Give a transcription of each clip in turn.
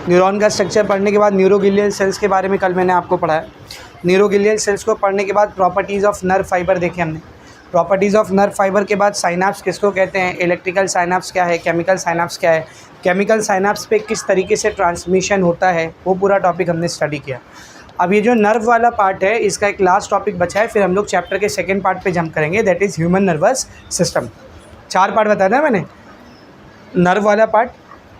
Neuron का structure पढ़ने के बाद न्यूरोग्लियल सेल्स के बारे में कल मैंने आपको पढ़ाया। न्यूरोग्लियल सेल्स को पढ़ने के बाद प्रॉपर्टीज़ ऑफ नर्व फाइबर देखे हमने। प्रॉपर्टीज़ ऑफ नर्व फाइबर के बाद साइनाप्स किसको कहते हैं, इलेक्ट्रिकल साइनाप्स क्या है, केमिकल साइनाप्स क्या है, केमिकल साइनाप्स पे किस तरीके से ट्रांसमिशन होता है, वो पूरा टॉपिक हमने स्टडी किया। अब ये जो नर्व वाला पार्ट है इसका एक लास्ट टॉपिक बचा है, फिर हम लोग चैप्टर के सेकेंड पार्ट पे जंप करेंगे, that is human nervous system. 4 part बताया था मैंने, नर्व वाला part,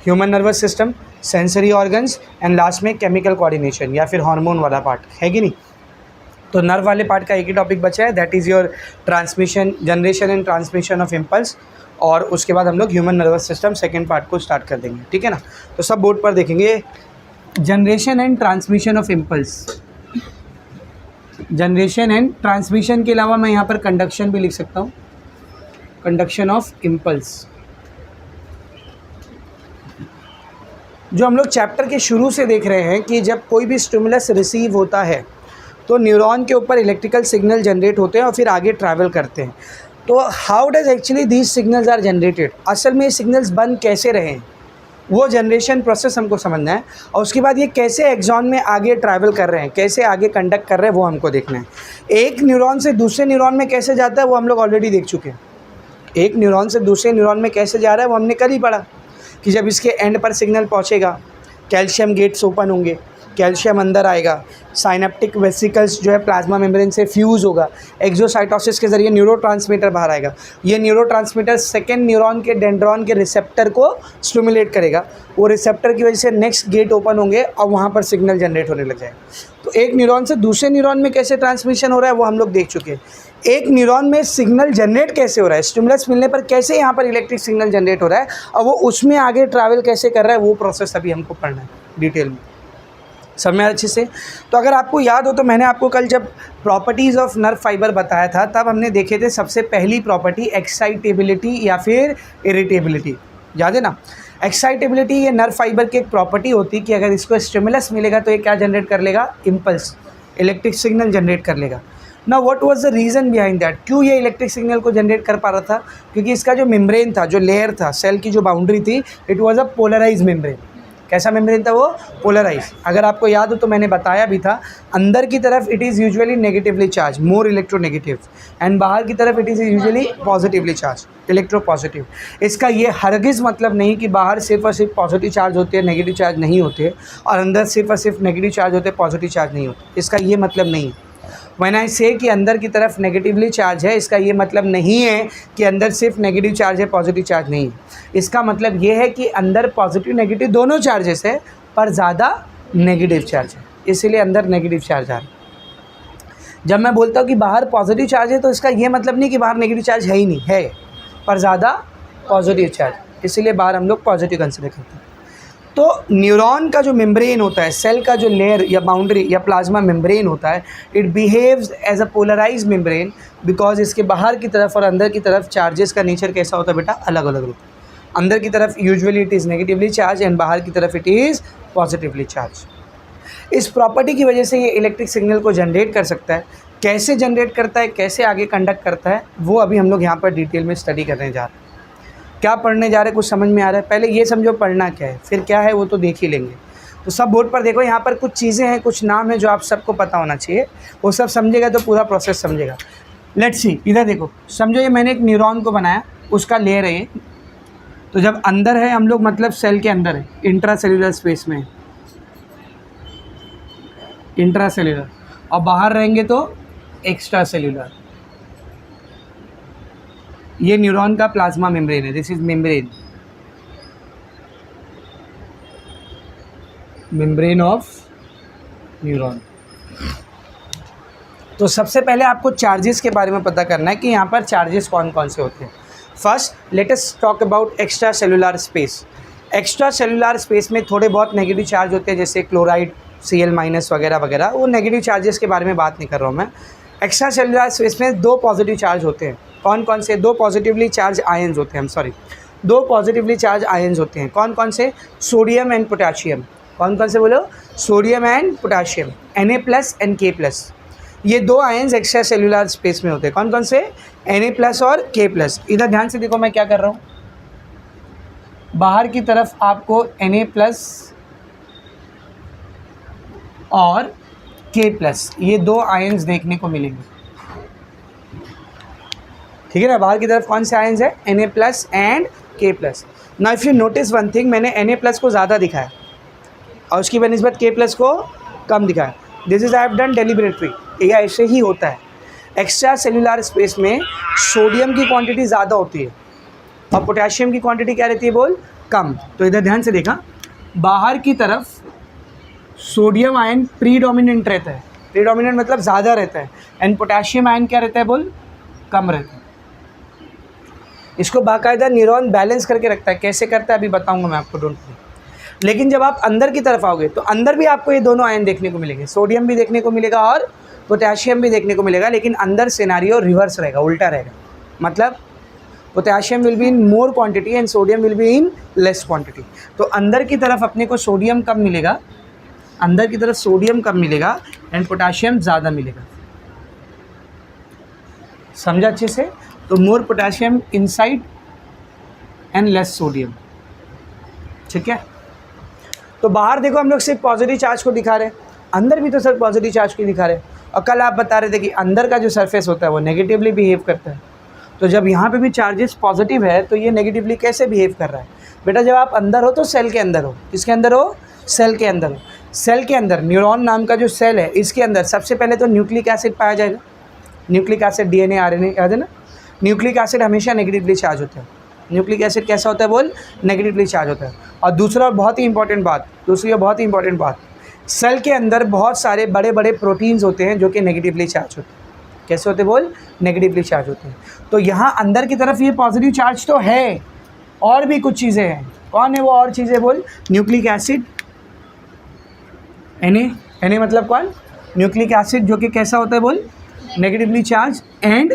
human nervous system, sensory organs and last में केमिकल कोऑर्डिनेशन या फिर हार्मोन वाला पार्ट है कि नहीं। तो नर्व वाले पार्ट का एक ही टॉपिक बचा है, that is your transmission, generation and transmission of impulse, और उसके बाद हम लोग human nervous system second part को स्टार्ट कर देंगे, ठीक है ना। तो सब बोर्ड पर देखेंगे, generation and transmission of impulse. Generation and transmission के अलावा मैं यहाँ पर कंडक्शन भी लिख सकता हूँ, कंडक्शन ऑफ इम्पल्स। जो हम लोग चैप्टर के शुरू से देख रहे हैं कि जब कोई भी स्टिमुलस रिसीव होता है तो न्यूरॉन के ऊपर इलेक्ट्रिकल सिग्नल जनरेट होते हैं और फिर आगे ट्रैवल करते हैं। तो how does actually these signals are generated, असल में ये सिग्नल्स बन कैसे रहे हैं, वो जनरेशन प्रोसेस हमको समझना है। और उसके बाद ये कैसे एक्सॉन में आगे ट्रैवल कर रहे हैं, कैसे आगे कंडक्ट कर रहे हैं, वो हमको देखना है। एक न्यूरॉन से दूसरे न्यूरॉन में कैसे जाता है वो हम लोग ऑलरेडी देख चुके हैं। एक न्यूरॉन से दूसरे न्यूरॉन में कैसे जा रहा है वो हमने कल ही पढ़ा कि जब इसके एंड पर सिग्नल पहुंचेगा, कैल्शियम गेट्स ओपन होंगे, कैल्शियम अंदर आएगा, साइनेप्टिक वेसिकल्स जो है प्लाज्मा मेम्ब्रेन से फ्यूज़ होगा, एक्सोसाइटोसिस के ज़रिए न्यूरोट्रांसमीटर बाहर आएगा। ये न्यूरोट्रांसमीटर सेकेंड न्यूरॉन के डेंड्रॉन के रिसेप्टर को स्टिमुलेट करेगा, वो रिसेप्टर की वजह से नेक्स्ट गेट ओपन होंगे और वहाँ पर सिग्नल जनरेट होने लग जाएगा। तो एक न्यूरॉन से दूसरे न्यूरॉन में कैसे ट्रांसमिशन हो रहा है वो हम लोग देख चुके हैं। एक न्यूरॉन में सिग्नल जनरेट कैसे हो रहा है, स्टिमुलस मिलने पर कैसे यहाँ पर इलेक्ट्रिक सिग्नल जनरेट हो रहा है और वो उसमें आगे ट्रैवल कैसे कर रहा है, वो प्रोसेस अभी हमको पढ़ना है डिटेल में, समझ में अच्छे से। तो अगर आपको याद हो तो मैंने आपको कल जब प्रॉपर्टीज़ ऑफ नर्व फाइबर बताया था तब हमने देखे थे सबसे पहली प्रॉपर्टी एक्साइटेबिलिटी या फिर इरिटेबिलिटी, याद है ना। एक्साइटेबिलिटी ये नर्व फाइबर की एक प्रॉपर्टी होती है कि अगर इसको स्टिमुलस मिलेगा तो ये क्या जनरेट कर लेगा, इम्पल्स, इलेक्ट्रिक सिग्नल जनरेट कर लेगा। ना what was the reason behind that, क्यों ये इलेक्ट्रिक सिग्नल को जनरेट कर पा रहा था, क्योंकि इसका जो मेम्ब्रेन था, जो लेयर था, सेल की जो बाउंड्री थी, it was a polarize membrane. कैसा मेम्ब्रेन था वो, पोलराइज। अगर आपको याद हो तो मैंने बताया भी था, अंदर की तरफ it is usually negatively charge, more electronegative, and बाहर की तरफ it is usually positively charge, electro positive. इसका ये हरगिज़ मतलब नहीं कि बाहर सिर्फ और सिर्फ पॉजिटिव चार्ज होते हैं, नेगेटिव चार्ज नहीं होते, और अंदर सिर्फ और सिर्फ नेगेटिव चार्ज होते हैं, पॉजिटिव चार्ज नहीं होते। इसका ये मतलब नहीं है। व्हेन आई से कि अंदर की तरफ नेगेटिवली चार्ज है, इसका ये मतलब नहीं है कि अंदर सिर्फ नेगेटिव चार्ज है, पॉजिटिव चार्ज नहीं है। इसका मतलब ये है कि अंदर पॉजिटिव नेगेटिव दोनों चार्जेस है, पर ज़्यादा नेगेटिव चार्ज है, इसीलिए अंदर नेगेटिव चार्ज आ रहा है। जब मैं बोलता हूँ कि बाहर पॉजिटिव चार्ज है तो इसका ये मतलब नहीं कि बाहर नेगेटिव चार्ज है ही नहीं, है, पर ज़्यादा पॉजिटिव चार्ज, इसीलिए बाहर हम लोग पॉजिटिव कंसिडर करते हैं। तो न्यूरॉन का जो मेम्ब्रेन होता है, सेल का जो लेयर या बाउंड्री या प्लाज्मा मेम्ब्रेन होता है, it behaves as a polarize membrane, because इसके बाहर की तरफ और अंदर की तरफ चार्जेस का नेचर कैसा होता है बेटा, अलग अलग होता है। अंदर की तरफ usually it is negatively charge and बाहर की तरफ इट इज़ पॉजिटिवली चार्ज। इस प्रॉपर्टी की वजह से ये इलेक्ट्रिक सिग्नल को जनरेट कर सकता है। कैसे जनरेट करता है, कैसे आगे कंडक्ट करता है, वो अभी हम लोग यहाँ पर डिटेल में स्टडी करने जा रहे हैं। क्या पढ़ने जा रहे हैं, कुछ समझ में आ रहा है? पहले ये समझो पढ़ना क्या है, फिर क्या है वो तो देख ही लेंगे। तो सब बोर्ड पर देखो, यहाँ पर कुछ चीज़ें हैं, कुछ नाम है जो आप सबको पता होना चाहिए, वो सब समझेगा तो पूरा प्रोसेस समझेगा। लेट्स सी, इधर देखो, समझो ये मैंने एक न्यूरॉन को बनाया, उसका लेयर है ये। तो जब अंदर है हम लोग, मतलब सेल के अंदर है, इंट्रा सेल्यूलर स्पेस में, इंट्रा सेल्यूलर, और बाहर रहेंगे तो एक्स्ट्रा सेल्यूलर। ये न्यूरॉन का प्लाज्मा मेम्ब्रेन है, this is membrane, membrane of neuron. तो सबसे पहले आपको चार्जेस के बारे में पता करना है कि यहाँ पर चार्जेस कौन कौन से होते हैं। First let us talk about extra cellular space. Extra cellular space में थोड़े बहुत नेगेटिव चार्ज होते हैं, जैसे क्लोराइड, Cl- वगैरह वगैरह। वो नेगेटिव चार्जेस के बारे में बात नहीं कर रहा हूँ मैं। एक्स्ट्रा सेलुलर स्पेस में 2 पॉजिटिव चार्ज होते हैं। कौन कौन से? 2 पॉजिटिवली चार्ज आयन्स होते हैं, 2 पॉजिटिवली चार्ज आयन्स होते हैं। कौन कौन से? Sodium and potassium. कौन कौन से बोलो? Sodium and potassium, Na+ and K+। ये 2 आयन्स एक्स्ट्रा सेलुलर स्पेस में होते हैं। कौन कौन से? Na+ और K+। इधर ध्यान से देखो मैं क्या कर रहा हूँ। बाहर की तरफ आपको Na+ और K+, ये 2 आयन्स देखने को मिलेंगे, ठीक है ना। बाहर की तरफ कौन से आयन्स है, Na+ and K+। Now if you notice one thing, मैंने Na+ को ज़्यादा दिखाया और उसकी बनिस्बत K+ को कम दिखाया। This is I have done deliberately, ये ऐसे ही होता है। एक्स्ट्रा सेलुलर स्पेस में सोडियम की क्वांटिटी ज़्यादा होती है और पोटेशियम की क्वांटिटी क्या रहती है बोल, कम। तो इधर ध्यान से देखा, बाहर की तरफ सोडियम आयन प्रीडोमिनेंट रहता है, प्रीडोमिनेंट मतलब ज़्यादा रहता है, एंड पोटेशियम आयन क्या रहता है बोल, कम रहता है। इसको बाकायदा न्यूरॉन बैलेंस करके रखता है, कैसे करता है अभी बताऊंगा मैं आपको, डोंट वरी। लेकिन जब आप अंदर की तरफ आओगे तो अंदर भी आपको ये दोनों आयन देखने को मिलेंगे, सोडियम भी देखने को मिलेगा और पोटेशियम भी देखने को मिलेगा, लेकिन अंदर सिनेरियो रिवर्स रहेगा, उल्टा रहेगा। मतलब potassium will be in more quantity and sodium will be in less quantity. तो अंदर की तरफ अपने को सोडियम कम मिलेगा, अंदर की तरफ सोडियम कम मिलेगा एंड पोटेशियम ज़्यादा मिलेगा। समझा अच्छे से? तो more potassium inside and less sodium, ठीक है। तो बाहर देखो हम लोग सिर्फ पॉजिटिव चार्ज को दिखा रहे हैं, अंदर भी तो सिर्फ पॉजिटिव चार्ज को दिखा रहे हैं। और कल आप बता रहे थे कि अंदर का जो सरफेस होता है वो नेगेटिवली बिहेव करता है। तो जब यहाँ पे भी चार्जेस पॉजिटिव है तो ये नेगेटिवली कैसे बिहेव कर रहा है बेटा? जब आप अंदर हो तो सेल के अंदर हो, किसके अंदर हो, सेल के अंदर हो। सेल के अंदर न्यूरॉन नाम का जो सेल है, इसके अंदर सबसे पहले तो न्यूक्लिक एसिड पाया जाएगा। न्यूक्लिक एसिड, DNA RNA, याद है ना। न्यूक्लिक एसिड हमेशा नेगेटिवली चार्ज होता है। न्यूक्लिक एसिड कैसा होता है बोल, नेगेटिवली चार्ज होता है। और दूसरी और बहुत ही इंपॉर्टेंट बात, सेल के अंदर बहुत सारे बड़े बड़े प्रोटीन्स होते हैं जो कि नेगेटिवली चार्ज होते हैं। कैसे होते बोल, नेगेटिवली चार्ज होते हैं। तो यहाँ अंदर की तरफ ये पॉजिटिव चार्ज तो है, और भी कुछ चीज़ें हैं। कौन है वो और चीज़ें बोल? न्यूक्लिक एसिड, Na मतलब कौन, न्यूक्लिक एसिड जो कि कैसा होता है बोल, negatively charge, and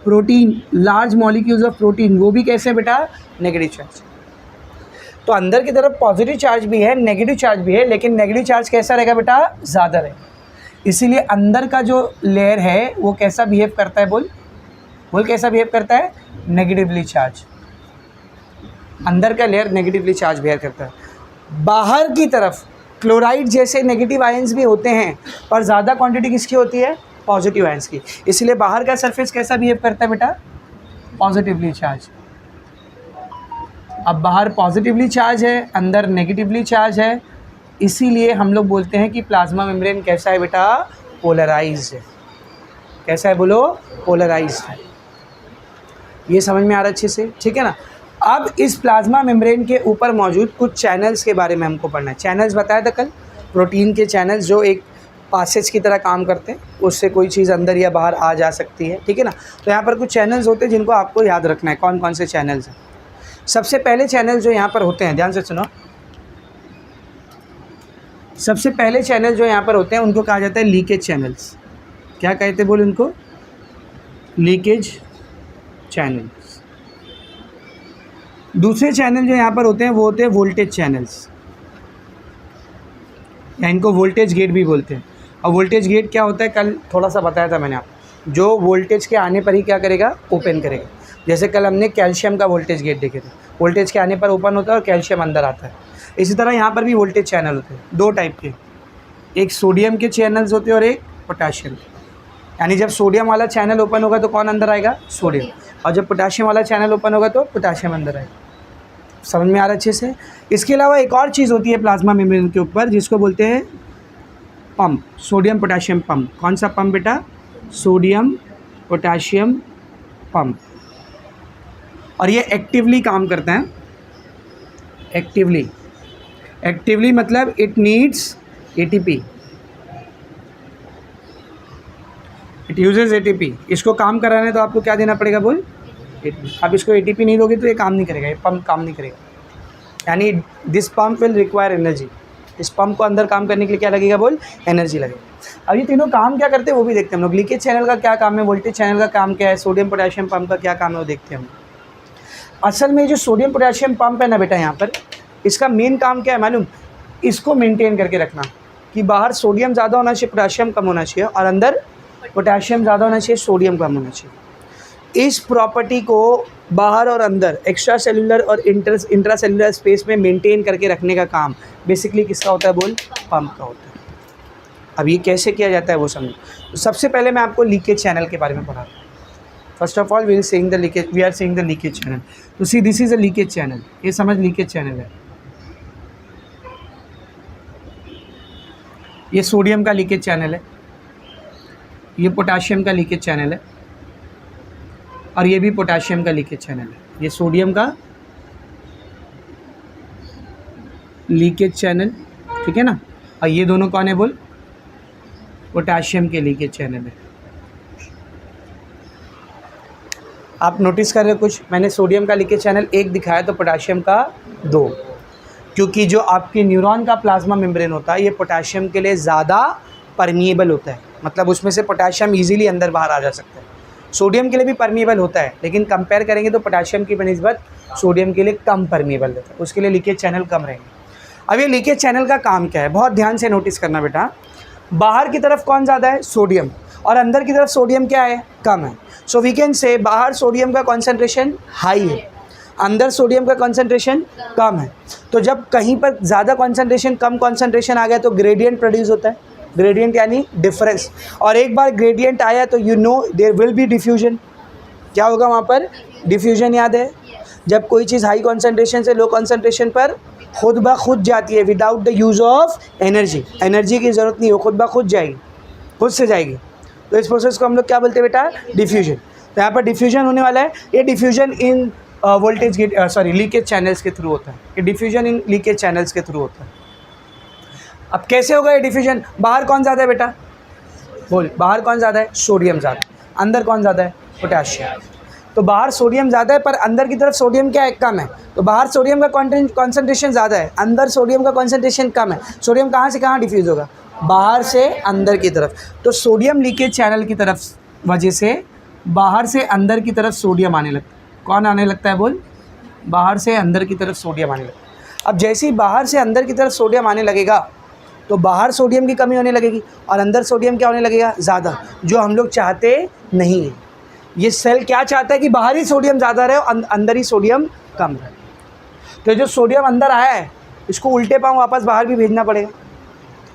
protein, large molecules of protein, वो भी कैसे बेटा, नेगेटिव चार्ज। तो अंदर की तरफ पॉजिटिव चार्ज भी है, नेगेटिव चार्ज भी है, लेकिन नेगेटिव चार्ज कैसा रहेगा बेटा, ज़्यादा रहेगा। इसीलिए अंदर का जो लेयर है वो कैसा बिहेव करता है बोल कैसा बिहेव करता है, नेगेटिवली चार्ज। अंदर का लेयर नेगेटिवली चार्ज बिहेव करता है। बाहर की तरफ क्लोराइड जैसे नेगेटिव आयंस भी होते हैं, पर ज़्यादा क्वांटिटी किसकी होती है, पॉजिटिव आयंस की। इसलिए बाहर का सरफेस कैसा बिहेव करता है बेटा, पॉजिटिवली चार्ज। अब बाहर पॉजिटिवली चार्ज है, अंदर नेगेटिवली चार्ज है, इसीलिए हम लोग बोलते हैं कि प्लाज्मा मेम्ब्रेन कैसा है बेटा, पोलराइज्ड है। कैसा है बोलो, पोलराइज्ड है। ये समझ में आ रहा है अच्छे से, ठीक है ना। अब इस प्लाज्मा मेम्ब्रेन के ऊपर मौजूद कुछ चैनल्स के बारे में हमको पढ़ना है। चैनल्स बताया था कल, प्रोटीन के चैनल्स जो एक पासेज की तरह काम करते हैं, उससे कोई चीज़ अंदर या बाहर आ जा सकती है, ठीक है ना। तो यहाँ पर कुछ चैनल्स होते हैं जिनको आपको याद रखना है, कौन कौन से चैनल्स हैं। सबसे पहले चैनल जो यहाँ पर होते हैं, ध्यान से सुनो, सबसे पहले चैनल जो यहाँ पर होते हैं उनको कहा जाता है लीकेज चैनल्स। क्या कहते बोल उनको, लीकेज चैनल्स। दूसरे चैनल जो यहाँ पर होते हैं वो होते हैं वोल्टेज चैनल्स, या इनको वोल्टेज गेट भी बोलते हैं। और वोल्टेज गेट क्या होता है, कल थोड़ा सा बताया था मैंने आपको, जो वोल्टेज के आने पर ही क्या करेगा, ओपन करेगा। जैसे कल हमने कैल्शियम का वोल्टेज गेट देखे थे, वोल्टेज के आने पर ओपन होता है और कैल्शियम अंदर आता है। इसी तरह यहाँ पर भी वोल्टेज चैनल होते हैं, दो टाइप के, एक सोडियम के चैनल्स होते हैं और एक पोटेशियम। यानी जब सोडियम वाला चैनल ओपन होगा तो कौन अंदर आएगा, सोडियम, और जब पोटेशियम वाला चैनल ओपन होगा तो पोटेशियम अंदर आएगा। समझ में आ रहा है अच्छे से। इसके अलावा एक और चीज़ होती है प्लाज्मा मेम्ब्रेन के ऊपर जिसको बोलते हैं पंप, सोडियम पोटेशियम पंप। कौन सा पंप बेटा, सोडियम पोटेशियम पंप। और ये एक्टिवली काम करता है, एक्टिवली मतलब it needs ATP, it uses ATP। इसको काम कराना है तो आपको क्या देना पड़ेगा बोल, ATP। अब इसको ATP नहीं दोगे तो ये काम नहीं करेगा, ये पंप काम नहीं करेगा। यानी this pump will require energy. इस पंप को अंदर काम करने के लिए क्या लगेगा बोल, एनर्जी लगेगा। अब ये तीनों काम क्या करते हैं वो भी देखते हैं हम लोग। लीकेज चैनल का क्या काम है, वोल्टेज चैनल का काम क्या है, सोडियम पोटेशियम पंप का क्या काम है वो देखते हैं हम। असल में जो सोडियम पोटेशियम पंप है ना बेटा, यहाँ पर इसका मेन काम क्या है मालूम, इसको मेंटेन करके रखना कि बाहर सोडियम ज़्यादा होना चाहिए, पोटेशियम कम होना चाहिए, और अंदर पोटेशियम ज़्यादा होना चाहिए, सोडियम कम होना चाहिए। इस प्रॉपर्टी को बाहर और अंदर एक्स्ट्रा सेलुलर और इंट्रा सेलुलर स्पेस में मेंटेन करके रखने का काम बेसिकली किसका होता है बोल, पंप का होता है। अब ये कैसे किया जाता है वो समझो। तो सबसे पहले मैं आपको लीकेज चैनल के बारे में पढ़ाता हूँ। First of all we are seeing the leakage channel. तो see this is a leakage channel, ये समझ लीकेज चैनल है। ये सोडियम का लीकेज चैनल है, ये पोटाशियम का लीकेज चैनल है, और ये भी पोटाशियम का लीकेज चैनल है। ये सोडियम का लीकेज चैनल, ठीक है ना, और ये दोनों कौन है बोल, पोटाशियम के लीकेज चैनल है। आप नोटिस कर रहे हो कुछ, मैंने सोडियम का लीकेज चैनल 1 दिखाया तो पोटाशियम का 2, क्योंकि जो आपके न्यूरॉन का प्लाज्मा मेम्ब्रेन होता है ये पोटाशियम के लिए ज़्यादा परमिएबल होता है, मतलब उसमें से पोटाशियम इजीली अंदर बाहर आ जा सकता है। सोडियम के लिए भी परमिएबल होता है, लेकिन कंपेयर करेंगे तो पोटाशियम की बनिस्बत सोडियम के लिए कम परमिएबल रहता है, उसके लिए लीकेज चैनल कम रहेंगे। अब ये लीकेज चैनल का काम क्या है, बहुत ध्यान से नोटिस करना बेटा। बाहर की तरफ कौन ज़्यादा है, सोडियम, और अंदर की तरफ सोडियम क्या है, कम है। सो वी कैन से बाहर सोडियम का कॉन्सेंट्रेशन हाई है, अंदर सोडियम का कॉन्सेंट्रेशन कम है। तो जब कहीं पर ज़्यादा कॉन्सेंट्रेशन कम कॉन्सेंट्रेशन आ गया तो ग्रेडियंट प्रोड्यूस होता है, ग्रेडियंट यानी डिफरेंस, और एक बार ग्रेडियंट आया तो you know there will be diffusion. क्या होगा वहाँ पर, डिफ्यूजन, याद है। जब कोई चीज़ हाई कॉन्सेंट्रेशन से लो कॉन्सेंट्रेशन पर खुद ब खुद जाती है without the use of energy, energy की ज़रूरत नहीं हो, खुद ब खुद जाएगी, खुद से जाएगी, तो इस प्रोसेस को हम लोग क्या बोलते हैं बेटा, डिफ्यूजन। तो यहाँ पर डिफ्यूजन होने वाला है। ये डिफ्यूजन इन वोल्टेज गेट लीकेज चैनल्स के थ्रू होता है, ये डिफ्यूजन इन लीकेज चैनल्स के थ्रू होता है। अब कैसे होगा ये डिफ्यूजन, बाहर कौन ज़्यादा है बेटा, बोल, बाहर कौन ज़्यादा है, सोडियम ज़्यादा, अंदर कौन ज़्यादा है, पोटेशियम। तो बाहर सोडियम ज़्यादा है पर अंदर की तरफ सोडियम क्या है, कम है। तो बाहर सोडियम का कॉन्सेंट्रेशन ज़्यादा है, अंदर सोडियम का कॉन्सेंट्रेशन कम है। सोडियम कहाँ से कहाँ डिफ्यूज़ होगा, बाहर से अंदर की तरफ। तो सोडियम लीकेज चैनल की तरफ वजह से बाहर से अंदर की तरफ सोडियम आने लगता है। कौन आने लगता है बोल, बाहर से अंदर की तरफ सोडियम आने लगता है। अब जैसे ही बाहर से अंदर की तरफ सोडियम आने लगेगा तो बाहर सोडियम की कमी होने लगेगी और अंदर सोडियम क्या होने लगेगा, ज़्यादा, जो हम लोग चाहते नहीं हैं। ये सेल क्या चाहता है कि बाहर ही सोडियम ज़्यादा रहे और अंदर ही सोडियम कम रहे। तो जो सोडियम अंदर आया है इसको उल्टे पाँव वापस बाहर भी भेजना पड़ेगा।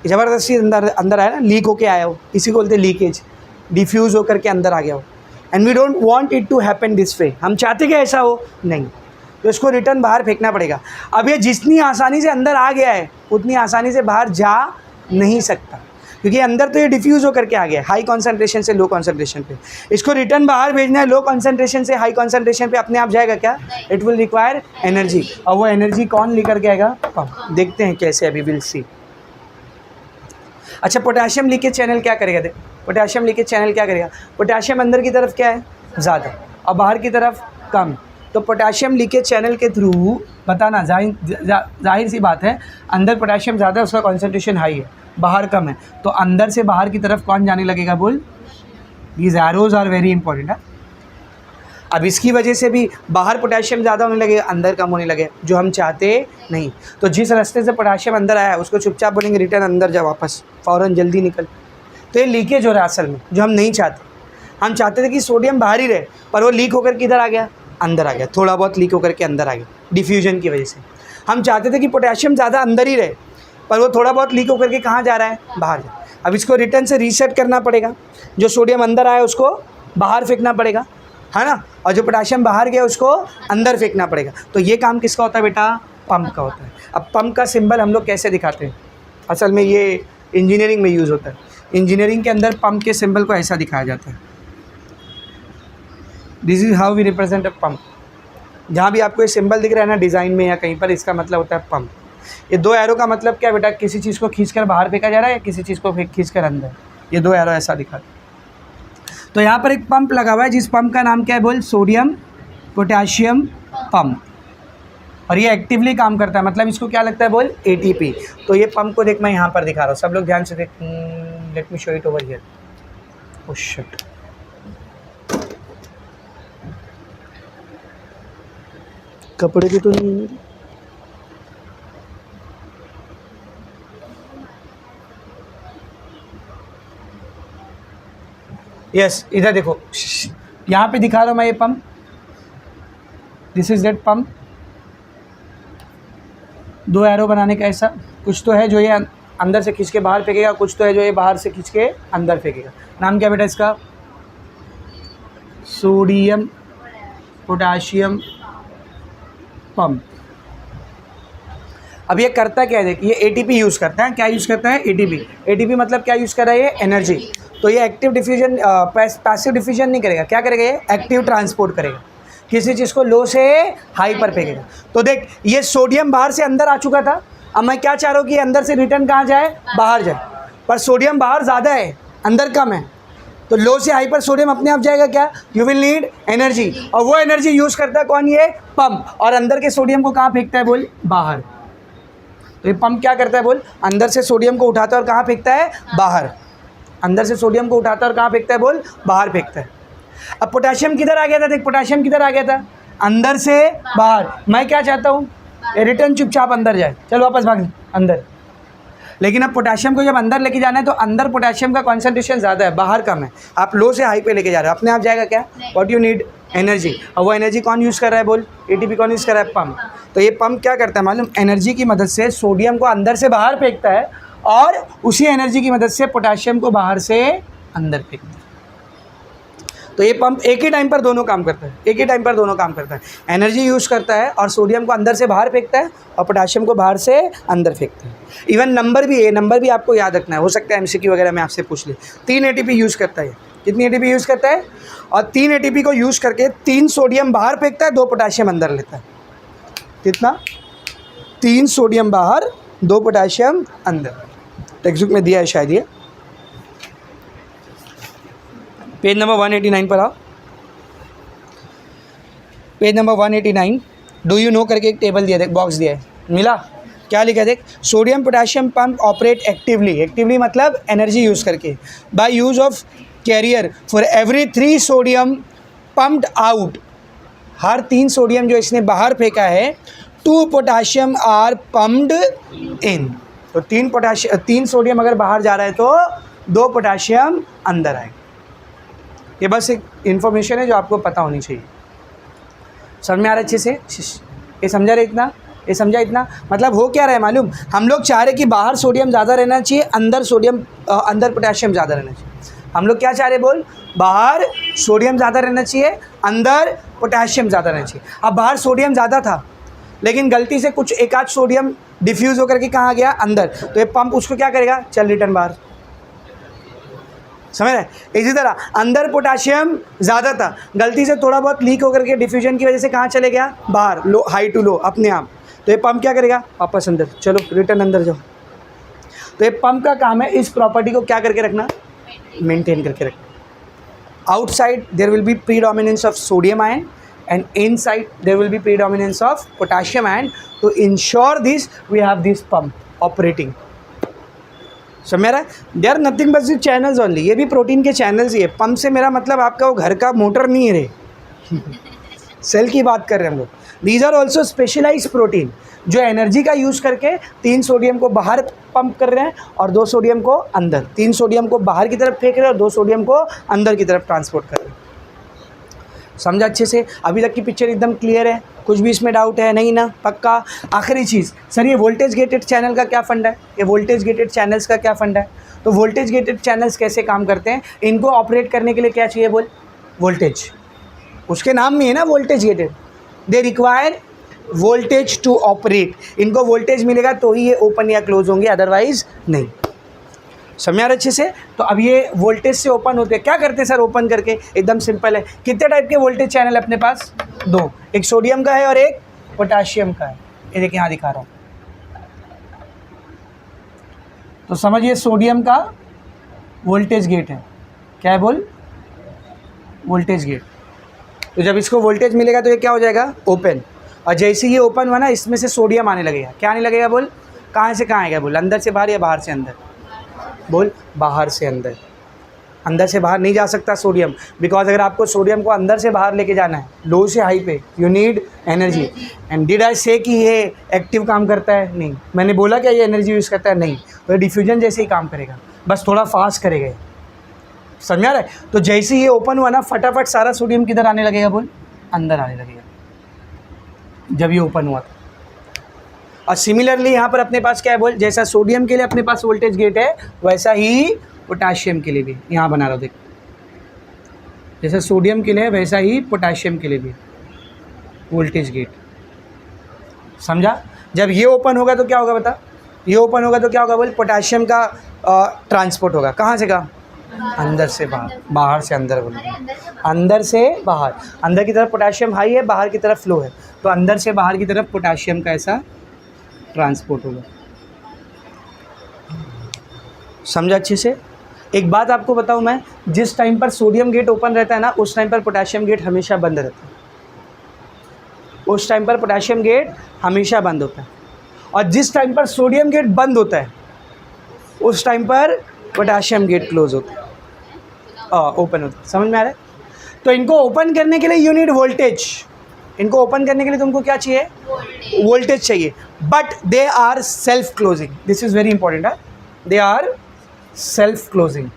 ज़बरदस्ती अंदर आया ना, लीक होके आया हो, इसी को बोलते लीकेज, डिफ्यूज़ होकर के अंदर आ गया हो। And we don't want it to happen this way, हम चाहते कि ऐसा हो नहीं, तो इसको रिटर्न बाहर फेंकना पड़ेगा। अब ये जितनी आसानी से अंदर आ गया है उतनी आसानी से बाहर जा नहीं सकता, क्योंकि अंदर तो ये डिफ्यूज़ होकर के आ गया है हाई कॉन्सेंट्रेशन से लो कॉन्सेंट्रेशन पे। इसको रिटर्न बाहर भेजना है लो कॉन्सेंट्रेशन से हाई कॉन्सेंट्रेशन पे, अपने आप जाएगा क्या, इट विल रिक्वायर एनर्जी, और वो एनर्जी कौन लेकर के आएगा, पंप। देखते हैं कैसे, अभी विल सी। अच्छा, पोटेशियम लीकेज चैनल क्या करेगा, देख पोटेशियम लीकेज चैनल क्या करेगा, पोटेशियम अंदर की तरफ क्या है, ज़्यादा, और बाहर की तरफ कम। तो पोटेशियम लीकेज चैनल के थ्रू बताना, जाहिर सी बात है, अंदर पोटेशियम ज़्यादा है, उसका कॉन्सेंट्रेशन हाई है, बाहर कम है, तो अंदर से बाहर की तरफ कौन जाने लगेगा बोल, these arrows are very important. अब इसकी वजह से भी बाहर पोटेशियम ज़्यादा होने लगे, अंदर कम होने लगे, जो हम चाहते नहीं। तो जिस रास्ते से पोटेशियम अंदर आया है उसको चुपचाप बोलेंगे रिटर्न अंदर जा वापस, फ़ौरन जल्दी निकल। तो ये लीकेज हो रहा है असल में, जो हम नहीं चाहते। हम चाहते थे कि सोडियम बाहर ही रहे, पर वो लीक होकर किधर आ गया, अंदर आ गया, थोड़ा बहुत लीक होकर के अंदर आ गया डिफ्यूजन की वजह से। हम चाहते थे कि पोटेशियम ज़्यादा अंदर ही रहे, पर वो थोड़ा बहुत लीक होकर के कहाँ जा रहा है, बाहर जा। अब इसको रिटर्न से रीसेट करना पड़ेगा, जो सोडियम अंदर आया उसको बाहर फेंकना पड़ेगा, है ना, और जो पोटेशियम बाहर गया उसको अंदर फेंकना पड़ेगा। तो ये काम किसका होता है बेटा, पंप का होता है। अब पंप का सिंबल हम लोग कैसे दिखाते हैं, असल में ये इंजीनियरिंग में यूज़ होता है। इंजीनियरिंग के अंदर पंप के सिंबल को ऐसा दिखाया जाता है, this is how we represent a pump. जहाँ भी आपको ये सिंबल दिख रहा है ना डिज़ाइन में या कहीं पर, इसका मतलब होता है पंप। ये 2 एरो का मतलब क्या बेटा, किसी चीज़ को खींचकर बाहर फेंका जा रहा है या किसी चीज़ को खींचकर अंदर, ये 2 एरो ऐसा दिखाते हैं। तो यहाँ पर एक पंप लगा हुआ है, जिस पंप का नाम क्या है बोल, सोडियम पोटेशियम पंप, और ये एक्टिवली काम करता है, मतलब इसको क्या लगता है बोल, ATP। तो ये पंप को देख, मैं यहाँ पर दिखा रहा हूँ, सब लोग ध्यान से देख, let me show it over here. Oh shit, कपड़े की तो नहीं है। यस, इधर देखो, यहाँ पे दिखा रहा हूँ मैं ये pump, this is that pump. 2 arrow बनाने का ऐसा कुछ तो है जो ये अंदर से खींच के बाहर फेंकेगा, कुछ तो है जो ये बाहर से खींच के अंदर फेंकेगा। नाम क्या बेटा इसका? Sodium potassium pump. अब ये करता क्या है, देखिए ये एटीपी यूज़ करता है। क्या यूज़ करता है? एटीपी। एटीपी मतलब क्या यूज़ कर रहा है ये? एनर्जी। तो ये एक्टिव डिफ्यूजन, पैसिव डिफ्यूजन नहीं करेगा, क्या करेगा ये? एक्टिव ट्रांसपोर्ट करेगा, किसी चीज़ को लो से हाई पर फेंकेगा। तो देख ये सोडियम बाहर से अंदर आ चुका था, अब मैं क्या चाह रहा हूँ कि अंदर से रिटर्न कहाँ जाए? बाहर जाए, पर सोडियम बाहर ज़्यादा है अंदर कम है, तो लो से हाई पर सोडियम अपने आप जाएगा क्या? यू विल नीड एनर्जी, और वो एनर्जी यूज़ करता है कौन? ये पंप। और अंदर के सोडियम को कहाँ फेंकता है बोल? बाहर। तो ये पंप क्या करता है बोल? अंदर से सोडियम को उठाता है और कहाँ फेंकता है? बाहर। अंदर से सोडियम को उठाता है और कहाँ फेंकता है बोल? बाहर फेंकता है। अब पोटेशियम किधर आ गया था? देख पोटेशियम किधर आ गया था? अंदर से बाहर। मैं क्या चाहता हूँ? रिटर्न चुपचाप अंदर जाए, चल वापस भाग अंदर। लेकिन अब पोटेशियम को जब अंदर लेके जाना है तो अंदर पोटेशियम का कॉन्सेंट्रेशन ज़्यादा है, बाहर कम है। आप लो से हाई पे लेके जा रहे हो, अपने आप जाएगा क्या? What you need? एनर्जी। और वो एनर्जी कौन यूज़ कर रहा है बोल? एटीपी कौन यूज़ कर रहा है? पंप। तो ये पंप क्या करता है मालूम? एनर्जी की मदद से सोडियम को अंदर से बाहर फेंकता है और उसी एनर्जी की मदद से पोटेशियम को बाहर से अंदर फेंकता है। तो ये पंप एक ही टाइम पर दोनों काम करता है, एक ही टाइम पर दोनों काम करता है। एनर्जी यूज़ करता है और सोडियम को अंदर से बाहर फेंकता है और पोटेशियम को बाहर से अंदर फेंकता है। इवन नंबर भी है, नंबर भी आपको याद रखना है, हो सकता है एमसीक्यू वगैरह में आपसे पूछ ले। 3 एटीपी यूज़ करता है। कितनी एटीपी यूज़ करता है? और 3 एटीपी को यूज़ करके 3 सोडियम बाहर फेंकता है, 2 पोटेशियम अंदर लेता है। कितना? 3 सोडियम बाहर, 2 पोटेशियम अंदर। टेक्स्ट बुक में दिया है शायद ये, पेज नंबर 189 पर आओ। Page number 189 do you know करके एक टेबल दिया, देख बॉक्स दिया है, मिला? क्या लिखा है देख? Sodium potassium pump operate actively. Actively मतलब एनर्जी यूज़ करके, by use of carrier for every 3 sodium pumped out. हर 3 सोडियम जो इसने बाहर फेंका है, 2 पोटेशियम आर पम्प्ड इन। तो 3 सोडियम अगर बाहर जा रहा है तो 2 पोटेशियम अंदर आएगा। ये बस एक इन्फॉर्मेशन है जो आपको पता होनी चाहिए। समझ में आ रहा है अच्छे से? ये समझा रहे इतना? ये समझा इतना? मतलब हो क्या रहा है मालूम? हम लोग चाह रहे कि बाहर सोडियम ज़्यादा रहना चाहिए, अंदर पोटेशियम ज़्यादा रहना चाहिए। हम लोग क्या चाह रहे बोल? बाहर सोडियम ज़्यादा रहना चाहिए, अंदर पोटेशियम ज़्यादा रहना चाहिए। अब बाहर सोडियम ज़्यादा था, लेकिन गलती से कुछ एक आध सोडियम डिफ्यूज़ होकर के कहाँ गया? अंदर। तो ये पंप उसको क्या करेगा? चल रिटर्न बाहर। समझ रहे? इसी तरह अंदर पोटेशियम ज़्यादा था, गलती से थोड़ा बहुत लीक होकर के डिफ्यूजन की वजह से कहाँ चले गया? बाहर, लो, हाई टू लो अपने आप। तो ये पंप क्या करेगा? वापस अंदर, चलो रिटर्न अंदर जाओ। तो ये पंप का काम है इस प्रॉपर्टी को क्या करके रखना? मेंटेन करके रखना। Outside there will be predominance of sodium ion and inside there will be predominance of potassium ion. To ensure this we have this pump operating. समझ में आ रहा है? They are nothing but the channels only. ये भी protein के channels ही है। Pump से मेरा मतलब आपका वो घर का मोटर नहीं है रे सेल की बात कर रहे हैं हम लोग। These are also specialise protein जो एनर्जी का यूज़ करके 3 सोडियम को बाहर पंप कर रहे हैं और 2 सोडियम को अंदर। 3 सोडियम को बाहर की तरफ फेंक रहे हैं और 2 सोडियम को अंदर की तरफ ट्रांसपोर्ट कर रहे हैं। समझा अच्छे से? अभी तक की पिक्चर एकदम क्लियर है? कुछ भी इसमें डाउट है? नहीं ना? पक्का? आखिरी चीज़, सर ये वोल्टेज गेटेड चैनल का क्या फंडा है? ये वोल्टेज गेटेड चैनल्स का क्या फंडा है? तो वोल्टेज गेटेड चैनल्स कैसे काम करते हैं? इनको ऑपरेट करने के लिए क्या चाहिए बोल? वोल्टेज। उसके नाम में है ना voltage gated. They require voltage to operate. इनको वोल्टेज मिलेगा तो ही ये ओपन या क्लोज होंगे, अदरवाइज नहीं। समझ आ रहा अच्छे से? तो अब ये वोल्टेज से ओपन होते हैं। क्या करते हैं सर ओपन करके? एकदम सिंपल है। कितने टाइप के वोल्टेज चैनल अपने पास? 2, एक सोडियम का है और एक पोटेशियम का है। ये देखिए यहाँ दिखा रहा हूँ। तो समझिए सोडियम का वोल्टेज गेट है। क्या है बोल? Voltage gate. तो जब इसको वोल्टेज मिलेगा तो ये क्या हो जाएगा? ओपन। और जैसे ये ओपन हुआ ना, इसमें से सोडियम आने लगेगा। क्या आने लगेगा बोल? कहाँ से कहाँ आएगा बोल? अंदर से बाहर या बाहर से अंदर? बोल बाहर से अंदर। अंदर से बाहर नहीं जा सकता सोडियम, बिकॉज अगर आपको सोडियम को अंदर से बाहर लेके जाना है लो से हाई पे, you need energy. And did I से कि ये एक्टिव काम करता है? नहीं। मैंने बोला क्या ये एनर्जी यूज़ करता है? नहीं। तो डिफ्यूजन जैसे ही काम करेगा, बस थोड़ा फास्ट करेगा। समझा रहा है? तो जैसे ये ओपन हुआ ना, फटाफट सारा सोडियम किधर आने लगेगा बोल? अंदर आने लगेगा जब ये ओपन हुआ था। और सिमिलरली यहाँ पर अपने पास क्या है बोल, जैसा सोडियम के लिए अपने पास वोल्टेज गेट है वैसा ही पोटाशियम के लिए भी यहाँ बना रहा हूँ। देख, जैसा सोडियम के लिए वैसा ही पोटाशियम के लिए भी वोल्टेज गेट। समझा? जब ये ओपन होगा तो क्या होगा बता, ये ओपन होगा तो क्या होगा बोल, पोटाशियम का ट्रांसपोर्ट होगा। कहाँ से कहाँ? अंदर से बाहर, बाहर से अंदर बोलो, अंदर से बाहर। अंदर की तरफ पोटाशियम हाई है, बाहर की तरफ लो है, तो अंदर से बाहर की तरफ पोटाशियम का ऐसा ट्रांसपोर्ट होगा। समझा अच्छे से? एक बात आपको बताऊं मैं, जिस टाइम पर सोडियम गेट ओपन रहता है ना, उस टाइम पर पोटाशियम गेट हमेशा बंद रहता है। उस टाइम पर पोटाशियम गेट हमेशा बंद होता है, और जिस टाइम पर सोडियम गेट बंद होता है उस टाइम पर पोटाशियम गेट क्लोज होता है, ओपन होता है। समझ में आ रहा है? तो इनको ओपन करने के लिए यू नीड वोल्टेज। इनको ओपन करने के लिए तुमको क्या चाहिए? वोल्टेज चाहिए। But they are self closing, this is very important है, दे आर सेल्फ क्लोजिंग।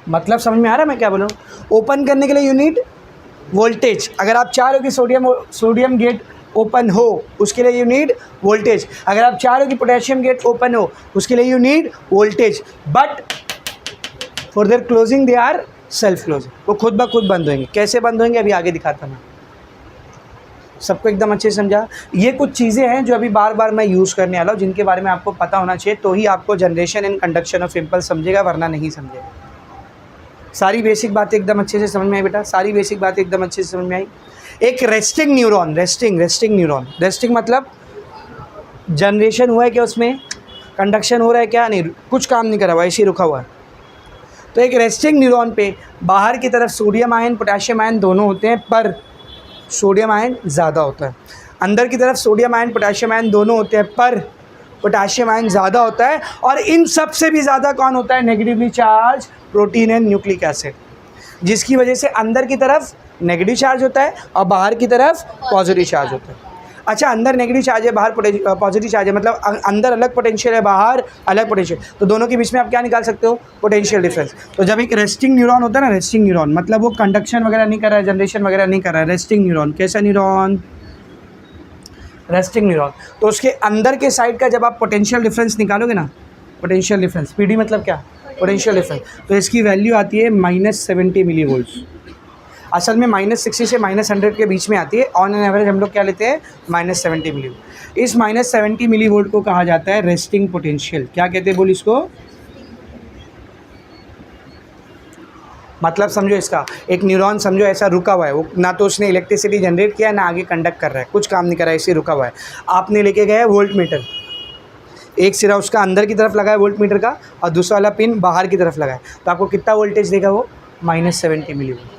मतलब समझ में आ रहा है मैं क्या बोल रहा हूँ? ओपन करने के लिए यू नीड वोल्टेज। अगर आप चाह रहे हो कि सोडियम गेट ओपन हो, उसके लिए यू नीड वोल्टेज। अगर आप चाह रहे हो कि पोटेशियम गेट ओपन हो, उसके लिए you need voltage. But for their closing they are self closing, वो खुद ब खुद बंद होंगे। कैसे बंद होंगे अभी आगे दिखाता मैं। सबको एकदम अच्छे से समझा? ये कुछ चीज़ें हैं जो अभी बार बार मैं यूज़ करने वाला हूँ, जिनके बारे में आपको पता होना चाहिए, तो ही आपको generation and conduction of impulse समझेगा, वरना नहीं समझेगा। सारी बेसिक बातें एकदम अच्छे से समझ में आई बेटा? सारी बेसिक बातें एकदम अच्छे से समझ में आई। एक resting neuron, resting neuron, resting मतलब जनरेशन हुआ है क्या, उसमें कंडक्शन हो रहा है क्या? नहीं, कुछ काम नहीं करा हुआ, ऐसे ही रुका हुआ है। तो एक रेस्टिंग न्यूरॉन पे बाहर की तरफ सोडियम आयन पोटेशियम आयन दोनों होते हैं, पर सोडियम आयन ज़्यादा होता है। अंदर की तरफ सोडियम आयन पोटेशियम आयन दोनों होते हैं, पर पोटेशियम आयन ज़्यादा होता है। और इन सब से भी ज़्यादा कौन होता है? Negatively charge protein and nucleic acid, जिसकी वजह से अंदर की तरफ नेगेटिव चार्ज होता है और बाहर की तरफ पॉजिटिव चार्ज होता है। अच्छा, अंदर नेगेटिव चार्ज है, बाहर पॉजिटिव चार्ज है, मतलब अंदर अलग पोटेंशियल है, बाहर अलग पोटेंशियल, तो दोनों के बीच में आप क्या निकाल सकते हो? Potential difference. तो जब एक रेस्टिंग न्यूरॉन होता है ना, रेस्टिंग न्यूरॉन मतलब वो कंडक्शन वगैरह नहीं कर रहा है, जनरेशन वगैरह नहीं कर रहा है, रेस्टिंग न्यूरॉन। कैसा न्यूरॉन? Resting neuron. तो उसके अंदर के साइड का जब आप पोटेंशियल डिफरेंस निकालोगे ना, पोटेंशियल डिफरेंस, पीडी मतलब क्या? पोटेंशियल डिफरेंस, तो इसकी वैल्यू आती है -70 मिली वोल्ट्स। असल में -60 से -100 के बीच में आती है। ऑन एन एवरेज हम लोग क्या लेते हैं? -70 मिली वोल्ट। इस -70 मिली वोल्ट को कहा जाता है रेस्टिंग पोटेंशियल। क्या कहते हैं बोल इसको? मतलब समझो इसका, एक न्यूरॉन समझो ऐसा रुका हुआ है, वो ना तो उसने इलेक्ट्रिसिटी जनरेट किया, ना आगे कंडक्ट कर रहा है, कुछ काम नहीं कर रहा है, ऐसे रुका हुआ है। आपने लेके गए वोल्ट मीटर, एक सिरा उसका अंदर की तरफ लगा है वोल्ट मीटर का, और दूसरा वाला पिन बाहर की तरफ लगा है, तो आपको कितना वोल्टेज देगा वो? -70 मिली वोल्ट।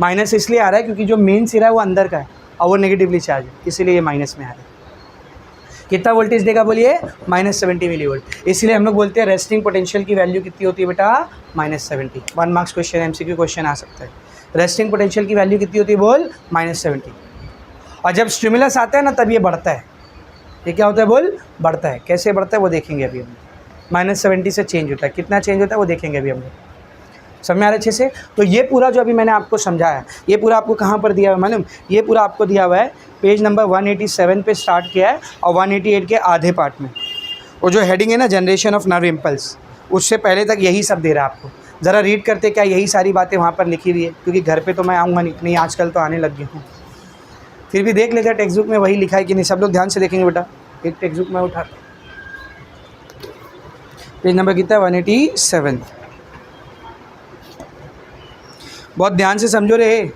माइनस इसलिए आ रहा है क्योंकि जो मेन सिरा है वो अंदर का है और वो नेगेटिवली चार्ज है, इसीलिए ये माइनस में आ रहा है। कितना वोल्टेज देगा बोलिए? -70 मिली वोल्ट। इसलिए हम लोग बोलते हैं रेस्टिंग पोटेंशियल की वैल्यू कितनी होती है बेटा? -70। 1 मार्क्स क्वेश्चन, MCQ क्वेश्चन आ सकता है। रेस्टिंग पोटेंशियल की वैल्यू कितनी होती है बोल? -70। और जब स्टिमुलस आता है ना, तब ये बढ़ता है। ये क्या होता है बोल? बढ़ता है। कैसे बढ़ता है वो देखेंगे अभी हम। -70 से चेंज होता है, कितना चेंज होता है वो देखेंगे अभी हम लोग। समझ में आ रहा है अच्छे से? तो ये पूरा जो अभी मैंने आपको समझाया, ये पूरा आपको कहाँ पर दिया हुआ है मालूम? ये पूरा आपको दिया हुआ है पेज नंबर 187 पे स्टार्ट किया है और 188 के आधे पार्ट में। वो जो हेडिंग है ना, जनरेशन ऑफ नर्व इम्पल्स, उससे पहले तक यही सब दे रहा है आपको। ज़रा रीड करते क्या यही सारी बातें वहाँ पर लिखी हुई है, क्योंकि घर पर तो मैं आऊँगा नहीं, आजकल तो आने लग गया हूँ। फिर भी देख लेते हैं टेक्स्ट बुक में वही लिखा है कि नहीं। सब लोग ध्यान से देखेंगे बेटा। एक टेक्स्ट बुक में उठा, पेज नंबर कितना है? 187। बहुत ध्यान से समझो रे,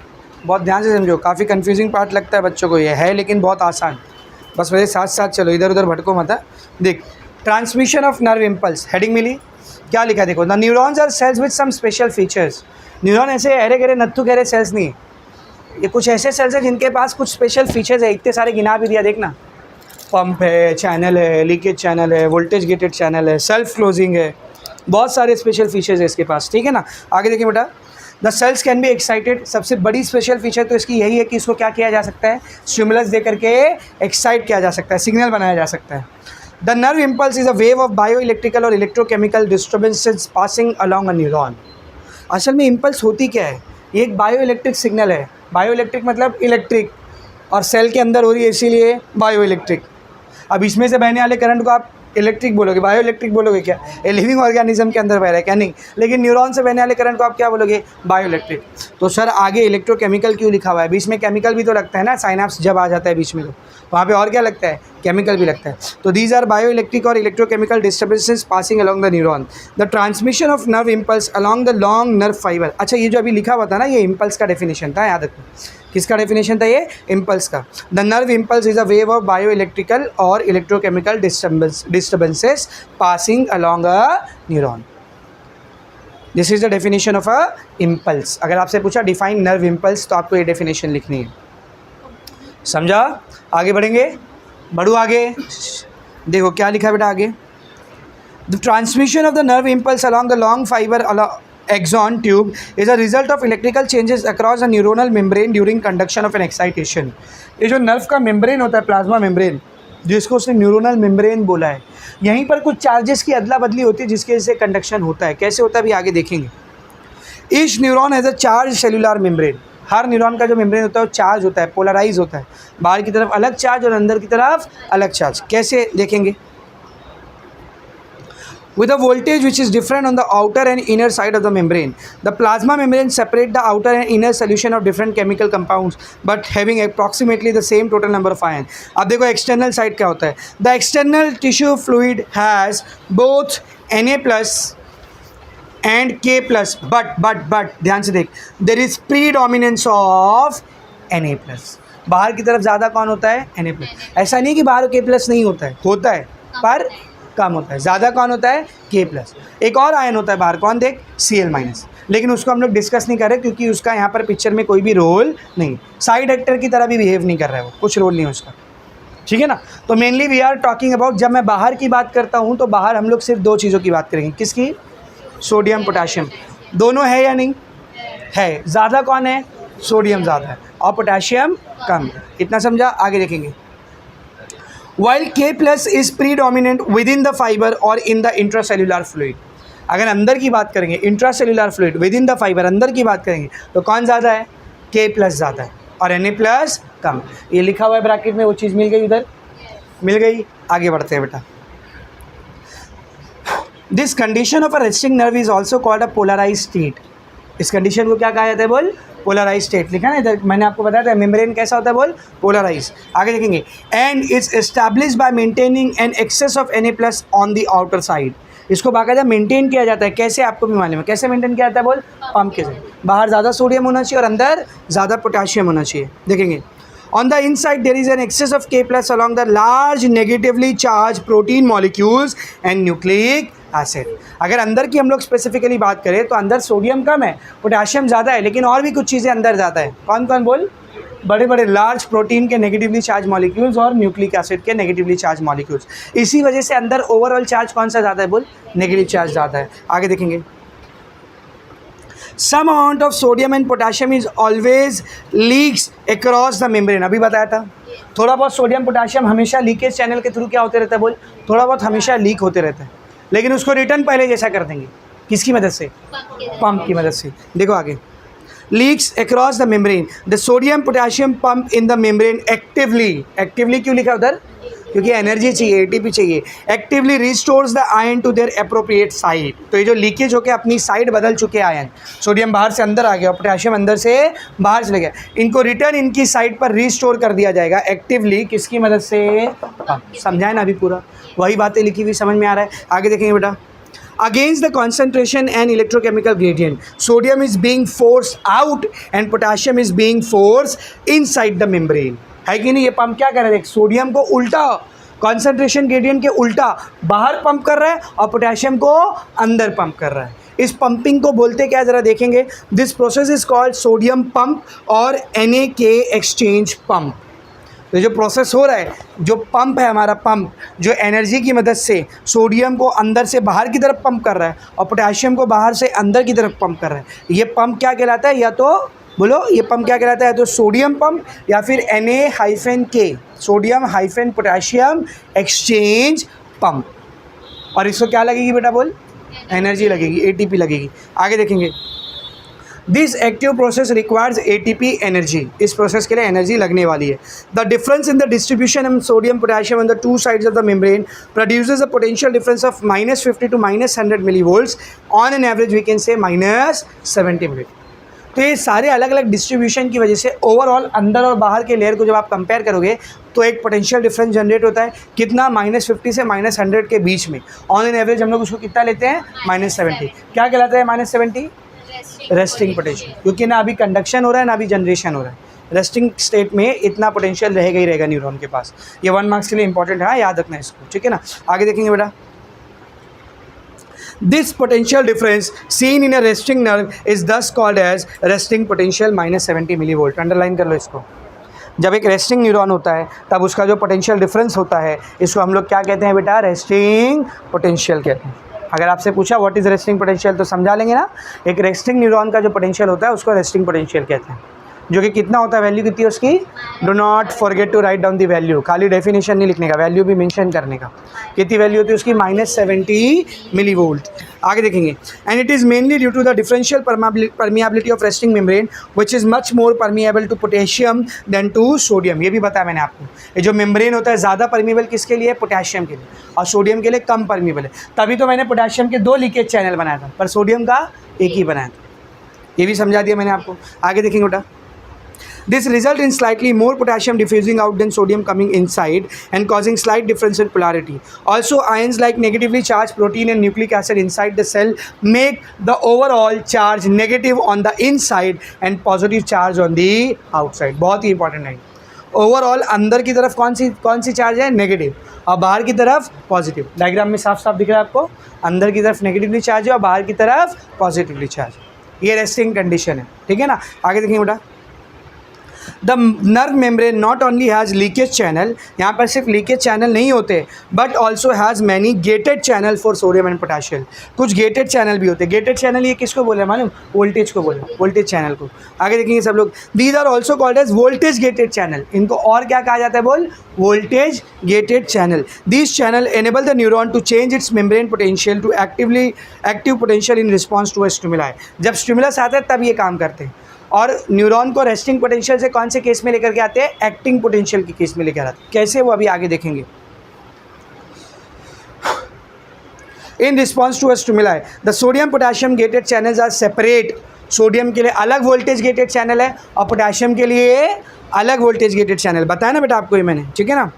बहुत ध्यान से समझो। काफ़ी कंफ्यूजिंग पार्ट लगता है बच्चों को, ये है लेकिन बहुत आसान। बस मेरे साथ साथ चलो, इधर उधर भटको मत। देख, transmission of nerve impulse, heading मिली, क्या लिखा देखो? The neurons are cells with some special features. Neuron ऐसे अरे गहरे नत्थु गहरे सेल्स नहीं, ये कुछ ऐसे सेल्स हैं जिनके पास कुछ स्पेशल फीचर्स है। इतने सारे गिना भी दिया, देखना। पंप है, चैनल है, लीकेज चैनल है, वोल्टेज गेटेड चैनल है, सेल्फ क्लोजिंग है, बहुत सारे स्पेशल फीचर्स है इसके पास, ठीक है ना। आगे देखिए बेटा, the cells can be excited. सबसे बड़ी स्पेशल फीचर तो इसकी यही है कि इसको क्या किया जा सकता है? स्टिमुलस दे करके एक्साइट किया जा सकता है, सिग्नल बनाया जा सकता है। The nerve impulse is a wave of bioelectrical और electrochemical disturbances passing along a neuron. असल में इम्पल्स होती क्या है? ये एक बायो इलेक्ट्रिक सिग्नल है। बायो इलेक्ट्रिक मतलब इलेक्ट्रिक, और सेल के अंदर हो रही है, इसीलिए बायो इलेक्ट्रिक। अब इसमें से बहने वाले करंट को आप इलेक्ट्रिक बोलोगे, बायो इलेक्ट्रिक बोलोगे क्या? ये लिविंग ऑर्गेनिज्म के अंदर बह रहा है क्या? नहीं। लेकिन न्यूरॉन से बहने वाले करंट को आप क्या बोलोगे? Bio electric. तो सर आगे इलेक्ट्रोकेमिकल क्यों लिखा हुआ है? बीच में केमिकल भी तो लगता है ना, साइनैप्स जब आ जाता है बीच में, तो वहाँ पे और क्या लगता है? केमिकल भी लगता है। तो दीज आर बायो इलेक्ट्रिक और electrochemical disturbances passing along the neuron, the transmission of nerve impulse along the long nerve fibre. अच्छा, ये जो अभी लिखा हुआ था ना, ये इम्पल्स का डेफिनेशन था, याद रखो। किसका डेफिनेशन था ये? इम्पल्स का। The nerve impulse is a wave of bioelectrical और electrochemical disturbances passing along a neuron. This is the definition of a impulse. अगर आपसे पूछा डिफाइन नर्व इम्पल्स, तो आपको ये डेफिनेशन लिखनी है। समझा? आगे बढ़ेंगे, बढ़ो आगे। देखो क्या लिखा है बेटा आगे। The transmission of the nerve impulse along the long fibre axon tube is a result of electrical changes across the neuronal membrane during conduction of an excitation। ये जो नर्व का मेम्ब्रेन होता है, प्लाज्मा मेम्ब्रेन, जिसको उसने neuronal membrane बोला है, यहीं पर कुछ चार्जेस की अदला बदली होती है जिसके वजह से कंडक्शन होता है। कैसे होता है अभी आगे देखेंगे। Each neuron has a charge cellular membrane. Her neuron का जो मेम्ब्रेन होता है वो चार्ज होता है, पोलराइज होता है। बाहर की तरफ अलग चार्ज और अंदर की तरफ अलग चार्ज। कैसे देखेंगे। With a voltage which is different on the outer and inner side of the membrane, the plasma membrane separate the outer and inner solution of different chemical compounds, but having approximately the same total number of ion। अब देखो external side क्या होता है। The external tissue fluid has both Na plus and K plus, but ध्यान से देख, there is predominance of Na plus। बाहर की तरफ ज़्यादा कौन होता है? Na plus। ऐसा नहीं कि बाहर K plus नहीं होता है पर कम होता है। ज़्यादा कौन होता है? K plus. एक और आयन होता है बाहर, कौन देख? Cl minus. लेकिन उसको हम लोग डिस्कस नहीं कर रहे क्योंकि उसका यहाँ पर पिक्चर में कोई भी रोल नहीं, साइड एक्टर की तरह भी बिहेव नहीं कर रहा है वो, कुछ रोल नहीं है उसका। ठीक है ना। तो mainly we are talking about, जब मैं बाहर की बात करता हूँ तो बाहर हम लोग सिर्फ दो चीज़ों की बात करेंगे। किसकी? Sodium potassium. दोनों है या नहीं है? ज़्यादा कौन है? सोडियम ज़्यादा है और पोटाशियम कम। इतना समझा? आगे देखेंगे। While K plus is predominant within the fiber or in the intracellular fluid। अगर अंदर की बात करेंगे, intracellular fluid, with in the fibre, अंदर की बात करेंगे, तो कौन ज़्यादा है? K प्लस ज़्यादा है और Na प्लस कम। ये लिखा हुआ है ब्रैकेट में, वो चीज़ मिल गई उधर, मिल गई। आगे बढ़ते हैं बेटा। This condition of a resting nerve is also called a polarise state. इस कंडीशन को क्या कहा जाता है? बोल, पोलराइज स्टेट। लिखा ना इधर, मैंने आपको बताया था मेम्ब्रेन कैसा होता है, बोल, पोलराइज। आगे देखेंगे। And is established by maintaining an excess of Na plus on the outer side. इसको बाकायदा मेंटेन किया जाता है। कैसे? आपको भी मालूम है कैसे मेंटेन किया जाता है, बोल, पंप के जरिए। बाहर ज़्यादा सोडियम होना चाहिए और अंदर ज़्यादा पोटाशियम होना चाहिए। देखेंगे। On the inside there is an excess of K plus along the large negatively charged protein molecules and nucleic acid। अगर अंदर की हम लोग स्पेसिफिकली बात करें तो अंदर सोडियम कम है, पोटाशियम ज़्यादा है, लेकिन और भी कुछ चीज़ें अंदर ज़्यादा है। कौन कौन बोल? बड़े बड़े लार्ज प्रोटीन के नेगेटिवली चार्ज मॉलिक्यूल्स और न्यूक्लिक एसिड के नेगेटिवली चार्ज मॉलिक्यूल्स। इसी वजह से अंदर ओवरऑल चार्ज कौन सा ज़्यादा है, बोल? नेगेटिव चार्ज ज़्यादा है। आगे देखेंगे। Some amount of sodium and potassium is always leaks across the membrane। अभी बताया था, थोड़ा बहुत सोडियम पोटाशियम हमेशा लीकेज चैनल के थ्रू क्या होते रहता है, बोल? थोड़ा बहुत हमेशा लीक होते रहता है, लेकिन उसको रिटर्न पहले जैसा कर देंगे। किसकी मदद से? पंप की मदद से। देखो आगे। Leaks across the membrane, the sodium potassium pump in the membrane actively. Actively क्यों लिखा उधर? क्योंकि एनर्जी चाहिए, ATP चाहिए। Actively restores the ion to their appropriate side. तो ये जो लीकेज होकर अपनी साइड बदल चुके आयन, सोडियम बाहर से अंदर आ गया और पोटाशियम अंदर से बाहर चले गया, इनको रिटर्न इनकी साइड पर रिस्टोर कर दिया जाएगा एक्टिवली। किसकी मदद से? समझाए ना अभी पूरा, वही बातें लिखी हुई समझ में आ रहा है। आगे देखेंगे बेटा। Against the concentration and electrochemical gradient, sodium is being forced out and potassium is being forced inside the membrane। है कि नहीं? ये पंप क्या कर रहा है? सोडियम को उल्टा, कॉन्सेंट्रेशन ग्रेडियंट के उल्टा बाहर पंप कर रहा है और पोटेशियम को अंदर पंप कर रहा है। इस पंपिंग को बोलते क्या, ज़रा देखेंगे। This process is called sodium pump और Na-K एक्सचेंज पंप। तो जो प्रोसेस हो रहा है, जो पंप है हमारा, पंप जो एनर्जी की मदद से सोडियम को अंदर से बाहर की तरफ पंप कर रहा है और पोटेशियम को बाहर से अंदर की तरफ पंप कर रहा है, ये पंप क्या कहलाता है? या तो बोलो, ये पंप क्या कहलाता है? तो सोडियम पंप या फिर Na-K, sodium hyphen potassium exchange pump. और इसको क्या लगेगी बेटा, बोल? एनर्जी लगेगी, ATP लगेगी। आगे देखेंगे। This active process requires ATP energy, इस प्रोसेस के लिए एनर्जी लगने वाली है. The difference in the distribution of sodium potassium on the two sides of the membrane produces a potential difference of -50 to -100 millivolts. On an average we can say -70 मिली. तो ये सारे अलग अलग डिस्ट्रीब्यूशन की वजह से ओवरऑल अंदर और बाहर के लेयर को जब आप कंपेयर करोगे तो एक पोटेंशियल डिफरेंस जनरेट होता है. कितना? -50 से -100 के बीच में. ऑन एन एवरेज हम लोग उसको कितना लेते हैं? -70. क्या कहलाता है -70? Resting potential. क्योंकि ना अभी कंडक्शन हो रहा है ना अभी जनरेशन हो रहा है. रेस्टिंग स्टेट में इतना पोटेंशियल रहेगा ही रहेगा न्यूरॉन के पास. ये 1 मार्क्स के लिए इंपॉर्टेंट है, याद रखना इसको, ठीक है ना. आगे देखेंगे बेटा. This potential difference seen in a resting nerve is thus called as resting potential -70 millivolt. Underline कर लो इसको. जब एक रेस्टिंग न्यूरॉन होता है तब उसका जो पोटेंशियल डिफरेंस होता है इसको हम लोग क्या कहते हैं बेटा? रेस्टिंग पोटेंशियल कहते हैं. अगर आपसे पूछा व्हाट इज़ रेस्टिंग पोटेंशियल तो समझा लेंगे ना. एक रेस्टिंग न्यूरॉन का जो पोटेंशियल होता है उसको रेस्टिंग पोटेंशियल कहते हैं. जो कि कितना होता है? वैल्यू कितनी है उसकी? Do not forget to write down the value. खाली डेफिनेशन नहीं लिखने का, वैल्यू भी मेंशन करने का. कितनी वैल्यू होती है उसकी? -70 मिलीवोल्ट. आगे देखेंगे. And it is mainly due to the differential permeability of resting membrane which is much more permeable to potassium than to sodium. ये भी बताया मैंने आपको. ये जो मेम्ब्रेन होता है ज़्यादा परमिएबल किसके लिए? पोटेशियम के लिए. और सोडियम के लिए कम परमिएबल है. तभी तो मैंने पोटेशियम के 2 लीकेज चैनल बनाया था पर सोडियम का एक ही बनाया था. ये भी समझा दिया मैंने आपको. आगे देखेंगे बेटा. This result in slightly more potassium diffusing out than sodium coming inside and causing slight difference in polarity. Also, ions like negatively charged protein and nucleic acid inside the cell make the overall charge negative on the inside and positive charge on the outside. बहुत ही important है. Overall अंदर की तरफ कौन सी charge है? Negative. और बाहर की तरफ पॉजिटिव. डायग्राम में साफ साफ दिख रहा है आपको. अंदर की तरफ नेगेटिवली चार्ज है और बाहर की तरफ पॉजिटिवली चार्ज. ये रेस्टिंग कंडीशन है, ठीक है ना. आगे देखेंगे बेटा. The nerve membrane not only has leakage channel, यहाँ पर सिर्फ लीकेज चैनल नहीं होते but also has many gated channel for sodium and potassium. कुछ गेटेड चैनल भी होते हैं. गेटेड चैनल ये किसको बोले मालूम? वोल्टेज को बोले, वोल्टेज चैनल को. आगे देखेंगे सब लोग. These are also called as voltage gated channel. इनको और क्या कहा जाता है? बोल, voltage gated channel. This channel enable the neuron to change its membrane potential to active potential in response to a stimuli. जब स्टिमुलस आता है तब ये काम करते हैं. और न्यूरॉन को रेस्टिंग पोटेंशियल से कौन से केस में लेकर के आते हैं? एक्टिंग पोटेंशियल के केस में लेकर आते हैं. कैसे? वो अभी आगे देखेंगे. In response to a stimuli the sodium potassium gated channels are separate. Sodium के लिए अलग वोल्टेज गेटेड चैनल है और पोटेशियम के लिए अलग वोल्टेज गेटेड चैनल. बताया ना बेटा आपको ये मैंने, ठीक है ना.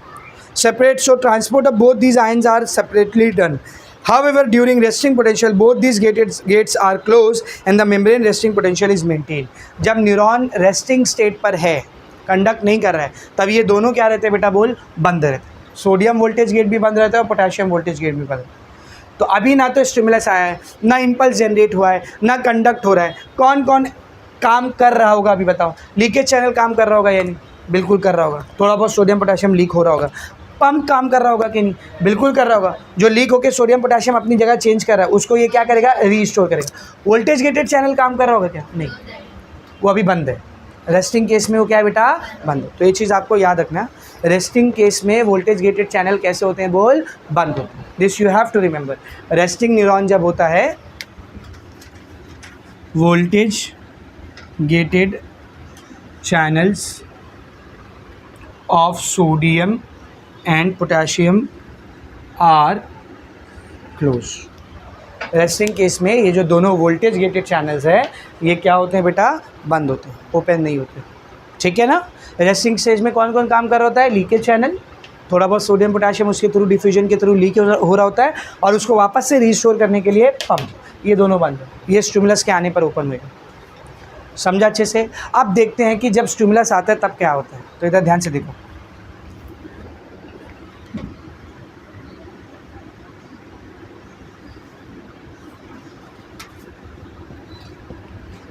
Separate, so transport of both these ions are separately done. However, during resting potential, both these gates are closed and the membrane resting potential is maintained. जब न्यूरॉन रेस्टिंग स्टेट पर है, कंडक्ट नहीं कर रहा है, तब ये दोनों क्या रहते हैं बेटा? बोल, बंद रहते हैं. सोडियम वोल्टेज गेट भी बंद रहता है और पोटेशियम वोल्टेज गेट भी बंद रहता है. तो अभी ना तो स्टिमुलस आया है, ना इम्पल्स जनरेट हुआ है, ना कंडक्ट हो रहा है. कौन कौन काम कर रहा होगा अभी बताओ? लीकेज चैनल काम कर रहा होगा या नहीं? बिल्कुल कर रहा होगा. थोड़ा बहुत सोडियम पोटेशियम लीक हो रहा होगा. पंप काम कर रहा होगा कि नहीं? बिल्कुल कर रहा होगा. जो लीक होकर सोडियम पोटेशियम अपनी जगह चेंज कर रहा है उसको ये क्या करेगा? रीस्टोर करेगा. वोल्टेज गेटेड चैनल काम कर रहा होगा क्या? नहीं, वो अभी बंद है. रेस्टिंग केस में वो क्या है बेटा? बंद है. तो ये चीज़ आपको याद रखना. रेस्टिंग केस में वोल्टेज गेटेड चैनल कैसे होते हैं? बोल, बंद होते हैं. This you have to remember. Resting neuron जब होता है voltage gated channels of sodium and potassium are close. Resting case में ये जो दोनों वोल्टेज गेटेड चैनल्स है ये क्या होते हैं बेटा? बंद होते हैं, ओपन नहीं होते. ठीक है ना. रेस्टिंग स्टेज में कौन कौन काम कर रहा होता है? लीकेज चैनल, थोड़ा बहुत सोडियम पोटेशियम उसके थ्रू डिफ्यूजन के थ्रू लीक हो रहा होता है और उसको वापस से रिस्टोर करने के लिए पंप. ये दोनों बंद है. ये स्टिमुलस के आने पर ओपन हुएगा. समझा अच्छे से. अब देखते हैं कि जब स्टिमुलस आता है तब क्या होता है. तो इधर ध्यान से देखो.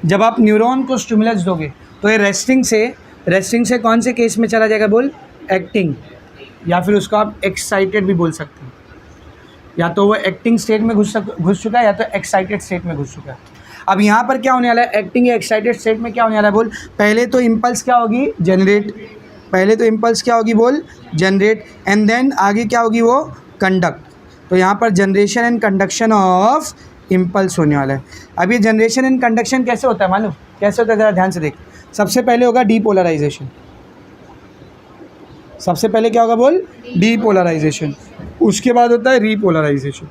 जब आप न्यूरॉन को स्टिमुलस दोगे तो ये रेस्टिंग से कौन से केस में चला जाएगा? बोल, एक्टिंग, या फिर उसको आप एक्साइटेड भी बोल सकते हैं. या तो वो एक्टिंग स्टेट में घुस चुका है या तो एक्साइटेड स्टेट में घुस चुका है. अब यहाँ पर क्या होने वाला है? एक्टिंग या एक्साइटेड स्टेट में क्या होने वाला है? बोल, पहले तो इम्पल्स क्या होगी? जनरेट. एंड देन आगे क्या होगी? वो कंडक्ट. तो यहाँ पर generation and conduction of impulse होने वाला है। अब ये जनरेशन एंड कंडक्शन कैसे होता है मालूम? कैसे होता है ज़रा ध्यान से देख। सबसे पहले होगा डीपोलराइजेशन। सबसे पहले क्या होगा बोल? डीपोलराइजेशन। उसके बाद होता है रीपोलराइजेशन।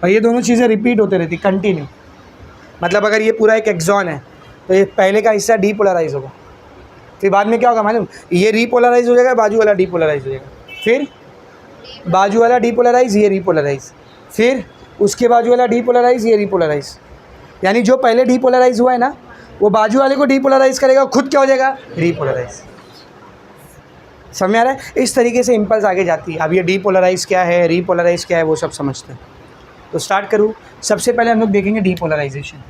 और ये दोनों चीज़ें रिपीट होते रहती कंटिन्यू। मतलब अगर ये पूरा एक एक्सॉन है तो ये पहले का हिस्सा डीपोलराइज होगा, फिर बाद में क्या होगा मालूम? ये रीपोलराइज हो जाएगा, बाजू वाला डीपोलराइज हो जाएगा, फिर बाजू वाला डीपोलराइज, ये रीपोलराइज, फिर उसके बाजू वाला डीपोलराइज, ये रीपोलराइज। यानी जो पहले डीपोलराइज हुआ है ना वो बाजू वाले को डीपोलराइज करेगा, खुद क्या हो जाएगा? रीपोलराइज। समझ में आ रहा है? इस तरीके से इम्पल्स आगे जाती है। अब ये डीपोलराइज क्या है, रीपोलराइज क्या है, वो सब समझते हैं। तो स्टार्ट करूँ। सबसे पहले हम लोग देखेंगे डीपोलराइजेशन।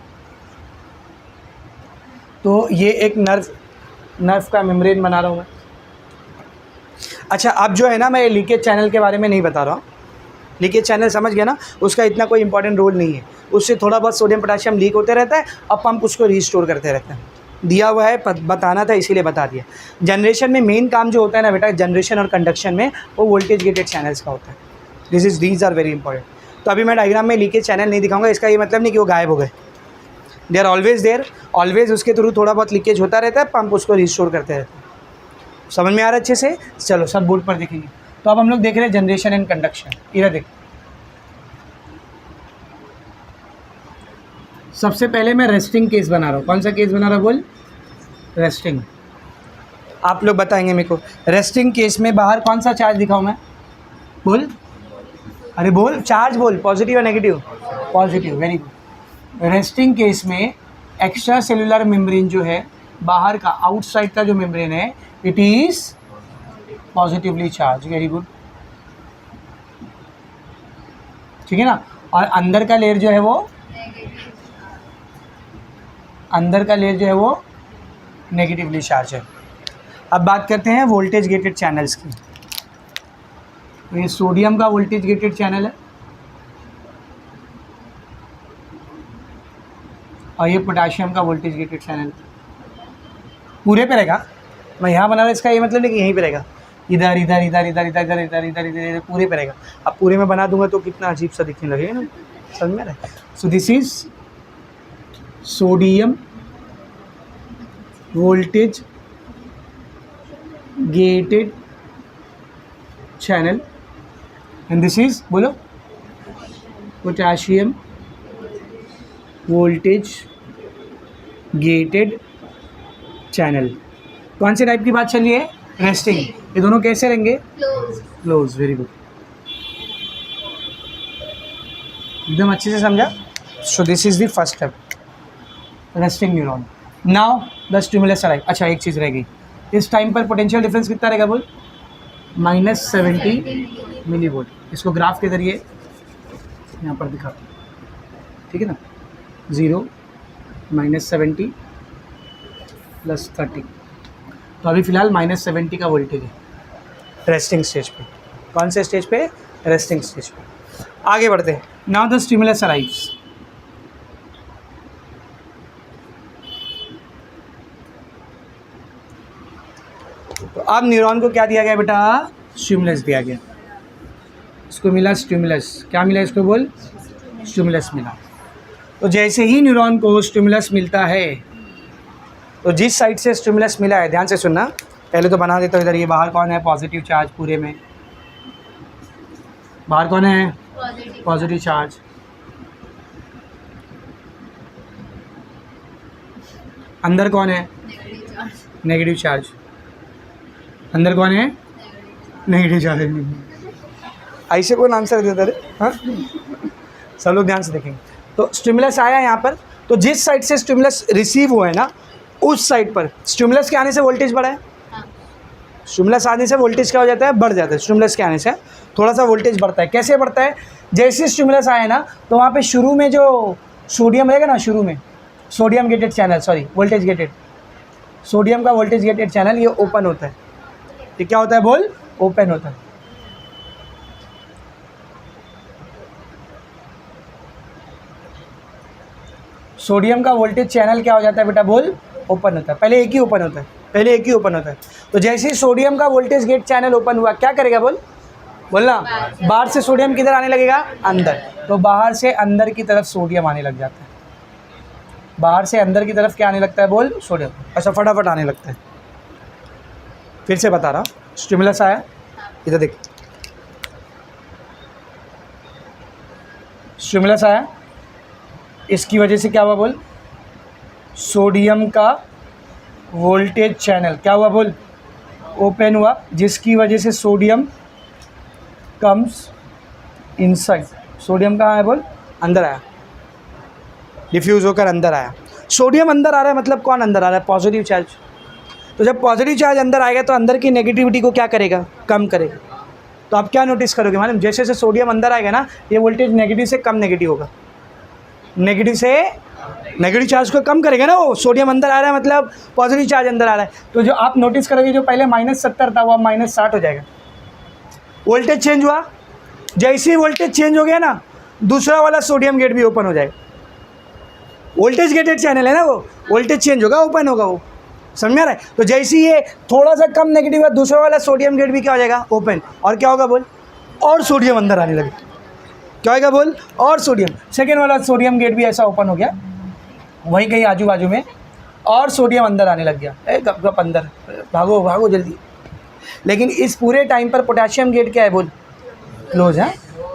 तो ये एक नर्व का मेम्ब्रेन बना रहा हूँ मैं। अच्छा, अब जो है ना मैं लीकेज चैनल के बारे में नहीं बता रहा हूँ। लीकेज चैनल समझ गया ना, उसका इतना कोई इंपॉर्टेंट रोल नहीं है। उससे थोड़ा बहुत सोडियम पोटेशियम लीक होते रहता है और पंप उसको रिस्टोर करते रहते हैं। दिया हुआ है, बताना था इसीलिए बता दिया। जनरेशन में मेन काम जो होता है ना बेटा, जनरेशन और कंडक्शन में, वो वोल्टेज गेटेड चैनल्स का होता है। These are very important. तो अभी मैं डायग्राम में लीकेज चैनल नहीं दिखाऊंगा, इसका ये मतलब नहीं कि वो गायब हो गए। They are always there, always उसके थ्रू थोड़ा बहुत लीकेज होता रहता है, पंप उसको रिस्टोर करते रहते हैं। समझ में आ रहा है अच्छे से? चलो सब बोर्ड पर देखेंगे। तो अब हम लोग देख रहे हैं जनरेशन एंड कंडक्शन। इधर देख, सबसे पहले मैं रेस्टिंग केस बना रहा हूँ। कौन सा केस बना रहा हूँ बोल? रेस्टिंग। आप लोग बताएंगे मेरे को, रेस्टिंग केस में बाहर कौन सा चार्ज दिखाऊँ मैं? बोल, अरे बोल, चार्ज बोल, पॉजिटिव या negative? Positive, very good. Resting case में एक्स्ट्रा सेलुलर मेम्ब्रेन जो है, बाहर का आउटसाइड का जो मेम्ब्रेन है, it is positively charge. Very good, ठीक है ना। और अंदर का लेयर जो है वो, अंदर का लेयर जो है वो नेगेटिवली चार्ज है। अब बात करते हैं वोल्टेज गेटेड चैनल्स की। तो ये सोडियम का वोल्टेज गेटेड चैनल है और ये पोटेशियम का वोल्टेज गेटेड चैनल। पूरे पे रहेगा, मैं यहाँ बना रहा, इसका ये मतलब नहीं कि यहीं पे रहेगा। इधर इधर इधर इधर इधर इधर इधर इधर इधर पूरे पे रहेगा। अब पूरे में बना दूंगा तो कितना अजीब सा दिखने लगेगा ना, समझ में आ रहा है? सो this is sodium voltage gated channel and this is, बोलो, पोटेशियम वोल्टेज गेटेड चैनल। कौन से टाइप की बात चल रही है? रेस्टिंग। ये दोनों कैसे रहेंगे? क्लोज। वेरी गुड, एकदम अच्छे से समझा। सो this is the first step, resting neuron. Now the stimulus arrive. अच्छा, एक चीज़ रह गई, इस टाइम पर पोटेंशियल डिफरेंस कितना रहेगा बोल? -70 मिली वोल्ट। इसको ग्राफ के जरिए यहाँ पर दिखा, ठीक है ना। 0 -70 + 30। तो अभी फ़िलहाल -70 का वोल्टेज है रेस्टिंग स्टेज पे। कौन से स्टेज पे? रेस्टिंग स्टेज पे। आगे बढ़ते हैं। Now the stimulus arrives. तो अब न्यूरॉन को क्या दिया गया बेटा? स्टिमुलस दिया गया। इसको मिला स्टिमुलस। क्या मिला इसको बोल? स्टिमुलस मिला। तो जैसे ही न्यूरॉन को स्टिमुलस मिलता है, तो जिस साइड से स्टिमुलस मिला है, ध्यान से सुनना, पहले तो बना देता हूँ इधर। ये बाहर कौन है? Positive charge. पूरे में बाहर कौन है? Positive charge. अंदर कौन है? Negative charge. अंदर कौन है? Negative charge. ऐसे कौन आंसर देता है? हाँ, सब लोग ध्यान से देखेंगे। तो स्टिमुलस आया यहाँ पर, तो जिस साइड से स्टिमुलस रिसीव हुआ है ना, उस साइड पर स्टिमुलस के आने से वोल्टेज बढ़ा है। स्टिमुलस आने से वोल्टेज क्या हो जाता है? बढ़ जाता है। स्टिमुलस के आने से थोड़ा सा वोल्टेज बढ़ता है। कैसे बढ़ता है? जैसे स्टिमुलस आए ना, तो वहाँ पे शुरू में जो सोडियम रहेगा ना, शुरू में sodium gated channel, sorry voltage gated, sodium का वोल्टेज गेटेड चैनल ये ओपन होता है। ये क्या होता है बोल? ओपन होता है। सोडियम का वोल्टेज चैनल क्या हो जाता है बेटा बोल? ओपन होता है। पहले एक ही ओपन होता है, पहले एक ही ओपन होता है। तो जैसे ही सोडियम का वोल्टेज गेट चैनल ओपन हुआ, क्या करेगा बोल? बोलना, बाहर से सोडियम किधर आने लगेगा, अंदर, तो बाहर से अंदर की तरफ सोडियम आने लग जाता है, बाहर से अंदर की तरफ क्या आने लगता है बोल, सोडियम। अच्छा फटाफट आने लगता है, फिर से बता रहा हूँ, स्टिमुलस आया, इधर देख, स्टिमुलस आया, इसकी वजह से क्या हुआ बोल, सोडियम का वोल्टेज चैनल क्या हुआ बोल, ओपन हुआ, जिसकी वजह से सोडियम कम्स इनसाइड, सोडियम कहाँ है बोल, अंदर आया, डिफ्यूज़ होकर अंदर आया। सोडियम अंदर आ रहा है मतलब कौन अंदर आ रहा है, पॉजिटिव चार्ज। तो जब पॉजिटिव चार्ज अंदर आएगा तो अंदर की नेगेटिविटी को क्या करेगा, कम करेगा। तो आप क्या नोटिस करोगे मालूम, जैसे जैसे सोडियम अंदर आएगा ना, ये वोल्टेज नेगेटिव से कम नेगेटिव होगा, नेगेटिव से नेगेटिव चार्ज को कम करेगा ना, वो सोडियम अंदर आ रहा है मतलब पॉजिटिव चार्ज अंदर आ रहा है। तो जो आप नोटिस करोगे जो पहले -70 था वो अब -60 हो जाएगा, वोल्टेज चेंज हुआ, जैसे ही वोल्टेज चेंज हो गया ना, दूसरा वाला सोडियम गेट भी ओपन हो जाएगा, वोल्टेज गेटेड चैनल है ना, वो वोल्टेज चेंज होगा, ओपन होगा, वो समझ में आ रहा है। तो जैसे ही ये थोड़ा सा कम नेगेटिव है, दूसरा वाला सोडियम गेट भी क्या हो जाएगा, ओपन, और क्या होगा बोल, और सोडियम अंदर आने लगे, क्या होगा बोल, और सोडियम, सेकेंड वाला सोडियम गेट भी ऐसा ओपन हो गया, वहीं कहीं आजू बाजू में, और सोडियम अंदर आने लग गया, गप गप अंदर, भागो भागो जल्दी। लेकिन इस पूरे टाइम पर पोटेशियम गेट क्या है बोल, क्लोज है,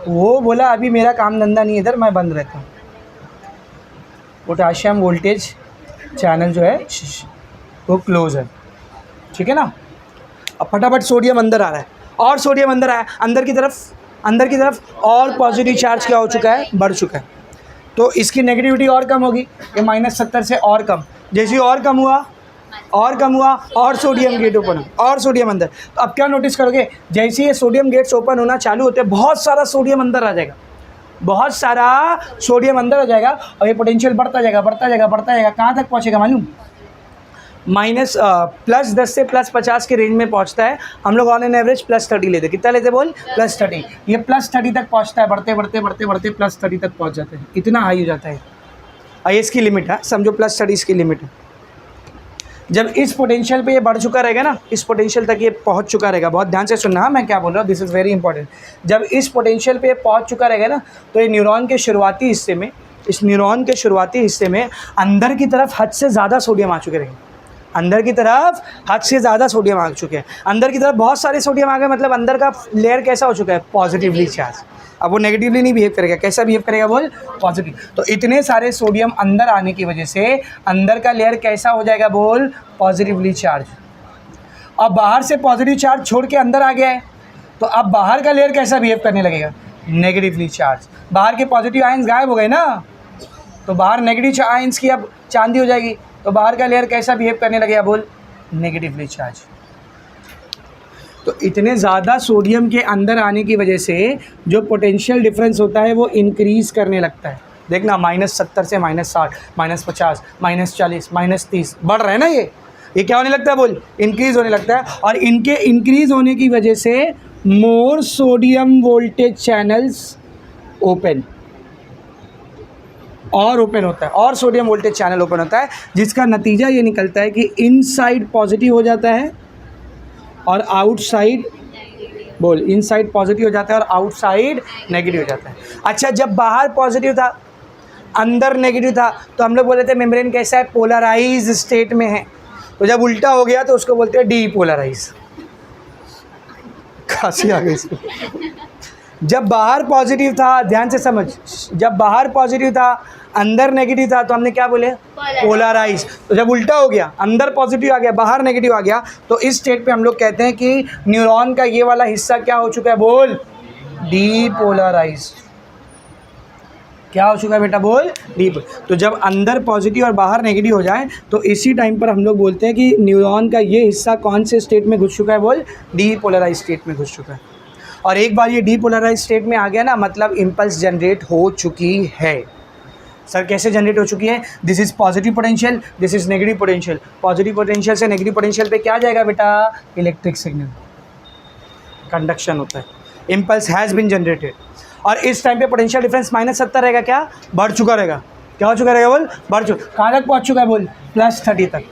वो बोला अभी मेरा काम धंधा नहीं है इधर, मैं बंद रहता हूँ, पोटेशियम वोल्टेज चैनल जो है वो क्लोज है, ठीक है ना। अब फटाफट सोडियम अंदर आ रहा है, और सोडियम अंदर आया, अंदर की तरफ और पॉजिटिव चार्ज क्या हो चुका है, बढ़ चुका है, तो इसकी नेगेटिविटी और कम होगी, ये -70 से और कम, जैसे ही और कम हुआ और सोडियम गेट ओपन हो, और सोडियम अंदर। तो अब क्या नोटिस करोगे, जैसे ये सोडियम गेट्स ओपन होना चालू होते हैं, बहुत सारा सोडियम अंदर आ जाएगा, बहुत सारा सोडियम अंदर आ जाएगा, और ये पोटेंशियल बढ़ता जाएगा, कहाँ तक पहुँचेगा मालूम, +10 से +50 के रेंज में पहुंचता है। हम लोग ऑन एन एवरेज +30 लेते, कितना लेते बोल, +30, ये +30 तक पहुंचता है, बढ़ते +30 तक पहुंच जाते हैं, इतना हाई हो जाता है, और इसकी लिमिट है, समझो +30 इसकी लिमिट है। जब इस पोटेंशियल पे ये बढ़ चुका रहेगा ना, इस पोटेंशियल तक ये पहुंच चुका रहेगा, बहुत ध्यान से सुनना मैं क्या बोल रहा हूँ, दिस इज़ वेरी इंपॉर्टेंट। जब इस पोटेंशियल पे पहुंच चुका रहेगा ना, तो ये न्यूरॉन के शुरुआती हिस्से में, इस न्यूरॉन के शुरुआती हिस्से में अंदर की तरफ हद से ज़्यादा सोडियम आ चुके रहेंगे, अंदर की तरफ हद से ज़्यादा सोडियम आ चुके हैं, अंदर की तरफ बहुत सारे सोडियम आ गए, मतलब अंदर का लेयर कैसा हो चुका है, पॉजिटिवली चार्ज। अब वो नेगेटिवली नहीं बिहेव करेगा, कैसा बिहेव करेगा बोल, पॉजिटिव। तो इतने सारे सोडियम अंदर आने की वजह से अंदर का लेयर कैसा हो जाएगा बोल, पॉजिटिवली चार्ज। अब बाहर से पॉजिटिव चार्ज छोड़ के अंदर आ गया है, तो अब बाहर का लेयर कैसा बिहेव करने लगेगा, नेगेटिवली चार्ज। बाहर के पॉजिटिव आयंस गायब हो गए ना, तो बाहर नेगेटिव आयंस की अब चांदी हो जाएगी, तो बाहर का लेयर कैसा बिहेव करने लगेगा बोल, नेगेटिवली चार्ज। तो इतने ज़्यादा सोडियम के अंदर आने की वजह से जो पोटेंशियल डिफरेंस होता है वो इंक्रीज़ करने लगता है। देखना -70 से -60, -50, -40, -30 बढ़ रहा है ना, ये क्या होने लगता है बोल, इंक्रीज़ होने लगता है। और इनके इंक्रीज़ होने की वजह से मोर सोडियम वोल्टेज चैनल्स ओपन, और ओपन होता है, और सोडियम वोल्टेज चैनल ओपन होता है, जिसका नतीजा ये निकलता है कि इनसाइड पॉजिटिव हो जाता है और आउटसाइड बोल, इनसाइड पॉजिटिव हो जाता है और आउटसाइड नेगेटिव हो जाता है। अच्छा, जब बाहर पॉजिटिव था अंदर नेगेटिव था, तो हम लोग बोले थे मेम्ब्रेन कैसा है, पोलराइज स्टेट में है। तो जब उल्टा हो गया तो उसको बोलते हैं डीपोलराइज। खांसी आ गई इसको। जब बाहर पॉजिटिव था, ध्यान से समझ, जब बाहर पॉजिटिव था अंदर नेगेटिव था, तो हमने क्या बोले, पोलराइज। तो जब उल्टा हो गया, अंदर पॉजिटिव आ गया बाहर नेगेटिव आ गया, तो इस स्टेट पे हम लोग कहते हैं कि न्यूरॉन का ये वाला हिस्सा क्या हो चुका है बोल, डीपोलराइज। क्या हो चुका है बेटा बोल, डीप। तो जब अंदर पॉजिटिव और बाहर नेगेटिव हो जाए, तो इसी टाइम पर हम लोग बोलते हैं कि न्यूरॉन का ये हिस्सा कौन से स्टेट में घुस चुका है बोल, डीपोलराइज स्टेट में घुस चुका है। और एक बार ये डीपोलराइज स्टेट में आ गया ना, मतलब इम्पल्स जनरेट हो चुकी है। सर कैसे जनरेट हो चुकी है, this is positive potential, this is negative potential. Positive potential से नेगेटिव पोटेंशियल पे क्या जाएगा बेटा, इलेक्ट्रिक सिग्नल, कंडक्शन होता है, इम्पल्स हैज़ बीन जनरेटेड। और इस टाइम पे पोटेंशियल डिफरेंस -70 रहेगा, क्या बढ़ चुका रहेगा, क्या हो चुका रहेगा बोल, बढ़ चुका। कहाँ तक पहुँच चुका है बोल, +30 तक।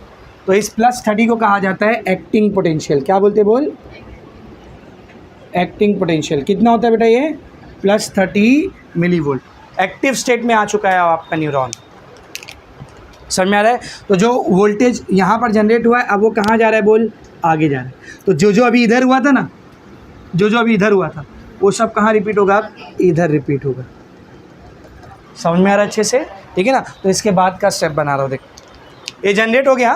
तो इस +30 को कहा जाता है एक्टिंग पोटेंशियल। क्या बोलते बोल, एक्टिंग पोटेंशियल कितना होता है बेटा ये +30 मिली वोल्ट। एक्टिव स्टेट में आ चुका है आपका न्यूरॉन, समझ में आ रहा है। तो जो वोल्टेज यहाँ पर जनरेट हुआ है अब वो कहाँ जा रहा है बोल, आगे जा रहा है। तो जो अभी इधर हुआ था ना, जो अभी इधर हुआ था वो सब कहाँ रिपीट होगा, इधर रिपीट होगा। समझ में आ रहा है अच्छे से, ठीक है ना। तो इसके बाद का स्टेप बना रहा हूँ, देख ये जनरेट हो गया,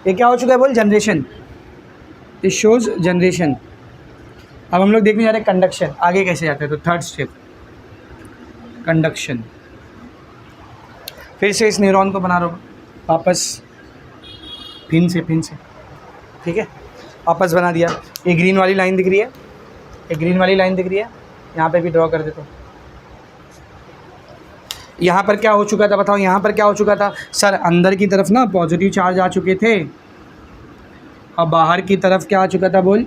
ये क्या हो चुका है बोल, जनरेशन, इट शोज जनरेशन। अब हम लोग देखने जा रहे हैं कंडक्शन, आगे कैसे जाते हैं। तो थर्ड स्टेप कंडक्शन, फिर से इस न्यूरॉन को बना रहा हूँ वापस, फिन से, ठीक है, वापस बना दिया। ये ग्रीन वाली लाइन दिख रही है, ये ग्रीन वाली लाइन दिख रही है, यहाँ पे भी ड्रॉ कर देता हूँ। यहाँ पर क्या हो चुका था बताओ, यहाँ पर क्या हो चुका था सर, अंदर की तरफ ना पॉजिटिव चार्ज आ चुके थे, और बाहर की तरफ क्या आ चुका था बोल,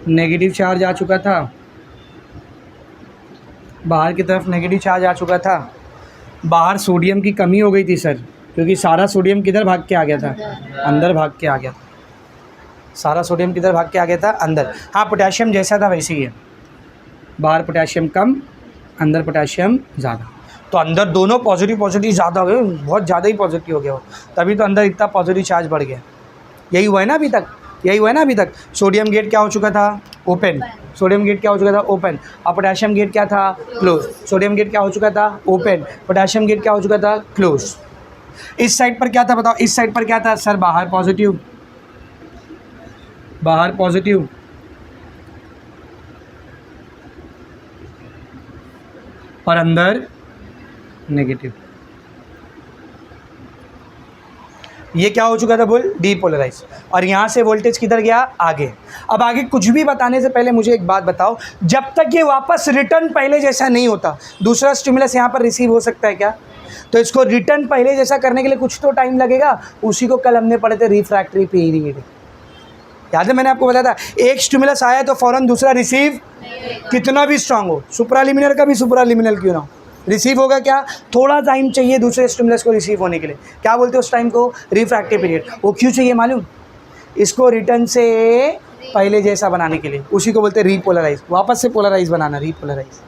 नेगेटिव चार्ज आ चुका था। बाहर की तरफ नेगेटिव चार्ज आ चुका था। बाहर सोडियम की कमी हो गई थी सर, क्योंकि सारा सोडियम किधर भाग के आ गया था, अंदर भाग के आ गया था। सारा सोडियम किधर भाग के आ गया था, अंदर। हाँ, पोटेशियम जैसा था वैसे ही है, बाहर पोटेशियम कम, अंदर पोटेशियम ज़्यादा। तो अंदर दोनों पॉजिटिव ज़्यादा हो गए, बहुत ज़्यादा ही पॉजिटिव हो गया वो, तभी तो अंदर इतना पॉजिटिव चार्ज बढ़ गया। यही हुआ है ना अभी तक, यही हुआ है ना अभी तक। सोडियम गेट क्या हो चुका था, ओपन। सोडियम गेट क्या हो चुका था, ओपन। और पोटेशियम गेट क्या था, क्लोज। सोडियम गेट क्या हो चुका था, ओपन। पोटेशियम गेट क्या हो चुका था, क्लोज। इस साइड पर क्या था बताओ, इस साइड पर क्या था सर, बाहर पॉजिटिव, बाहर पॉजिटिव, और अंदर नेगेटिव। ये क्या हो चुका था बोल, डीपोलराइज। और यहाँ से वोल्टेज किधर गया, आगे। अब आगे कुछ भी बताने से पहले मुझे एक बात बताओ, जब तक ये वापस रिटर्न पहले जैसा नहीं होता, दूसरा स्टिमुलस यहाँ पर रिसीव हो सकता है क्या। तो इसको रिटर्न पहले जैसा करने के लिए कुछ तो टाइम लगेगा। उसी को कल हमने पढ़े थे, रिफ्रैक्टरी पीरियड। याद है, मैंने आपको बताया था, एक स्टिमुलस आया तो फ़ौरन दूसरा रिसीव, कितना भी स्ट्रांग हो, सुप्रालिमिनल का भी सुप्रालिमिनल क्यों ना हो, रिसीव होगा। क्या, थोड़ा टाइम चाहिए दूसरे स्टिमुलस को रिसीव होने के लिए। क्या बोलते हैं उस टाइम को, रिफ्रैक्टिव पीरियड। वो क्यों चाहिए मालूम, इसको रिटर्न से पहले जैसा बनाने के लिए, उसी को बोलते हैं रीपोलराइज, वापस से पोलराइज बनाना, रीपोलराइज।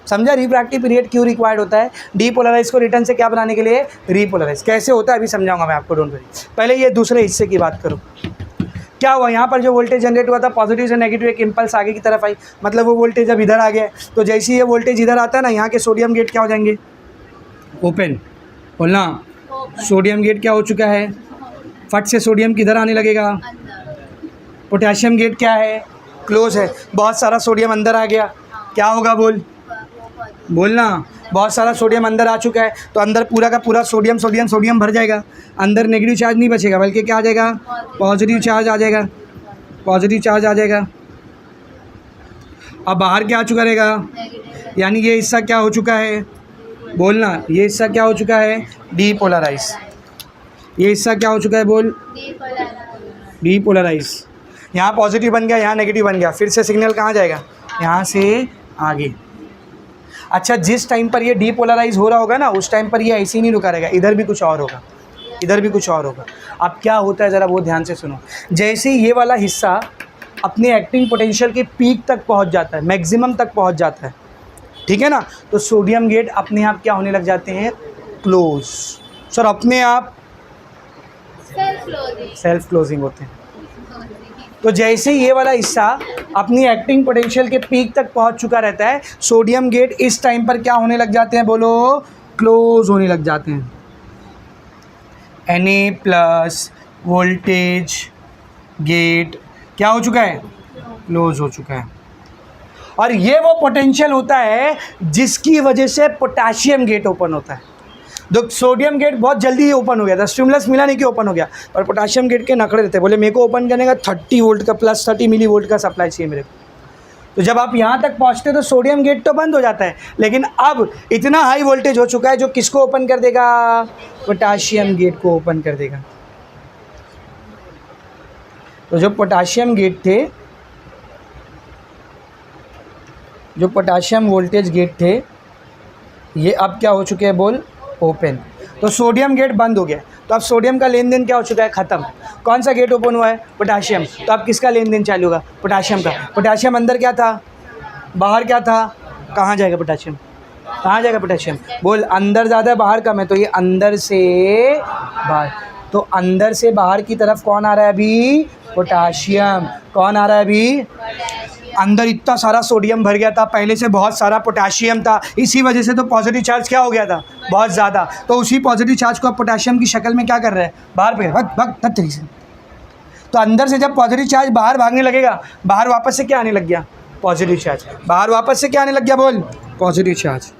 समझा, रिफ्रैक्टिव पीरियड क्यों रिक्वायर्ड होता है, डीपोलराइज को रिटर्न से क्या बनाने के लिए, रीपोलराइज। कैसे होता है अभी समझाऊंगा मैं आपको, डोंट वरी। पहले ये दूसरे हिस्से की बात करूँ। क्या हुआ, यहाँ पर जो वोल्टेज जनरेट हुआ था, पॉजिटिव से नेगेटिव एक इम्पल्स आगे की तरफ आई, मतलब वो वोल्टेज अब इधर आ गया। तो जैसे ही ये वोल्टेज इधर आता है ना, यहाँ के सोडियम गेट क्या हो जाएंगे, ओपन। बोलना, सोडियम गेट क्या हो चुका है, फट से सोडियम किधर आने लगेगा, पोटेशियम गेट क्या है, क्लोज है। बहुत सारा सोडियम अंदर आ गया, क्या होगा बोल, बोलना, बहुत सारा सोडियम अंदर आ चुका है, तो अंदर पूरा का पूरा सोडियम भर जाएगा। अंदर नेगेटिव चार्ज नहीं बचेगा, बल्कि क्या आ जाएगा, पॉजिटिव चार्ज आ जाएगा, पॉजिटिव चार्ज आ जाएगा। अब बाहर क्या आ चुका रहेगा, यानी ये हिस्सा क्या हो चुका है, बोलना, ये हिस्सा क्या हो चुका है, डीपोलराइज। ये हिस्सा क्या हो चुका है बोल, डीपोलराइज। यहाँ पॉजिटिव बन गया, यहाँ नेगेटिव बन गया, फिर से सिग्नल कहाँ जाएगा, यहाँ से आगे। अच्छा, जिस टाइम पर ये डीपोलराइज हो रहा होगा ना, उस टाइम पर ये ऐसे ही नहीं रुका रहेगा, इधर भी कुछ और होगा, इधर भी कुछ और होगा। अब क्या होता है ज़रा वो ध्यान से सुनो। जैसे ही ये वाला हिस्सा अपने एक्टिंग पोटेंशियल के पीक तक पहुंच जाता है, मैक्सिमम तक पहुंच जाता है, ठीक है ना, तो सोडियम गेट अपने आप क्या होने लग जाते हैं, क्लोज। सर अपने आप सेल्फ क्लोजिंग होते हैं। तो जैसे ये वाला हिस्सा अपनी एक्टिंग पोटेंशियल के पीक तक पहुंच चुका रहता है, सोडियम गेट इस टाइम पर क्या होने लग जाते हैं बोलो, क्लोज होने लग जाते हैं। Na+ वोल्टेज गेट क्या हो चुका है, क्लोज हो चुका है। और ये वो पोटेंशियल होता है जिसकी वजह से पोटेशियम गेट ओपन होता है। तो सोडियम गेट बहुत जल्दी ओपन हो गया था, स्टिमुलस मिला नहीं कि ओपन हो गया, पर पोटेशियम गेट के नखड़े रहते, बोले मेरे को ओपन करने का 30 वोल्ट का +30 मिली वोल्ट का सप्लाई चाहिए मेरे को। तो जब आप यहाँ तक पहुँचते तो सोडियम गेट तो बंद हो जाता है, लेकिन अब इतना हाई वोल्टेज हो चुका है जो किसको ओपन कर देगा, पोटेशियम गेट को ओपन कर देगा। तो जो पोटेशियम गेट थे, जो पोटेशियम वोल्टेज गेट थे, ये अब क्या हो चुके हैं बोल, ओपन। तो सोडियम गेट बंद हो गया, तो अब सोडियम का लेन देन क्या हो चुका है, ख़त्म। कौन सा गेट ओपन हुआ है? पोटाशियम। तो अब किसका लेन देन चालू होगा? पोटाशियम का। पोटाशियम अंदर क्या था, बाहर क्या था? कहाँ जाएगा पोटाशियम? कहाँ जाएगा पोटाशियम? बोल, अंदर ज़्यादा है बाहर कम है, तो ये अंदर से बाहर। तो अंदर से बाहर की तरफ कौन आ रहा है अभी? पोटाशियम। कौन आ रहा है अभी? अंदर इतना सारा सोडियम भर गया था, पहले से बहुत सारा पोटाशियम था, इसी वजह से तो पॉजिटिव चार्ज क्या हो गया था? बहुत ज़्यादा। तो उसी पॉजिटिव चार्ज को अब पोटाशियम की शक्ल में क्या कर रहा है? बाहर फेंक, भग भग तब तरीके से। तो अंदर से जब पॉजिटिव चार्ज बाहर भागने लगेगा, बाहर वापस से क्या आने लग गया? Positive charge. बाहर वापस से क्या आने लग गया? बोल, पॉजिटिव चार्ज।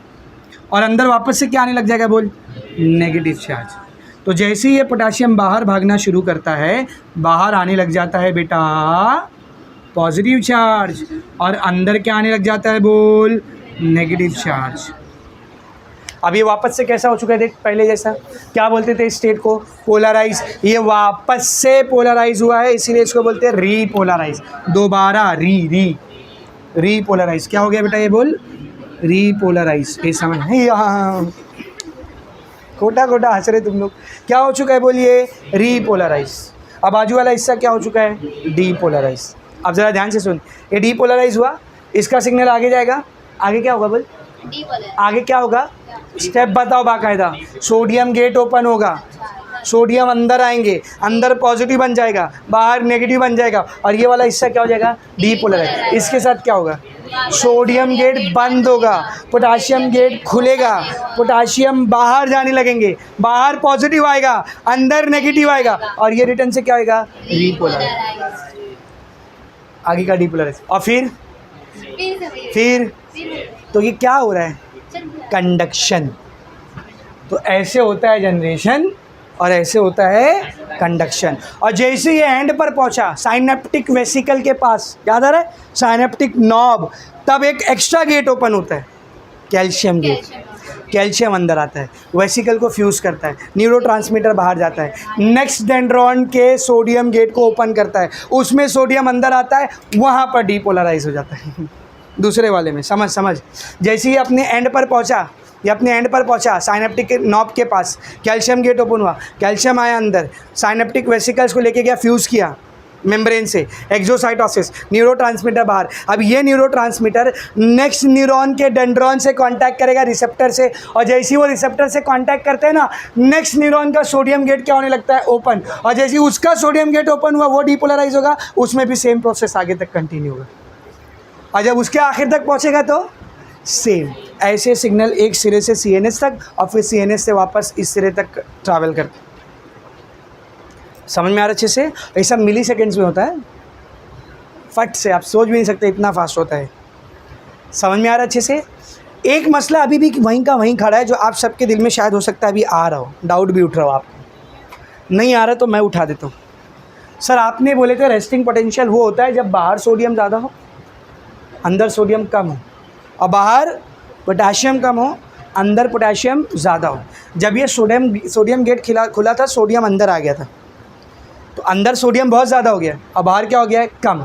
और अंदर वापस से क्या आने लग जाएगा? बोल, नेगेटिव चार्ज। तो जैसे ही ये पोटाशियम बाहर भागना शुरू करता है, बाहर आने लग जाता है बेटा पॉजिटिव चार्ज, और अंदर क्या आने लग जाता है? बोल, नेगेटिव चार्ज। अब ये वापस से कैसा हो चुका है? देख, पहले जैसा क्या बोलते थे स्टेट को? पोलराइज। ये वापस से पोलराइज हुआ है, इसीलिए इसको बोलते हैं रीपोलराइज। दोबारा रीपोलराइज। क्या हो गया बेटा? ये बोल, रीपोलराइज। ये समझ नहीं, यहाँ खोटा खोटा हंस रहे तुम लोग। क्या हो चुका है? बोलिए, रीपोलराइज। अब बाजू वाला हिस्सा क्या हो चुका है? डीपोलराइज। अब ज़रा ध्यान से सुन, ये डीपोलराइज हुआ, इसका सिग्नल आगे जाएगा, आगे क्या होगा? बोल, आगे क्या होगा? स्टेप बताओ बाकायदा। सोडियम गेट ओपन होगा, सोडियम अंदर आएंगे, अंदर पॉजिटिव बन जाएगा, बाहर नेगेटिव बन जाएगा, और ये वाला हिस्सा क्या हो जाएगा? डीपोलराइज। इसके साथ क्या होगा? सोडियम गेट बंद होगा, पोटाशियम गेट खुलेगा, पोटाशियम बाहर जाने लगेंगे, बाहर पॉजिटिव आएगा, अंदर नेगेटिव आएगा, और ये रिटर्न से क्या होगा? रीपोलराइज। आगे का डीपोलराइज। और फिर तो ये क्या हो रहा है? कंडक्शन। तो ऐसे होता है जनरेशन, और ऐसे होता है कंडक्शन। और जैसे ये एंड पर पहुंचा साइनेप्टिक वेसिकल के पास, याद आ रहा है? साइनेप्टिक नॉब, तब एक एक्स्ट्रा गेट ओपन होता है, कैल्शियम गेट। कैल्शियम अंदर आता है, वेसिकल को फ्यूज़ करता है, न्यूरोट्रांसमीटर बाहर जाता है, नेक्स्ट डेंड्रॉन के सोडियम गेट को ओपन करता है, उसमें सोडियम अंदर आता है, वहाँ पर डीपोलराइज हो जाता है। दूसरे वाले में समझ। जैसे ही अपने एंड पर पहुंचा, साइनेप्टिक नॉब के पास कैल्शियम गेट ओपन हुआ, कैल्शियम आया अंदर, साइनेप्टिक वेसिकल्स को लेके गया, फ्यूज़ किया मेम्ब्रेन से, एक्सोसाइटोसिस, न्यूरोट्रांसमीटर बाहर। अब ये न्यूरोट्रांसमीटर नेक्स्ट न्यूरॉन के डेंड्रॉन से कांटेक्ट करेगा, रिसेप्टर से, और जैसे ही वो रिसेप्टर से कांटेक्ट करते हैं ना, नेक्स्ट न्यूरॉन का सोडियम गेट क्या होने लगता है? ओपन। और जैसे ही उसका सोडियम गेट ओपन हुआ, वो डीपोलराइज होगा, उसमें भी सेम प्रोसेस आगे तक कंटिन्यू होगा, और जब उसके आखिर तक पहुँचेगा तो सेम। ऐसे सिग्नल एक सिरे से CNS तक, और फिर CNS से वापस इस सिरे तक ट्रैवल करते। समझ में आ रहा अच्छे से? ये सब मिली सेकेंड्स में होता है, फट से, आप सोच भी नहीं सकते इतना फास्ट होता है। समझ में आ रहा अच्छे से? एक मसला अभी भी वहीं का वहीं खड़ा है, जो आप सबके दिल में शायद हो सकता है अभी आ रहा हो, डाउट भी उठ रहा हो आपको। नहीं आ रहा तो मैं उठा देता हूँ। सर आपने बोले थे रेस्टिंग पोटेंशियल वो होता है जब बाहर सोडियम ज़्यादा हो, अंदर सोडियम कम हो, और बाहर पोटाशियम कम हो, अंदर पोटाशियम ज़्यादा हो। जब ये सोडियम गेट खुला था, सोडियम अंदर आ गया था, तो अंदर सोडियम बहुत ज़्यादा हो गया, और बाहर क्या हो गया है? कम।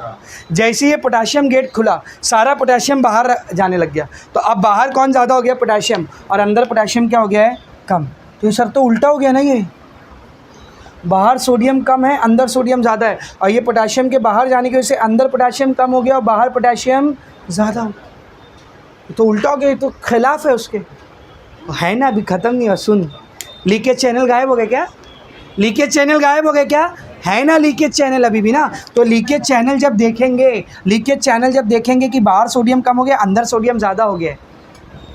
जैसे ये पोटाशियम गेट खुला, सारा पोटाशियम बाहर जाने लग गया, तो अब बाहर कौन ज़्यादा हो गया? पोटाशियम, और अंदर पोटाशियम क्या हो गया है? कम। तो ये सर तो उल्टा हो गया ना, ये बाहर सोडियम कम है, अंदर सोडियम ज़्यादा है, और ये पोटाशियम के बाहर जाने की वजह से अंदर पोटाशियम कम हो गया और बाहर पोटाशियम ज़्यादा हो, तो उल्टा हो गया। तो खिलाफ है उसके, है ना? अभी ख़त्म नहीं हुआ, सुन। लीकेज चैनल गायब हो गए क्या? लीकेज चैनल गायब हो गए क्या? है ना लीकेज चैनल अभी भी ना? तो लीकेज चैनल जब देखेंगे कि बाहर सोडियम कम हो गया, अंदर सोडियम ज़्यादा हो गया,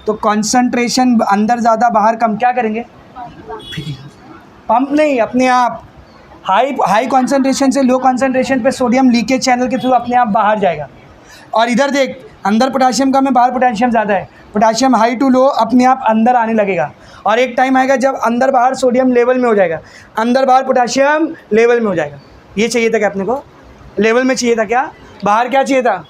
तो कॉन्सेंट्रेशन अंदर ज़्यादा बाहर कम, क्या करेंगे? पंप नहीं, अपने आप हाई कॉन्सेंट्रेशन से लो कॉन्सेंट्रेशन पे सोडियम लीकेज चैनल के थ्रू अपने आप बाहर जाएगा। और इधर देख, अंदर पोटाशियम कम है, बाहर पोटाशियम ज़्यादा है, पोटाशियम हाई टू लो अपने आप अंदर आने लगेगा, और एक टाइम आएगा जब अंदर बाहर सोडियम लेवल में हो जाएगा, अंदर बाहर पोटाशियम लेवल में हो जाएगा। ये चाहिए था क्या अपने को? लेवल में चाहिए था क्या? बाहर क्या चाहिए था?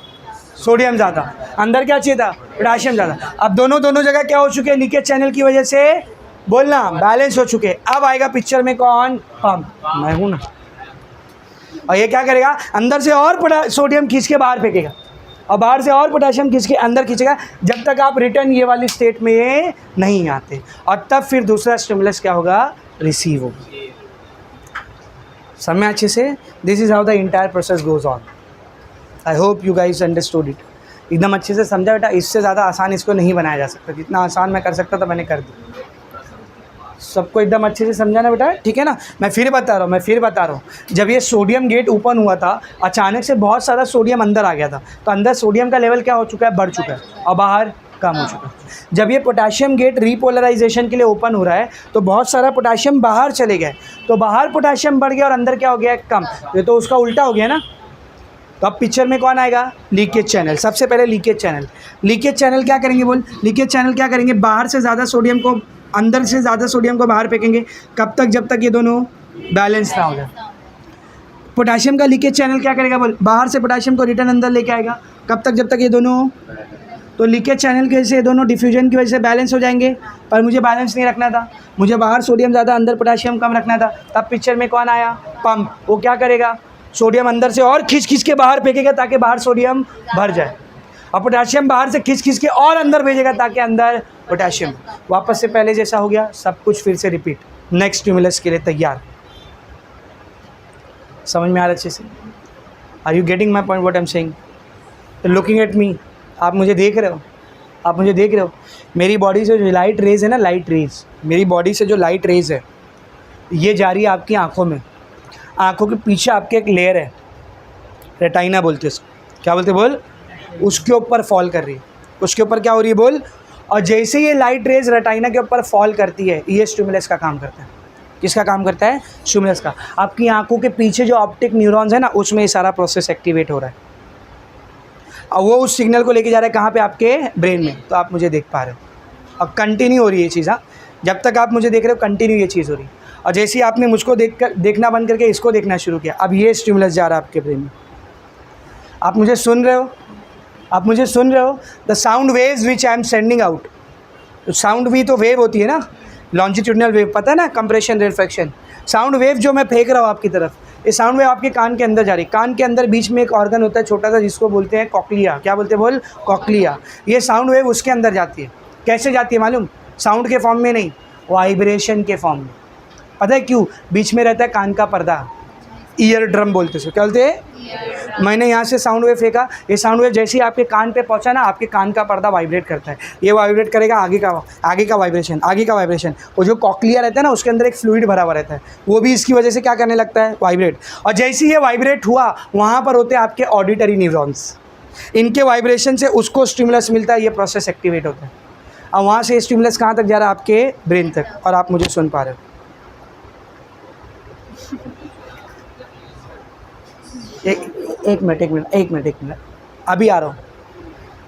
सोडियम ज़्यादा, अंदर क्या चाहिए था? पोटाशियम ज़्यादा। अब दोनों जगह क्या हो चुके हैं? लीकेज चैनल की वजह से, बोलना, बैलेंस हो चुके। अब आएगा पिक्चर में कौन? पंप, मैं हूँ ना। और ये क्या करेगा? अंदर से और सोडियम खींच के बाहर फेंकेगा, और बाहर से और पोटाशियम खींच के अंदर खींचेगा, जब तक आप रिटर्न ये वाली स्टेट में नहीं आते, और तब फिर दूसरा स्टिमुलस क्या होगा? रिसीव होगा। समझ में अच्छे से? This is how the entire process goes on. I hope you guys understood it. एकदम अच्छे से समझा बेटा, इससे ज़्यादा आसान इसको नहीं बनाया जा सकता। जितना आसान मैं कर सकता था मैंने कर दिया। सबको एकदम अच्छे से समझा ना बेटा, ठीक है ना? मैं फिर बता रहा हूँ, जब ये सोडियम गेट ओपन हुआ था, अचानक से बहुत सारा सोडियम अंदर आ गया था, तो अंदर सोडियम का लेवल क्या हो चुका है? बढ़ चुका है, और बाहर कम हो चुका है। जब ये पोटेशियम गेट रीपोलराइजेशन के लिए ओपन हो रहा है, तो बहुत सारा पोटेशियम बाहर चले गए, तो बाहर पोटेशियम बढ़ गया और अंदर क्या हो गया? कम। ये तो उसका उल्टा हो गया ना। तो अब पिक्चर में कौन आएगा? Leakage channel. सबसे पहले लीकेज चैनल क्या करेंगे? बोल, लीकेज चैनल क्या करेंगे? बाहर से ज़्यादा सोडियम को अंदर से ज़्यादा सोडियम को बाहर फेंकेंगे। कब तक? जब तक ये दोनों बैलेंस ना हो जाए। पोटेशियम का लीकेज चैनल क्या करेगा? बोल, बाहर से पोटेशियम को रिटर्न अंदर लेके आएगा। कब तक? जब तक ये दोनों, तो लीकेज चैनल की वजह से ये दोनों डिफ्यूजन की वजह से बैलेंस हो जाएंगे। पर मुझे बैलेंस नहीं रखना था, मुझे बाहर सोडियम ज़्यादा अंदर पोटेशियम कम रखना था। तब पिक्चर में कौन आया? पंप। वो क्या करेगा? सोडियम अंदर से और खींच के बाहर फेंकेगा ताकि बाहर सोडियम भर जाए, और पोटेशियम बाहर से खींच के और अंदर भेजेगा ताकि अंदर पोटेशियम। वापस से पहले जैसा हो गया, सब कुछ फिर से रिपीट। नेक्स्ट स्टिमुलस के लिए तैयार। समझ में आ रहा अच्छे से? Are you getting my point what I am saying? Looking at me, आप मुझे देख रहे हो, मेरी बॉडी से जो लाइट रेज है ना, मेरी बॉडी से जो लाइट रेज है, ये जा रही है आपकी आँखों में। आँखों के पीछे आपके एक लेयर है, रेटाइना बोलते हैं उसको। क्या बोलते? बोल। उसके ऊपर फॉल कर रही है, उसके ऊपर क्या हो रही है? बोल। और जैसे ये लाइट रेज रेटाइना के ऊपर फॉल करती है, ये स्टिमुलस का काम करता है। किसका काम करता है? स्टिमुलस का। आपकी आंखों के पीछे जो ऑप्टिक न्यूरॉन्स है ना, उसमें ये सारा प्रोसेस एक्टिवेट हो रहा है, और वो उस सिग्नल को लेके जा रहा है कहाँ पे? आपके ब्रेन में। तो आप मुझे देख पा रहे हो, और कंटिन्यू हो रही है ये चीज़। हाँ, जब तक आप मुझे देख रहे हो, कंटिन्यू ये चीज़ हो रही है। और जैसे ही आपने मुझको देखना बंद करके इसको देखना शुरू किया, अब ये स्टिमुलस जा रहा है आपके ब्रेन में। आप मुझे सुन रहे हो? The sound waves which I am sending out. Sound भी तो वेव होती है ना, लॉन्जिट्यूडनल वेव, पता है ना, कंप्रेशन, रिफ्लेक्शन। साउंड वेव जो मैं फेंक रहा हूँ आपकी तरफ, ये साउंड वेव आपके कान के अंदर जा रही है। कान के अंदर बीच में एक ऑर्गन होता है छोटा सा, जिसको बोलते हैं कॉक्लिया। क्या बोलते हैं? बोल, कॉक्लिया। ये साउंड वेव उसके अंदर जाती है। कैसे जाती है मालूम? साउंड के फॉर्म में नहीं, वाइब्रेशन के फॉर्म में। पता है क्यों? बीच में रहता है कान का पर्दा, ईयर ड्रम बोलते हैं। क्या बोलते हैं? मैंने यहाँ से साउंड वेव फेंका, ये साउंड वेव जैसे ही आपके कान पे पहुँचा ना, आपके कान का पर्दा वाइब्रेट करता है। ये वाइब्रेट करेगा, आगे का वाइब्रेशन। वो जो कॉक्लिया रहता है ना, उसके अंदर एक फ्लूइड भरा हुआ रहता है, वो भी इसकी वजह से क्या करने लगता है? वाइब्रेट। और जैसे ही ये वाइब्रेट हुआ, वहाँ पर होते हैं आपके ऑडिटरी न्यूरॉन्स। इनके वाइब्रेशन से उसको स्टिमुलस मिलता है, ये प्रोसेस एक्टिवेट होता है, और वहाँ से स्टिमुलस कहाँ तक जा रहा है? आपके ब्रेन तक, और आप मुझे सुन पा रहे हो। एक मिनट, अभी आ रहा हूँ।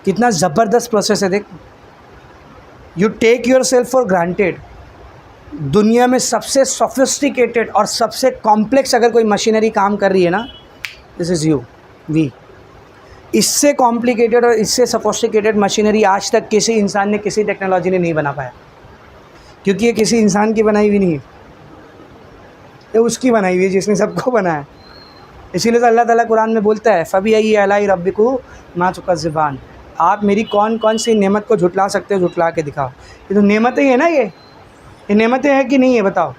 कितना ज़बरदस्त प्रोसेस है, देख। You take yourself for granted. दुनिया में सबसे सोफिस्टिकेटेड और सबसे कॉम्प्लेक्स अगर कोई मशीनरी काम कर रही है ना, दिस इज़ वी। इससे कॉम्प्लिकेटेड और इससे सोफिस्टिकेटेड मशीनरी आज तक किसी इंसान ने, किसी टेक्नोलॉजी ने नहीं बना पाया, क्योंकि ये किसी इंसान की बनाई हुई नहीं है, ये उसकी बनाई हुई है जिसने सबको बनाया। इसीलिए तो अल्लाह ताला कुरान में बोलता है, फ़बी अलाई रब्बिकु मा तुकज़्ज़िबान। आप मेरी कौन कौन सी नेमत को झुटला सकते हो? झुटला के दिखाओ। ये तो नेमतें ही है ना, ये नेमतें हैं कि नहीं है? बताओ।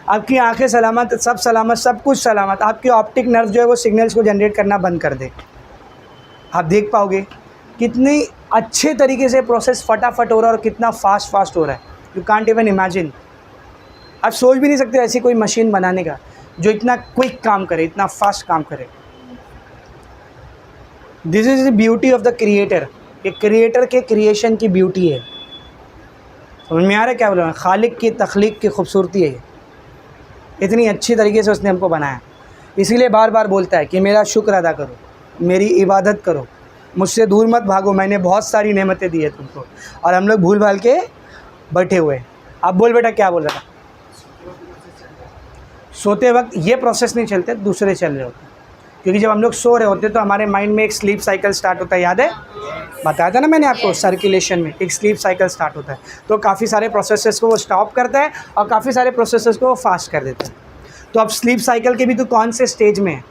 आपकी आंखें सलामत, सब सलामत, सब कुछ सलामत। आपके ऑप्टिक नर्व जो है वो सिग्नल्स को जनरेट करना बंद कर दे, आप देख पाओगे कितनी अच्छे तरीके से प्रोसेस फटाफट हो रहा है और कितना फास्ट हो रहा है। You can't even imagine. आप सोच भी नहीं सकते ऐसी कोई मशीन बनाने का जो इतना क्विक काम करे, इतना फास्ट काम करे। This is the beauty of the creator. ये क्रिएटर के क्रिएशन की ब्यूटी है। समझ में आ रहा है क्या बोल रहा हूँ? खालिक की तख्लीक की खूबसूरती है ये। इतनी अच्छी तरीके से उसने हमको बनाया, इसीलिए बार बार बोलता है कि मेरा शुक्र अदा करो, मेरी इबादत करो, मुझसे दूर मत भागो, मैंने बहुत सारी नेमतें दी है तुमको। और हम लोग भूल भाल के बैठे हुए। अब बोल बेटा, क्या बोल रहा था? सोते वक्त ये प्रोसेस नहीं चलते, दूसरे चल रहे होते, क्योंकि जब हम लोग सो रहे होते तो हमारे माइंड में एक स्लीप साइकिल स्टार्ट होता है। याद है? बताया था ना मैंने आपको, सर्कुलेशन में एक स्लीप साइकिल स्टार्ट होता है। तो काफ़ी सारे प्रोसेसेस को वो स्टॉप करता है और काफ़ी सारे प्रोसेसेस को वो फास्ट कर देता है। तो अब स्लीप साइकिल के भी तो कौन से स्टेज में है?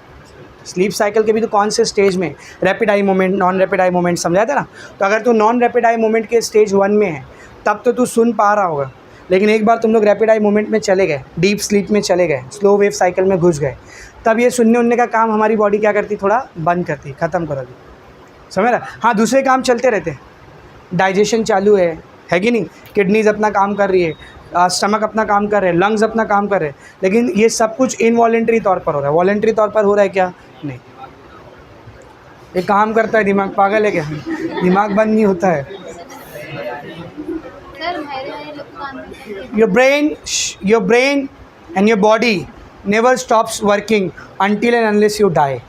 स्लीप साइकिल के भी तो कौन से स्टेज में? Rapid eye movement, non rapid eye movement, समझाया था ना? तो अगर तू नॉन रैपिड आई मूवमेंट के स्टेज 1 में है तब तो तू सुन पा रहा होगा, लेकिन एक बार तुम लोग रैपिड आई मूवमेंट में चले गए, डीप स्लीप में चले गए, स्लो वेव साइकिल में घुस गए, तब ये सुनने उनने का काम हमारी बॉडी क्या करती, थोड़ा बंद करती, ख़त्म करो दी, समझ रहा। हाँ, दूसरे काम चलते रहते, डाइजेशन चालू है कि नहीं, किडनीज अपना काम कर रही है, स्टमक अपना काम कर रहे हैं, लंग्स अपना काम कर रहे हैं, लेकिन ये सब कुछ इनवॉलेंट्री तौर पर हो रहा है। वॉलेंट्री तौर पर हो रहा है क्या? नहीं। ये काम करता है दिमाग, पागल है क्या? दिमाग बंद नहीं होता है। your brain and your body never stops working until and unless you die,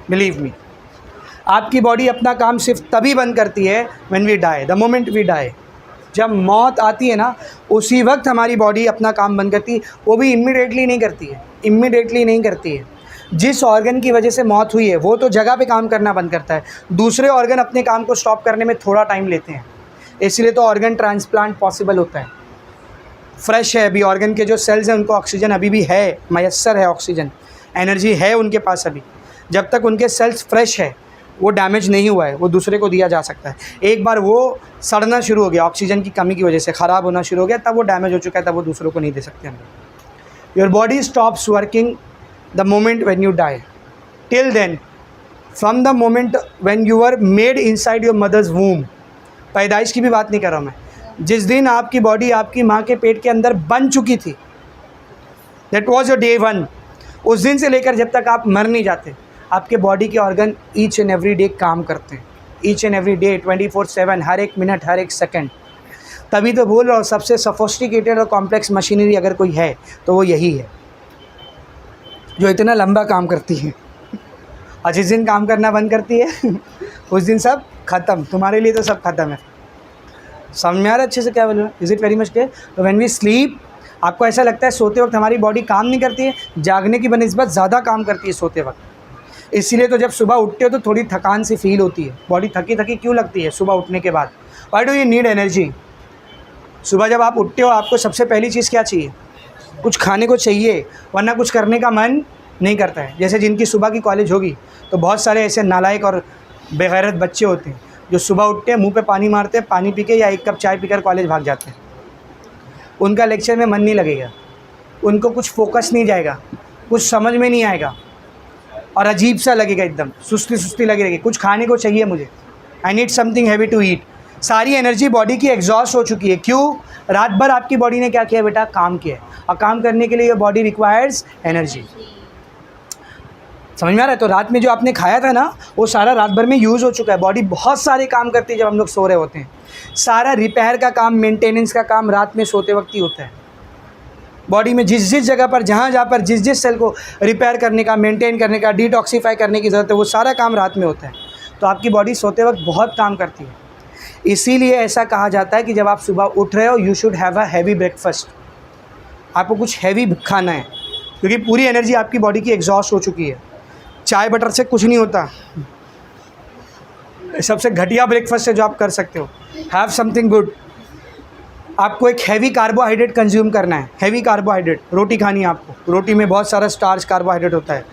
believe me। आपकी बॉडी अपना काम सिर्फ तभी बंद करती है when we die, the moment we die। जब मौत आती है ना, उसी वक्त हमारी बॉडी अपना काम बंद करती है। वो भी इमीडिएटली नहीं करती है, इमीडिएटली नहीं करती है। जिस ऑर्गन की वजह से मौत हुई है वो तो जगह पे काम करना बंद करता है, दूसरे ऑर्गन अपने काम को स्टॉप करने में थोड़ा टाइम लेते हैं, इसलिए तो ऑर्गन ट्रांसप्लांट पॉसिबल होता है। फ्रेश है अभी ऑर्गन के जो सेल्स हैं, उनको ऑक्सीजन अभी भी है, मैसर है, ऑक्सीजन एनर्जी है उनके पास अभी। जब तक उनके सेल्स फ्रेश है, वो डैमेज नहीं हुआ है, वो दूसरे को दिया जा सकता है। एक बार वो सड़ना शुरू हो गया, ऑक्सीजन की कमी की वजह से ख़राब होना शुरू हो गया, तब वो डैमेज हो चुका है, तब वो दूसरों को नहीं दे सकते हम लोग। Your body stops working the moment when you die. Till then, from the moment when you were made inside your mother's womb, पैदाइश की भी बात नहीं कर रहा हूँ मैं, जिस दिन आपकी बॉडी आपकी माँ के पेट के अंदर बन चुकी थी, दैट वॉज योर डे 1। उस दिन से लेकर जब तक आप मर नहीं जाते, आपके बॉडी के organ each and every day काम करते हैं, ईच एंड एवरी डे 24/7, हर एक मिनट, हर एक सेकंड। तभी तो बोल रहा हूँ, सबसे सोफिस्टिकेटेड और कॉम्प्लेक्स मशीनरी अगर कोई है तो वो यही है, जो इतना लंबा काम करती है। और जिस दिन काम करना बंद करती है उस दिन सब ख़त्म, तुम्हारे लिए तो सब ख़त्म है। समझ में आ रहा है अच्छे से क्या बोल रहा है? Is it very much clear? तो व्हेन वी स्लीप, आपको ऐसा लगता है सोते वक्त हमारी बॉडी काम नहीं करती है, जागने की बनिस्बत ज़्यादा काम करती है सोते वक्त। इसीलिए तो जब सुबह उठते हो तो थोड़ी थकान सी फील होती है, बॉडी थकी थकी क्यों लगती है सुबह उठने के बाद? Why do you need energy? सुबह जब आप उठते हो, आपको सबसे पहली चीज़ क्या चाहिए? कुछ खाने को चाहिए, वरना कुछ करने का मन नहीं करता है। जैसे जिनकी सुबह की कॉलेज होगी, तो बहुत सारे ऐसे नालायक और बेगैरत बच्चे होते हैं जो सुबह उठते हैं, मुंह पे पानी मारते हैं, पानी पी के या एक कप चाय पीकर कॉलेज भाग जाते हैं। उनका लेक्चर में मन नहीं लगेगा, उनको कुछ फोकस नहीं जाएगा, कुछ समझ में नहीं आएगा और अजीब सा लगेगा, एकदम सुस्ती सुस्ती लगेगी। कुछ खाने को चाहिए मुझे, I need something heavy to eat. सारी एनर्जी बॉडी की एग्जॉस्ट हो चुकी है। क्यों? रात भर आपकी बॉडी ने क्या किया बेटा? काम किया है, और काम करने के लिए ये बॉडी रिक्वायर्स एनर्जी। समझ में आ रहा है? तो रात में जो आपने खाया था ना, वो सारा रात भर में यूज़ हो चुका है। बॉडी बहुत सारे काम करती है जब हम लोग सो रहे होते हैं। सारा रिपेयर का काम, मेंटेनेंस का काम रात में सोते वक्त ही होता है। बॉडी में जिस जिस जगह पर, जहाँ पर जिस जिस सेल को रिपेयर करने का, मेंटेन करने का, डिटॉक्सीफाई करने की ज़रूरत है, वो सारा काम रात में होता है। तो आपकी बॉडी सोते वक्त बहुत काम करती है। इसीलिए ऐसा कहा जाता है कि जब आप सुबह उठ रहे हो, you should have a heavy breakfast. आपको कुछ हैवी खाना है, क्योंकि पूरी एनर्जी आपकी बॉडी की एग्जॉस्ट हो चुकी है। चाय बटर से कुछ नहीं होता, सबसे घटिया ब्रेकफास्ट है जो आप कर सकते हो। Have something good. आपको एक हैवी कार्बोहाइड्रेट कंज्यूम करना है, हैवी कार्बोहाइड्रेट। रोटी खानी है आपको, रोटी में बहुत सारा स्टार्च कार्बोहाइड्रेट होता है।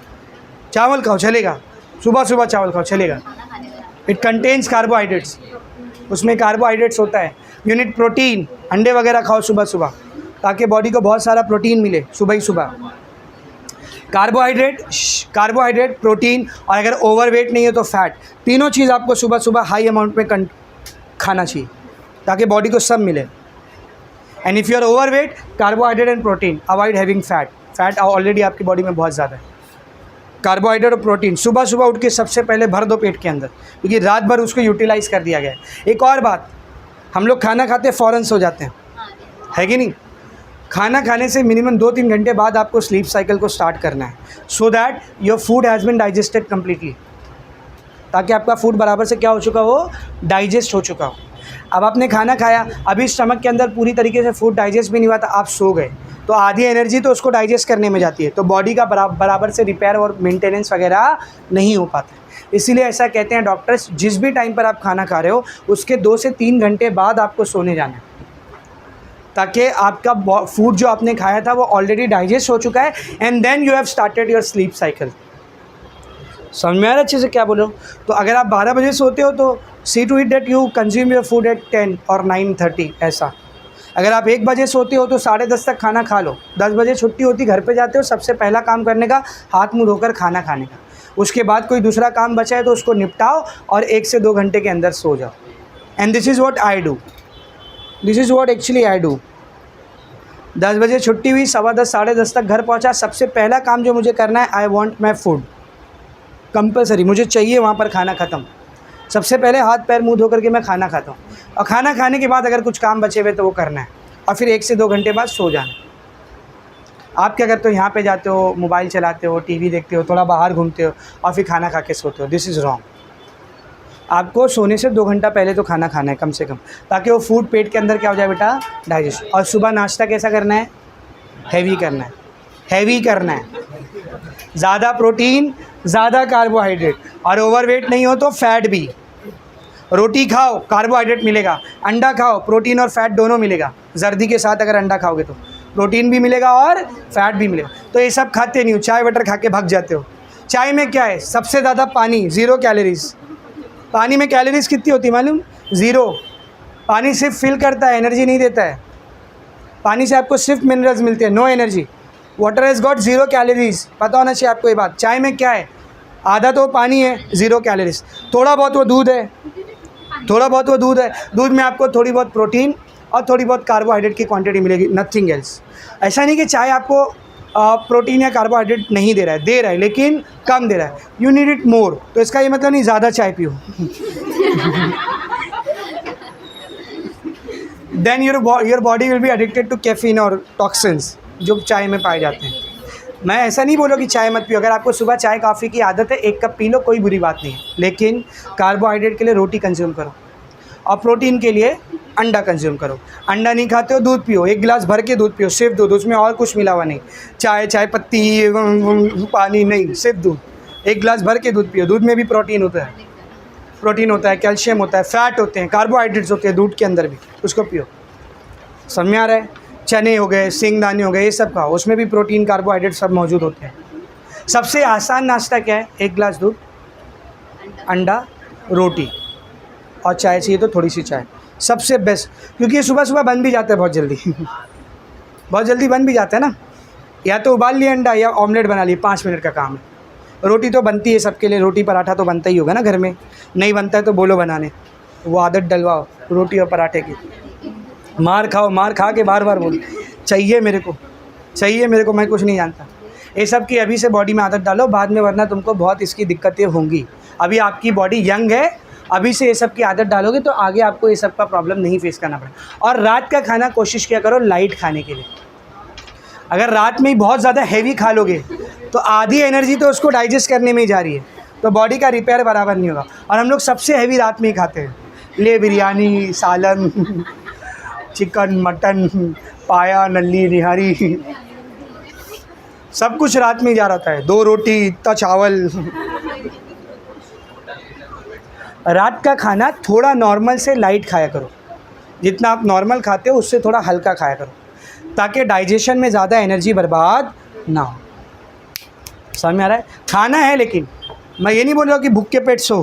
चावल खाओ चलेगा, सुबह सुबह चावल खाओ चलेगा, इट कंटेन्स कार्बोहाइड्रेट्स, उसमें कार्बोहाइड्रेट्स होता है। यूनिट प्रोटीन, अंडे वगैरह खाओ सुबह सुबह, ताकि बॉडी को बहुत सारा प्रोटीन मिले सुबह ही सुबह। कार्बोहाइड्रेट, प्रोटीन, और अगर ओवरवेट नहीं है तो फैट, तीनों चीज़ आपको सुबह सुबह हाई अमाउंट में खाना चाहिए, ताकि बॉडी को सब मिले। And if you are overweight, carbohydrate and protein, avoid having fat. Fat already आपकी बॉडी में बहुत ज़्यादा है। कार्बोहाइड्रेट और प्रोटीन सुबह सुबह उठ के सबसे पहले भर दो पेट के अंदर, क्योंकि रात भर उसको यूटिलाइज़ कर दिया गया है। एक और बात, हम लोग खाना खाते फ़ौरन सो जाते हैं, है कि नहीं? खाना खाने से मिनिमम 2-3 घंटे बाद आपको स्लीप साइकिल को स्टार्ट करना है, so that your food has been digested completely, ताकि आपका फूड बराबर से क्या हो चुका हो? डाइजेस्ट हो चुका हो। अब आपने खाना खाया, अभी स्टमक के अंदर पूरी तरीके से फूड डाइजेस्ट भी नहीं हुआ था, आप सो गए, तो आधी एनर्जी तो उसको डाइजेस्ट करने में जाती है, तो बॉडी का बराबर से रिपेयर और मेंटेनेंस वगैरह नहीं हो पाता। इसीलिए ऐसा कहते हैं डॉक्टर्स, जिस भी टाइम पर आप खाना खा रहे हो, उसके 2 से 3 घंटे बाद आपको सोने जाना है, ताकि आपका फूड जो आपने खाया था वो ऑलरेडी डाइजेस्ट हो चुका है, and then you have started your sleep cycle. समझ में आ रहा है अच्छे से क्या बोल रहा हूँ? तो अगर आप 12 बजे सोते हो तो see to it that you consume your food at 10 और 9:30 ऐसा। अगर आप 1 बजे सोते हो तो 10:30 तक खाना खा लो। 10 बजे छुट्टी होती, घर पे जाते हो, सबसे पहला काम करने का हाथ मुँह धोकर खाना खाने का। उसके बाद कोई दूसरा काम बचा है तो उसको निपटाओ और 1 से 2 घंटे के अंदर सो जाओ। And this is what I do, this is what actually I do. 10 बजे छुट्टी हुई, 10:15 10:30 तक घर पहुंचा, सबसे पहला काम जो मुझे करना है, I want my food, compulsory, मुझे चाहिए वहाँ पर खाना ख़त्म। सबसे पहले हाथ पैर मुंह धो करके मैं खाना खाता हूँ, और खाना खाने के बाद अगर कुछ काम बचे हुए तो वो करना है, और फिर 1 से 2 घंटे बाद सो जाना। आप क्या करते हो, यहाँ पे जाते हो, मोबाइल चलाते हो, टीवी देखते हो, थोड़ा बाहर घूमते हो और फिर खाना खा के सोते हो। This is wrong. आपको सोने से 2 घंटा पहले तो खाना खाना है कम से कम, ताकि वो फूड पेट के अंदर क्या हो जाए बेटा, डाइजेस्ट। और सुबह नाश्ता कैसा करना है, हैवी करना है, हैवी करना है, ज़्यादा प्रोटीन, ज़्यादा कार्बोहाइड्रेट, और ओवरवेट नहीं हो तो फैट भी। रोटी खाओ, कार्बोहाइड्रेट मिलेगा, अंडा खाओ, प्रोटीन और फैट दोनों मिलेगा। जर्दी के साथ अगर अंडा खाओगे तो प्रोटीन भी मिलेगा और फैट भी मिलेगा। तो ये सब खाते नहीं हो, चाय बटर खा के भाग जाते हो। चाय में क्या है, सबसे ज़्यादा पानी, 0 कैलोरीज। पानी में कैलोरीज कितनी होती है मालूम, 0। पानी सिर्फ फिल करता है, एनर्जी नहीं देता है। पानी से आपको सिर्फ मिनरल्स मिलते हैं, no energy. Water has got 0 calories, पता होना चाहिए आपको ये बात। चाय में क्या है, आधा तो पानी है, 0 कैलोरीज, थोड़ा बहुत वो दूध है, थोड़ा बहुत वो दूध है। दूध में आपको थोड़ी बहुत प्रोटीन और थोड़ी बहुत कार्बोहाइड्रेट की क्वांटिटी मिलेगी, नथिंग एल्स। ऐसा नहीं कि चाय आपको प्रोटीन या कार्बोहाइड्रेट नहीं दे रहा है, दे रहा है, लेकिन कम दे रहा है। यू नीड इट मोर, तो इसका ये मतलब नहीं ज़्यादा चाय पियो। Then your body will be addicted to caffeine और टॉक्सिन्स जो चाय में पाए जाते हैं। मैं ऐसा नहीं बोलूँ कि चाय मत पियो, अगर आपको सुबह चाय कॉफ़ी की आदत है 1 कप पी लो, कोई बुरी बात नहीं है, लेकिन कार्बोहाइड्रेट के लिए रोटी कंज्यूम करो और प्रोटीन के लिए अंडा कंज्यूम करो। अंडा नहीं खाते हो, दूध पियो, 1 गिलास भर के दूध पियो, सिर्फ दूध, उसमें और कुछ मिला हुआ नहीं, चाय पत्ती पानी नहीं, सिर्फ दूध। 1 गिलास भर के दूध पियो। दूध में भी प्रोटीन होता है, कैल्शियम होता है, फैट होते हैं, कार्बोहाइड्रेट्स होते हैं दूध के अंदर भी, उसको पियो। समझ में आ रहा है। चने हो गए, सिंगदाने हो गए, ये सब खाओ, उसमें भी प्रोटीन कार्बोहाइड्रेट सब मौजूद होते हैं। सबसे आसान नाश्ता क्या है, 1 गिलास दूध, अंडा, रोटी और चाय चाहिए तो थोड़ी सी चाय, सबसे बेस्ट। क्योंकि ये सुबह सुबह बन भी जाता है बहुत जल्दी बहुत जल्दी बन भी जाता है ना। या तो उबाल लिया अंडा या ऑमलेट बना लिए, 5 मिनट का काम है। रोटी तो बनती है सबके लिए, रोटी पराठा तो बनता ही होगा ना घर में, नहीं बनता है तो बोलो बनाने, वो आदत डलवाओ रोटी और पराठे की। मार खाओ, मार खा के बार बार बोलो चाहिए मेरे को, चाहिए मेरे को, मैं कुछ नहीं जानता। ये सब की अभी से बॉडी में आदत डालो, बाद में वरना तुमको बहुत इसकी दिक्कतें होंगी। अभी आपकी बॉडी यंग है, अभी से ये सब की आदत डालोगे तो आगे आपको ये सब का प्रॉब्लम नहीं फेस करना पड़ेगा। और रात का खाना कोशिश किया करो लाइट खाने के लिए। अगर रात में ही बहुत ज़्यादा हैवी खा लोगे तो आधी एनर्जी तो उसको डाइजेस्ट करने में ही जा रही है, तो बॉडी का रिपेयर बराबर नहीं होगा। और हम लोग सबसे हैवी रात में ही खाते हैं, ले बिरयानी, सालन, चिकन, मटन, पाया, नल्ली, निहारी, सब कुछ रात में ही जा रहा है। 2 रोटी, इतना चावल। रात का खाना थोड़ा नॉर्मल से लाइट खाया करो, जितना आप नॉर्मल खाते हो उससे थोड़ा हल्का खाया करो, ताकि डाइजेशन में ज़्यादा एनर्जी बर्बाद ना हो। समझ में आ रहा है। खाना है, लेकिन मैं ये नहीं बोल रहा कि भूख के पेट सो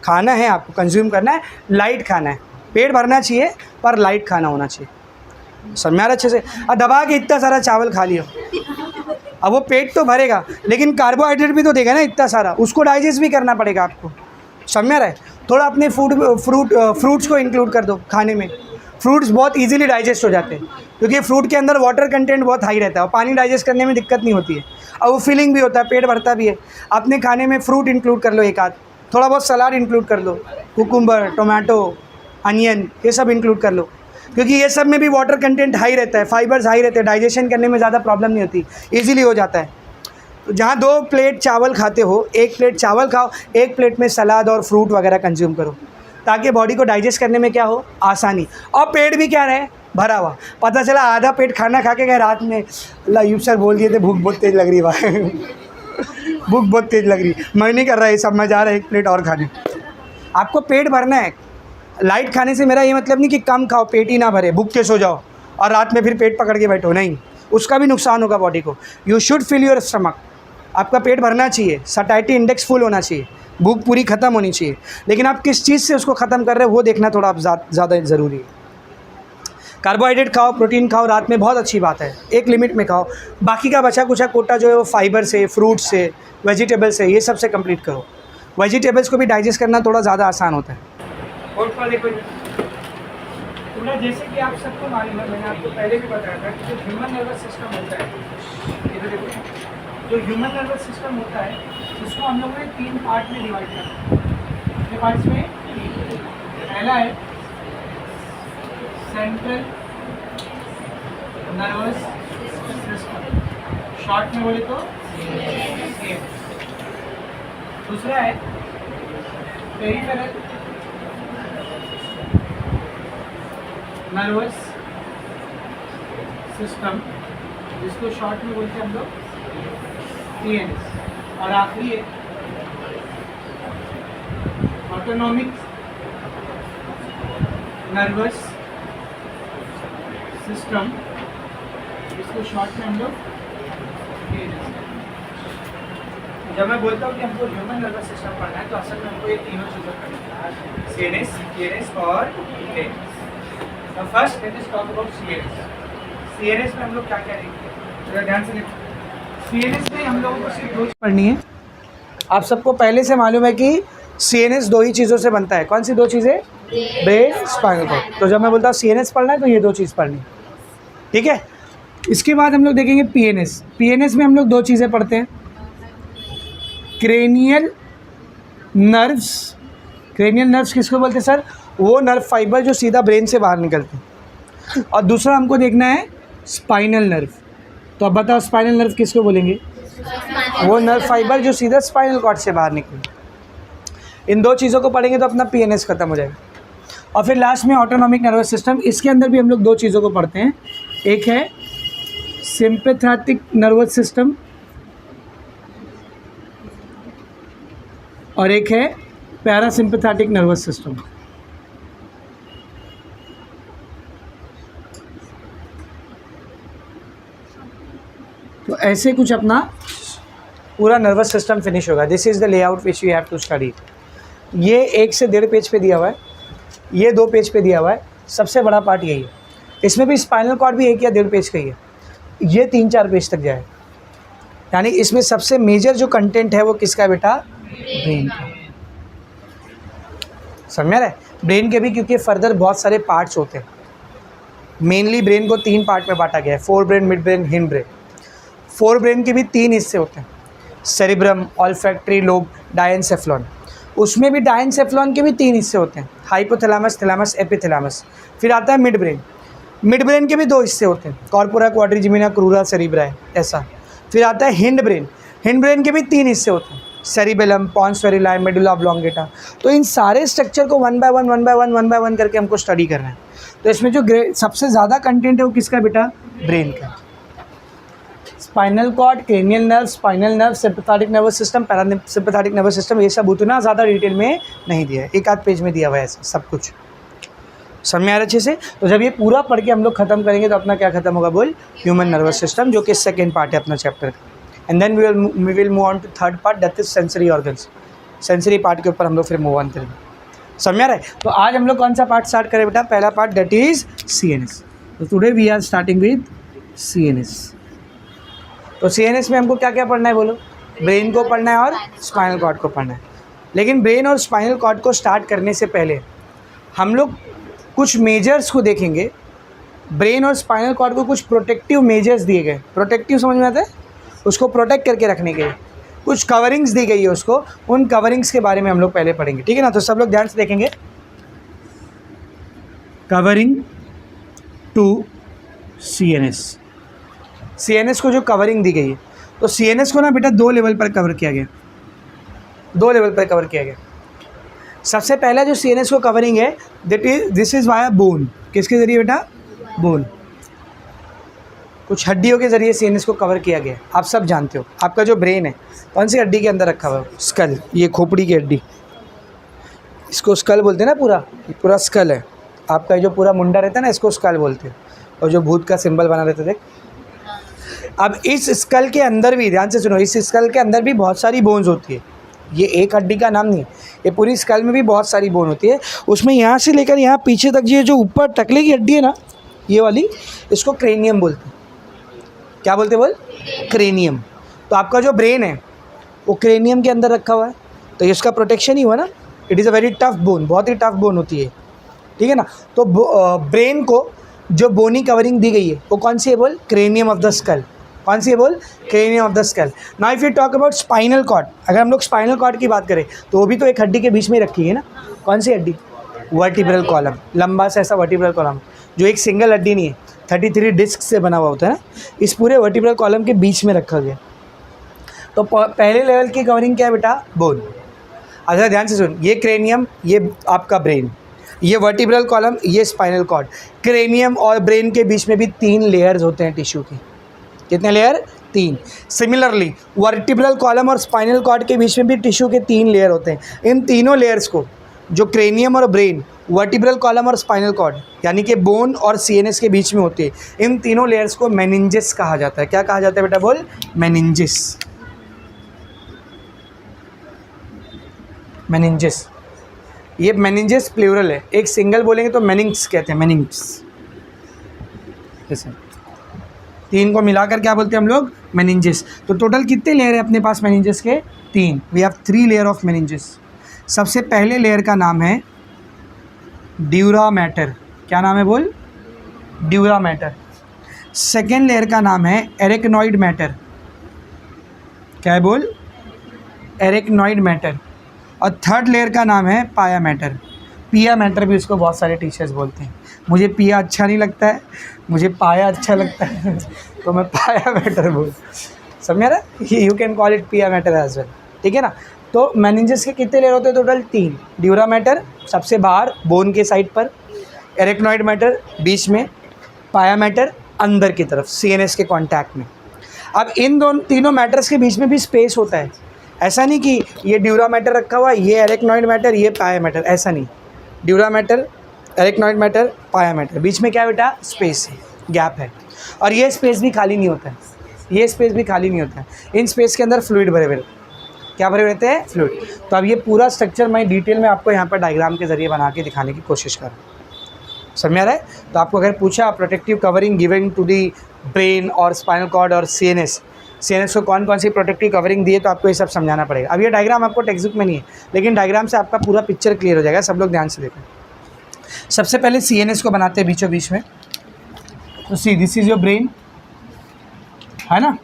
खाना है, आपको कंज्यूम करना है, लाइट खाना है, पेट भरना चाहिए पर लाइट खाना होना चाहिए। समझ में आ रहा अच्छे से। अब दबा के इतना सारा चावल खा लियो, अब वो पेट तो भरेगा लेकिन कार्बोहाइड्रेट भी तो देगा ना इतना सारा, उसको डाइजेस्ट भी करना पड़ेगा आपको। समझ में आ रहा है। थोड़ा अपने फ्रूट्स को इंक्लूड कर दो खाने में। फ्रूट्स बहुत इजीली डाइजेस्ट हो जाते हैं, क्योंकि फ्रूट के अंदर वाटर कंटेंट बहुत हाई रहता है और पानी डाइजेस्ट करने में दिक्कत नहीं होती है, और वो फीलिंग भी होता है, पेट भरता भी है। अपने खाने में फ्रूट इंक्लूड कर लो, एक आध, थोड़ा बहुत सलाद इंक्लूड कर लो, कुकुम्बर, टोमेटो, अनियन, ये सब इंक्लूड कर लो, क्योंकि ये सब में भी वाटर कंटेंट हाई रहता है, फाइबर्स हाई रहते हैं, डाइजेशन करने में ज़्यादा प्रॉब्लम नहीं होती, ईजिली हो जाता है। तो जहाँ 2 प्लेट चावल खाते हो, 1 प्लेट चावल खाओ, 1 प्लेट में सलाद और फ्रूट वगैरह कंज्यूम करो, ताकि बॉडी को डाइजेस्ट करने में क्या हो, आसानी, और पेट भी क्या रहे, भरा हुआ। पता चला आधा पेट खाना खा के गए रात में, अल्लाह यूब सर बोल दिए थे भूख बहुत तेज़ लग रही है भूख बहुत तेज़ लग रही, मैं नहीं कर रहा ये सब, मैं जा रहा 1 प्लेट और खाने। आपको पेट भरना है। लाइट खाने से मेरा ये मतलब नहीं कि कम खाओ, पेट ही ना भरे, भूख के सो जाओ और रात में फिर पेट पकड़ के बैठो, नहीं, उसका भी नुकसान होगा बॉडी को। You should fill your stomach, आपका पेट भरना चाहिए, सटाइटी इंडेक्स फुल होना चाहिए, भूख पूरी ख़त्म होनी चाहिए, लेकिन आप किस चीज़ से उसको ख़त्म कर रहे हो वो देखना थोड़ा ज़्यादा ज़रूरी है। कार्बोहाइड्रेट खाओ, प्रोटीन खाओ रात में, बहुत अच्छी बात है, एक लिमिट में खाओ। बाकी का बचा कुचा कोटा जो है वो फाइबर से, फ्रूट से, वेजिटेबल से, ये सब से कंप्लीट करो। वेजिटेबल्स को भी डाइजेस्ट करना थोड़ा ज़्यादा आसान होता है। और देखो पूरा, जैसे कि आप सबको मालूम है, मैंने आपको पहले भी बताया था कि जो ह्यूमन नर्वस सिस्टम होता है, इधर देखो, जो ह्यूमन नर्वस सिस्टम होता है उसको हम लोगों ने 3 पार्ट में डिवाइड किया। कितने पार्ट्स में? पहला है सेंट्रल नर्वस सिस्टम, शॉर्ट में बोले तो CNS। दूसरा है पेरिफेरल नर्वस सिस्टम, जिसको शॉर्ट में बोलते हैं हम लोग PNS। और आखिरी है ऑटोनॉमिक नर्वस सिस्टम, जिसको शॉर्ट में हम लोग PNS। जब मैं बोलता हूँ कि हमको ह्यूमन नर्वस सिस्टम पढ़ना है तो असल में हमको ये तीनों चीज़ें पढ़नी है, CNS, PNS और PNS। तो first let us talk about CNS। CNS में हम लोग क्या क्या देखेंगे, थोड़ा ध्यान से देखो। CNS में हम लोगों को सिर्फ 2 पढ़नी है। आप सबको पहले से मालूम है कि CNS 2 ही चीज़ों से बनता है। कौन सी 2 चीज़ें? Brain, spinal cord. तो जब मैं बोलता हूँ CNS पढ़ना है तो ये 2 चीज़ पढ़नी है, ठीक है। इसके बाद हम लोग देखेंगे PNS। PNS में हम लोग 2 चीज़ें पढ़ते हैं, क्रेनियल नर्व्स। क्रेनियल नर्व्स किसको बोलते हैं सर? वो नर्व फाइबर जो सीधा ब्रेन से बाहर निकलते हैं। और दूसरा हमको देखना है स्पाइनल नर्व। तो अब बताओ स्पाइनल नर्व किसको बोलेंगे? वो नर्व फाइबर जो सीधा स्पाइनल कॉर्ड से बाहर निकले। इन 2 चीज़ों को पढ़ेंगे तो अपना PNS खत्म हो जाएगा। और फिर लास्ट में ऑटोनॉमिक नर्वस सिस्टम। इसके अंदर भी हम लोग 2 चीज़ों को पढ़ते हैं, एक है सिंपैथेटिक नर्वस सिस्टम और एक है पैरासिम्पैथेटिक नर्वस सिस्टम। तो ऐसे कुछ अपना पूरा नर्वस सिस्टम फिनिश होगा। This is the layout which you have to study. ये 1 से 1.5 पेज पे दिया हुआ है, ये 2 पेज पे दिया हुआ है, सबसे बड़ा पार्ट यही है। इसमें भी स्पाइनल कॉर्ड भी 1 या 1.5 पेज का ही है, ये 3-4 पेज तक जाए। यानी इसमें सबसे मेजर जो कंटेंट है वो किसका है बेटा? ब्रेन का। समझ रहे? ब्रेन के भी, क्योंकि फर्दर बहुत सारे पार्ट्स होते हैं। मेनली ब्रेन को 3 पार्ट में बांटा गया है, fore brain, mid brain, hind brain. Fore brain के भी 3 हिस्से होते हैं, सेरिब्रम, ऑल्फैक्टरी लोब, डायनसेफ्लॉन। उसमें भी डायनसेफ्लॉन के भी 3 हिस्से होते हैं, हाइपोथैलेमस, थैलेमस, एपिथैलेमस। फिर आता है मिड ब्रेन। मिड ब्रेन के भी 2 हिस्से होते हैं, कॉर्पोरा, क्वाड्रिजिमिना, क्रूरा, सेरिब्रा, ऐसा। फिर आता है हिंड ब्रेन। हिंड ब्रेन के भी 3 हिस्से होते हैं, सेरिबेलम, पॉन्स फेरिलाई, मेडुला ऑब्लोंगेटा। तो इन सारे स्ट्रक्चर को 1 बाय 1 करके हमको स्टडी करना है। तो इसमें जो सबसे ज़्यादा कंटेंट है वो किसका बेटा? ब्रेन का। Spinal cord, cranial nerve, spinal nerve, sympathetic nervous system, parasympathetic nervous system, ये सब उतना ज़्यादा डिटेल में नहीं दिया है, 1-8 पेज में दिया हुआ है ऐसा सब कुछ। समझ में आ रहा अच्छे से? तो जब ये पूरा पढ़ के हम लोग खत्म करेंगे तो अपना क्या खत्म होगा बोल? ह्यूमन नर्वस सिस्टम, जो कि सेकेंड पार्ट है अपना चैप्टर का। And then we will move on to third part, that is sensory organs. Sensory part के ऊपर हम लोग फिर मूव ऑन करेंगे। समझ में आ रहा है? तो आज हम लोग कौन सा पार्ट स्टार्ट करें बेटा? पहला पार्ट, दैट इज CNS। तो today we are starting with CNS। तो CNS में हमको क्या क्या पढ़ना है बोलो? ब्रेन को पढ़ना है और स्पाइनल कॉर्ड को पढ़ना है। लेकिन ब्रेन और स्पाइनल कॉर्ड को स्टार्ट करने से पहले हम लोग कुछ मेजर्स को देखेंगे। ब्रेन और स्पाइनल कॉर्ड को कुछ प्रोटेक्टिव मेजर्स दिए गए। प्रोटेक्टिव समझ में आता है? उसको प्रोटेक्ट करके रखने के लिए कुछ कवरिंग्स दी गई है उसको, उन कवरिंग्स के बारे में हम लोग पहले पढ़ेंगे, ठीक है ना? तो सब लोग ध्यान से देखेंगे। Covering to CNS। CNS को जो कवरिंग दी गई है, तो CNS को ना बेटा 2 लेवल पर कवर किया गया, 2 लेवल पर कवर किया गया। सबसे पहला जो CNS को कवरिंग है, दिस इज़ वाया बोन। किसके ज़रिए बेटा? बोन। कुछ हड्डियों के ज़रिए CNS को कवर किया गया। आप सब जानते हो आपका जो ब्रेन है कौन सी हड्डी के अंदर रखा हुआ है? स्कल। ये खोपड़ी की हड्डी, इसको स्कल बोलते हैं ना। पूरा स्कल है आपका, जो पूरा मुंडा रहता है ना, इसको स्कल बोलते हैं। और जो भूत का सिंबल बना रहता है देख। अब इस स्कल के अंदर भी, ध्यान से सुनो, इस स्कल के अंदर भी बहुत सारी बोन्स होती है। ये एक हड्डी का नाम नहीं, ये पूरी स्कल में भी बहुत सारी बोन होती है। उसमें यहाँ से लेकर यहाँ पीछे तक ये जो ऊपर टकले की हड्डी है ना, ये वाली, इसको क्रेनियम बोलते हैं। क्या बोलते बोल? क्रेनियम। तो आपका जो ब्रेन है वो क्रेनियम के अंदर रखा हुआ है, तो इसका प्रोटेक्शन ही हुआ ना। It is a very tough bone, बहुत ही टफ बोन होती है, ठीक है ना। तो ब्रेन को जो बोनी कवरिंग दी गई है वो कौन सी है बोल? Cranium of the skull. कौन सी है बोल? Cranium of the skull. Now if you talk about spinal cord, अगर हम लोग स्पाइनल कॉर्ड की बात करें तो वो भी तो एक हड्डी के बीच में ही रखी है ना। कौन सी हड्डी? वर्टिब्रल कॉलम, लंबा सा ऐसा वर्टिब्रल कॉलम जो एक सिंगल हड्डी नहीं है, 33 डिस्क से बना हुआ होता है ना। इस पूरे वर्टिब्रल कॉलम के बीच में रखा गया। तो पहले लेवल की कवरिंग क्या है बेटा? बोन। अच्छा ध्यान से सुन, ये क्रेनियम, ये आपका ब्रेन, ये वर्टिब्रल कॉलम, ये स्पाइनल कॉर्ड। क्रेनियम और ब्रेन के बीच में भी 3 लेयर्स होते हैं टिश्यू के। कितने लेयर? 3। सिमिलरली वर्टिब्रल कॉलम और स्पाइनल कॉर्ड के बीच में भी टिश्यू के 3 लेयर होते हैं। इन तीनों लेयर्स को, जो क्रेनियम और ब्रेन, वर्टिब्रल कॉलम और स्पाइनल कॉर्ड, यानी कि बोन और सीएनएस के बीच में होती है, इन तीनों लेयर्स को मेनिंजेस कहा जाता है। क्या कहा जाता है बेटा? बोल। मेनिंजेस। मेनिंजेस। ये मेनिंजेस प्लूरल है, एक सिंगल बोलेंगे तो मेनिंग्स कहते हैं, मेनिंग्स। जैसे 3 को मिलाकर क्या बोलते हैं हम लोग? मेनिंजेस। तो टोटल कितने लेयर है अपने पास मेनिंजेस के? 3। We have 3 layer of meninges. सबसे पहले लेयर का नाम है ड्यूरा मैटर। क्या नाम है बोल? Dura mater. सेकेंड लेयर का नाम है एरेक्नॉइड मैटर। क्या है बोल? Arachnoid matter. और थर्ड लेयर का नाम है पाया मैटर। पिया मैटर भी उसको बहुत सारे टीचर्स बोलते हैं। मुझे पिया अच्छा नहीं लगता है, मुझे पाया अच्छा लगता है तो मैं पाया मैटर बोल, समझ रहा है? यू कैन कॉल इट पिया मैटर एज वेल, ठीक है ना। तो मेनिंजेस के कितने लेयर होते हैं? टोटल 3। ड्यूरा मैटर सबसे बाहर बोन के साइड पर, एरेक्नॉइड मैटर बीच में, पाया मैटर अंदर की तरफ सीएनएस के कांटेक्ट में। अब इन तीनों मैटर्स के बीच में भी स्पेस होता है। ऐसा नहीं कि ये ड्यूरा मैटर रखा हुआ, ये एरेक्नॉइड मैटर, ये पाया मैटर, ऐसा नहीं। ड्यूरा मैटर, एरेक्नॉइड मैटर, पाया मैटर, बीच में क्या बेटा? स्पेस है, गैप है। और ये स्पेस भी खाली नहीं होता है, ये स्पेस भी खाली नहीं होता है। इन स्पेस के अंदर फ्लूइड भरे हुए, क्या भरे रहते हैं? फ्लूइड। तो अब ये पूरा स्ट्रक्चर मैं डिटेल में आपको यहाँ पर डायग्राम के ज़रिए बना के दिखाने की कोशिश कर रहा हूँ, समझ आ रहा है? तो आपको अगर पूछा protective covering given to the brain और स्पाइनल कॉर्ड और सीएनएस को कौन कौन सी प्रोटेक्टिव कवरिंग दी है, तो आपको ये सब समझाना पड़ेगा। अब ये डायग्राम आपको टेक्स्ट बुक में नहीं है, लेकिन डायग्राम से आपका पूरा पिक्चर क्लियर हो जाएगा। सब लोग ध्यान से देखें। सबसे पहले सीएनएस को बनाते हैं बीचों बीच में। तो see, this is your brain, है ना।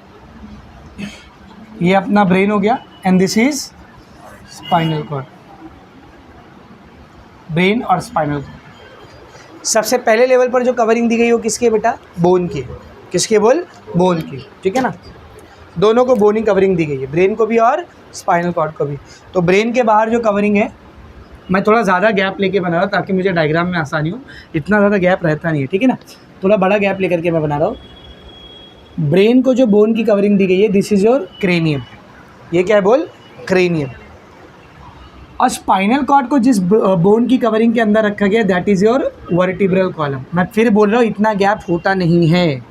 ये अपना ब्रेन हो गया, and this is spinal cord. Brain और स्पाइनल कॉर्ड। सबसे पहले लेवल पर जो कवरिंग दी गई वो किसकी है बेटा? बोन की। किसकी बोल? बोन की, ठीक है ना। दोनों को बोनी कवरिंग दी गई है, ब्रेन को भी और स्पाइनल कॉर्ड को भी। तो ब्रेन के बाहर जो कवरिंग है, मैं थोड़ा ज़्यादा गैप लेके बना रहा हूँ ताकि मुझे डायग्राम में आसानी हो। इतना ज़्यादा गैप रहता नहीं है, ठीक है ना। थोड़ा बड़ा गैप लेकर के मैं बना रहा हूँ। ब्रेन को जो बोन की कवरिंग दी गई है, दिस इज योर क्रेनियम। ये क्या है बोल? क्रेनियम। और स्पाइनल कॉर्ड को जिस बोन की कवरिंग के अंदर रखा गया, that is your vertebral column. मैं फिर बोल रहा हूँ, इतना गैप होता नहीं है।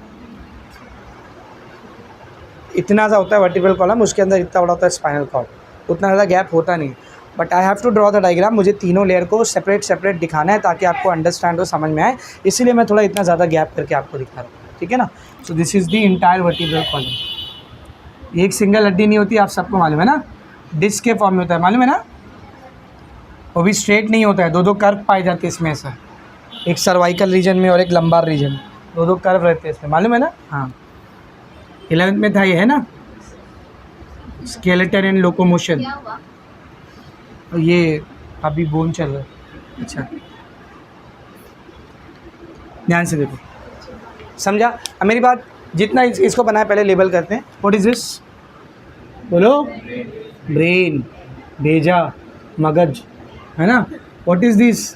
इतना सा होता है वर्टिब्रल कॉलम, उसके अंदर इतना बड़ा होता है स्पाइनल कॉर्ड, उतना ज़्यादा गैप होता नहीं। But I have to draw the diagram. मुझे तीनों लेयर को सेपरेट दिखाना है ताकि आपको अंडरस्टैंड हो, समझ में आए, इसीलिए मैं थोड़ा इतना ज़्यादा गैप करके आपको दिखा रहा हूँ, ठीक है ना। So this is the entire vertebral column. एक सिंगल हड्डी नहीं होती, आप सबको मालूम है ना, डिस्क के फॉर्म में होता है, मालूम है ना। वो भी स्ट्रेट नहीं होता है, 2 कर्व पाए जाते हैं इसमें। ऐसा एक सर्वाइकल रीजन में और एक लंबार रीजन में 2 कर्व रहते हैं इसमें, मालूम है ना। हाँ, 11th में था ये, है ना, स्केलेटन एंड लोकोमोशन। और ये अभी बोन चल रहा है। अच्छा, ध्यान से देखो, समझा? अब मेरी बात, जितना इसको बनाया पहले लेबल करते हैं। What is this? बोलो। ब्रेन, भेजा, मगज, है ना। What is this?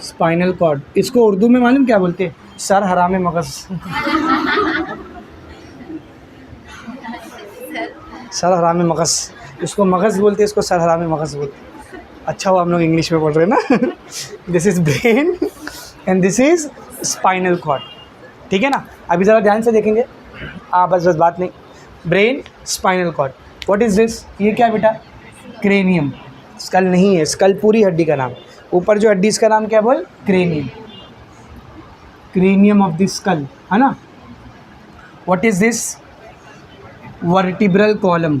Spinal cord. इसको उर्दू में मालूम क्या बोलते हैं? सर हरामे मगज। सर हरामे मगज, इसको मगज बोलते हैं, इसको सर हरामे मगज बोलते हैं। अच्छा हुआ हम लोग इंग्लिश में पढ़ रहे हैं ना। This is brain and this is spinal cord, ठीक है ना। अभी ज़रा ध्यान से देखेंगे। बस बात नहीं। Brain, spinal cord. What is this? ये क्या बेटा? क्रेनियम। स्कल नहीं है, स्कल पूरी हड्डी का नाम। ऊपर जो हड्डी, इसका नाम क्या बोल? Cranium. Cranium of the school, है ना. What is this? Vertebral column.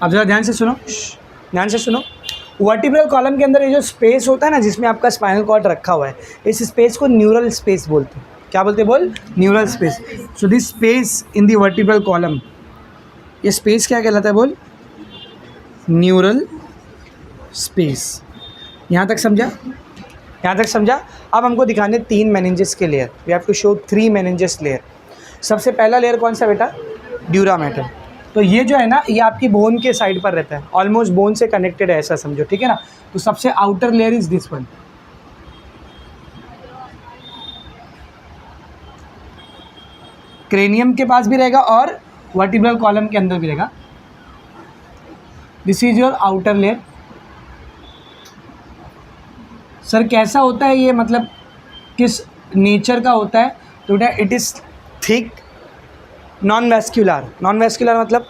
अब जरा ध्यान से सुनो, ध्यान से सुनो. वर्टिब्रल कॉलम के अंदर ये जो स्पेस होता है ना, जिसमें आपका स्पाइनल कॉर्ड रखा हुआ है, इस स्पेस को न्यूरल स्पेस बोलते हैं. क्या बोलते हैं बोल? Neural space. So this space in the vertebral column, ये स्पेस क्या कहलाता है बोल? Neural space. यहाँ तक समझा? यहाँ तक समझा? अब हमको दिखाने 3 मेनिंजेस के layer. We have to show 3 meninges layer. सबसे पहला लेयर कौन सा बेटा? Dura mater. तो ये जो है ना, ये आपकी बोन के साइड पर रहता है, ऑलमोस्ट बोन से कनेक्टेड है, ऐसा समझो, ठीक है ना. तो सबसे outer layer is this one. Cranium के पास भी रहेगा और वर्टिब्रल कॉलम के अंदर भी रहेगा. This is your outer layer. Sir कैसा होता है ये, मतलब किस नेचर का होता है? तो बेटा it is thick, non vascular. Non vascular मतलब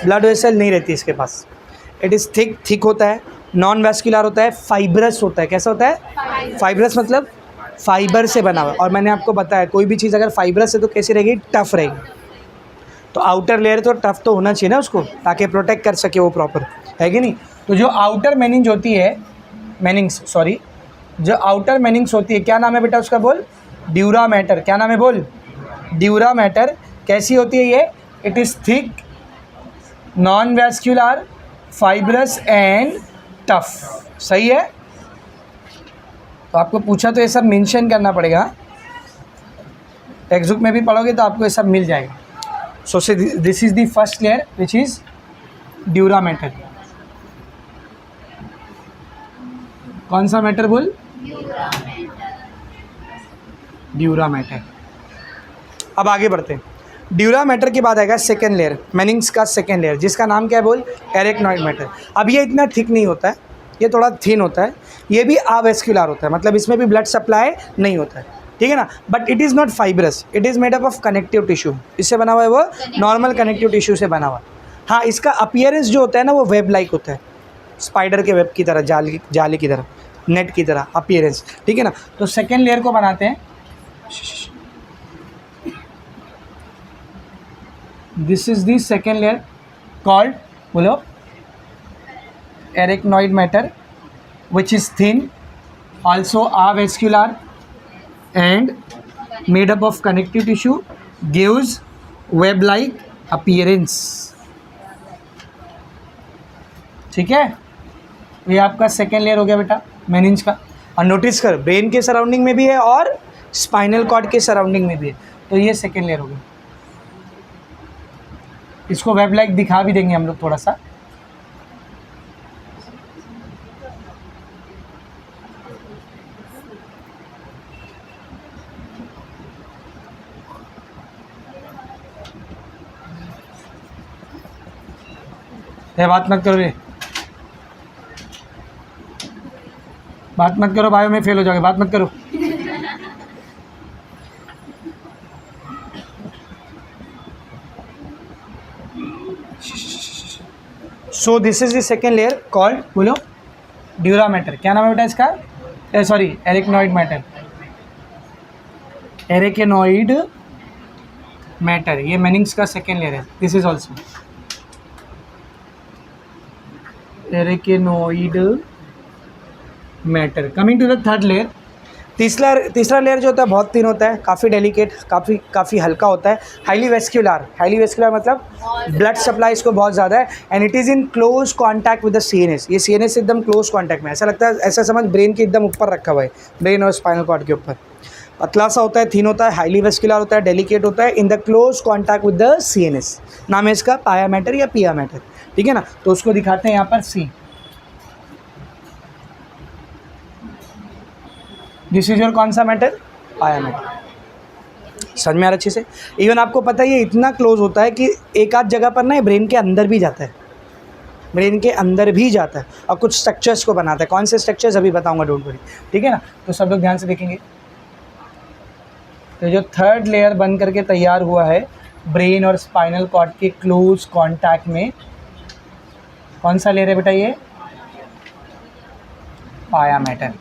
ब्लड वेसल नहीं रहती इसके पास. इट इज़ थिक, थिक होता है, नॉन वैस्कुलर होता है, फाइब्रस होता है. कैसा होता है? फाइब्रस मतलब फाइबर से बना हुआ. और मैंने आपको बताया कोई भी चीज़ अगर फाइब्रस है तो कैसी रहेगी? टफ रहेगी. तो आउटर लेयर तो टफ तो होना चाहिए ना उसको, ताकि प्रोटेक्ट कर सके वो प्रॉपर, है कि नहीं. तो जो आउटर मेनिंज होती है, मेनिंग्स सॉरी, जो आउटर मेनिंग्स होती है, क्या नाम है बेटा उसका बोल? Dura mater. क्या नाम है बोल? Dura mater. कैसी होती है ये? It is thick, non vascular, fibrous and tough. सही है. तो आपको पूछा तो ये सब मेंशन करना पड़ेगा. टेक्स्ट बुक में भी पढ़ोगे तो आपको ये सब मिल जाएगा. सो this is the first layer which is dura mater. कौन सा मैटर बोल? Dura mater. अब आगे बढ़ते हैं. ड्यूरा मैटर के बाद आएगा सेकेंड लेयर, मेनिंग्स का सेकेंड लेयर, जिसका नाम क्या है बोल? Arachnoid matter. अब ये इतना थिक नहीं होता है, ये थोड़ा थिन होता है. ये भी अवेस्कुलर होता है, मतलब इसमें भी ब्लड सप्लाई नहीं होता है, ठीक है ना. But it is not fibrous, it is made up of connective tissue. इससे बना हुआ है वो नॉर्मल कनेक्टिव टिश्यू से बना हुआ. हाँ, इसका अपीयरेंस जो होता है ना, वो वेब लाइक होता है, स्पाइडर के वेब की तरह, जाली की तरह, नेट की तरह अपीयरेंस, ठीक है ना. तो सेकेंड लेयर को बनाते हैं. This is the second layer called, बोलो, arachnoid mater, which is thin, also avascular and made up of connective tissue, gives web like appearance. ठीक है. ये आपका सेकेंड लेयर हो गया बेटा मेनिंज का. और नोटिस कर, ब्रेन के सराउंडिंग में भी है और स्पाइनल कॉर्ड के सराउंडिंग में भी है. तो ये सेकेंड लेयर हो गया. इसको वेब लाइक दिखा भी देंगे हम लोग थोड़ा सा. बात मत करो रे, बात मत करो भाई, में फेल हो जाओगे. बात मत करो. So this is the second layer called, बोलो, ड्यूरा मैटर. क्या नाम है बेटा इसका? Sorry, arachnoid mater. Arachnoid mater, ये मेनिंग्स का सेकेंड लेयर है. This is also arachnoid mater. Coming to the third layer. तीसरा लेयर जो होता है बहुत थिन होता है, काफ़ी डेलिकेट, काफ़ी हल्का होता है. Highly vascular. हाईली वेस्कुलर मतलब ब्लड सप्लाई इसको बहुत ज़्यादा है. And it is in close contact with the CNS. ये सीएनएस से एकदम क्लोज कॉन्टैक्ट में, ऐसा लगता है, ऐसा समझ ब्रेन के एकदम ऊपर रखा हुआ है, ब्रेन और स्पाइनल कॉर्ड के ऊपर. पतला सा होता है, थिन होता है, हाईली वेस्कुलर होता है, डेलिकेट होता है, in the close contact with the CNS. नाम है इसका पाया मैटर या पिया मैटर, ठीक है ना. तो उसको दिखाते हैं यहाँ पर सी. दिस इज योर कौन सा मैटर? पाया मैटर. समझ में आ रहा अच्छे से. इवन आपको पता है ये इतना क्लोज होता है कि एक आध जगह पर ना ये ब्रेन के अंदर भी जाता है, ब्रेन के अंदर भी जाता है और कुछ स्ट्रक्चर्स को बनाता है. कौन से स्ट्रक्चर्स अभी बताऊंगा, डोंट वरी, ठीक है ना. तो सब लोग ध्यान से देखेंगे. तो जो थर्ड लेयर बन करके तैयार हुआ है ब्रेन और स्पाइनल कॉर्ड के क्लोज कॉन्टैक्ट में, कौन सा लेयर है बेटा? ये पाया मैटर.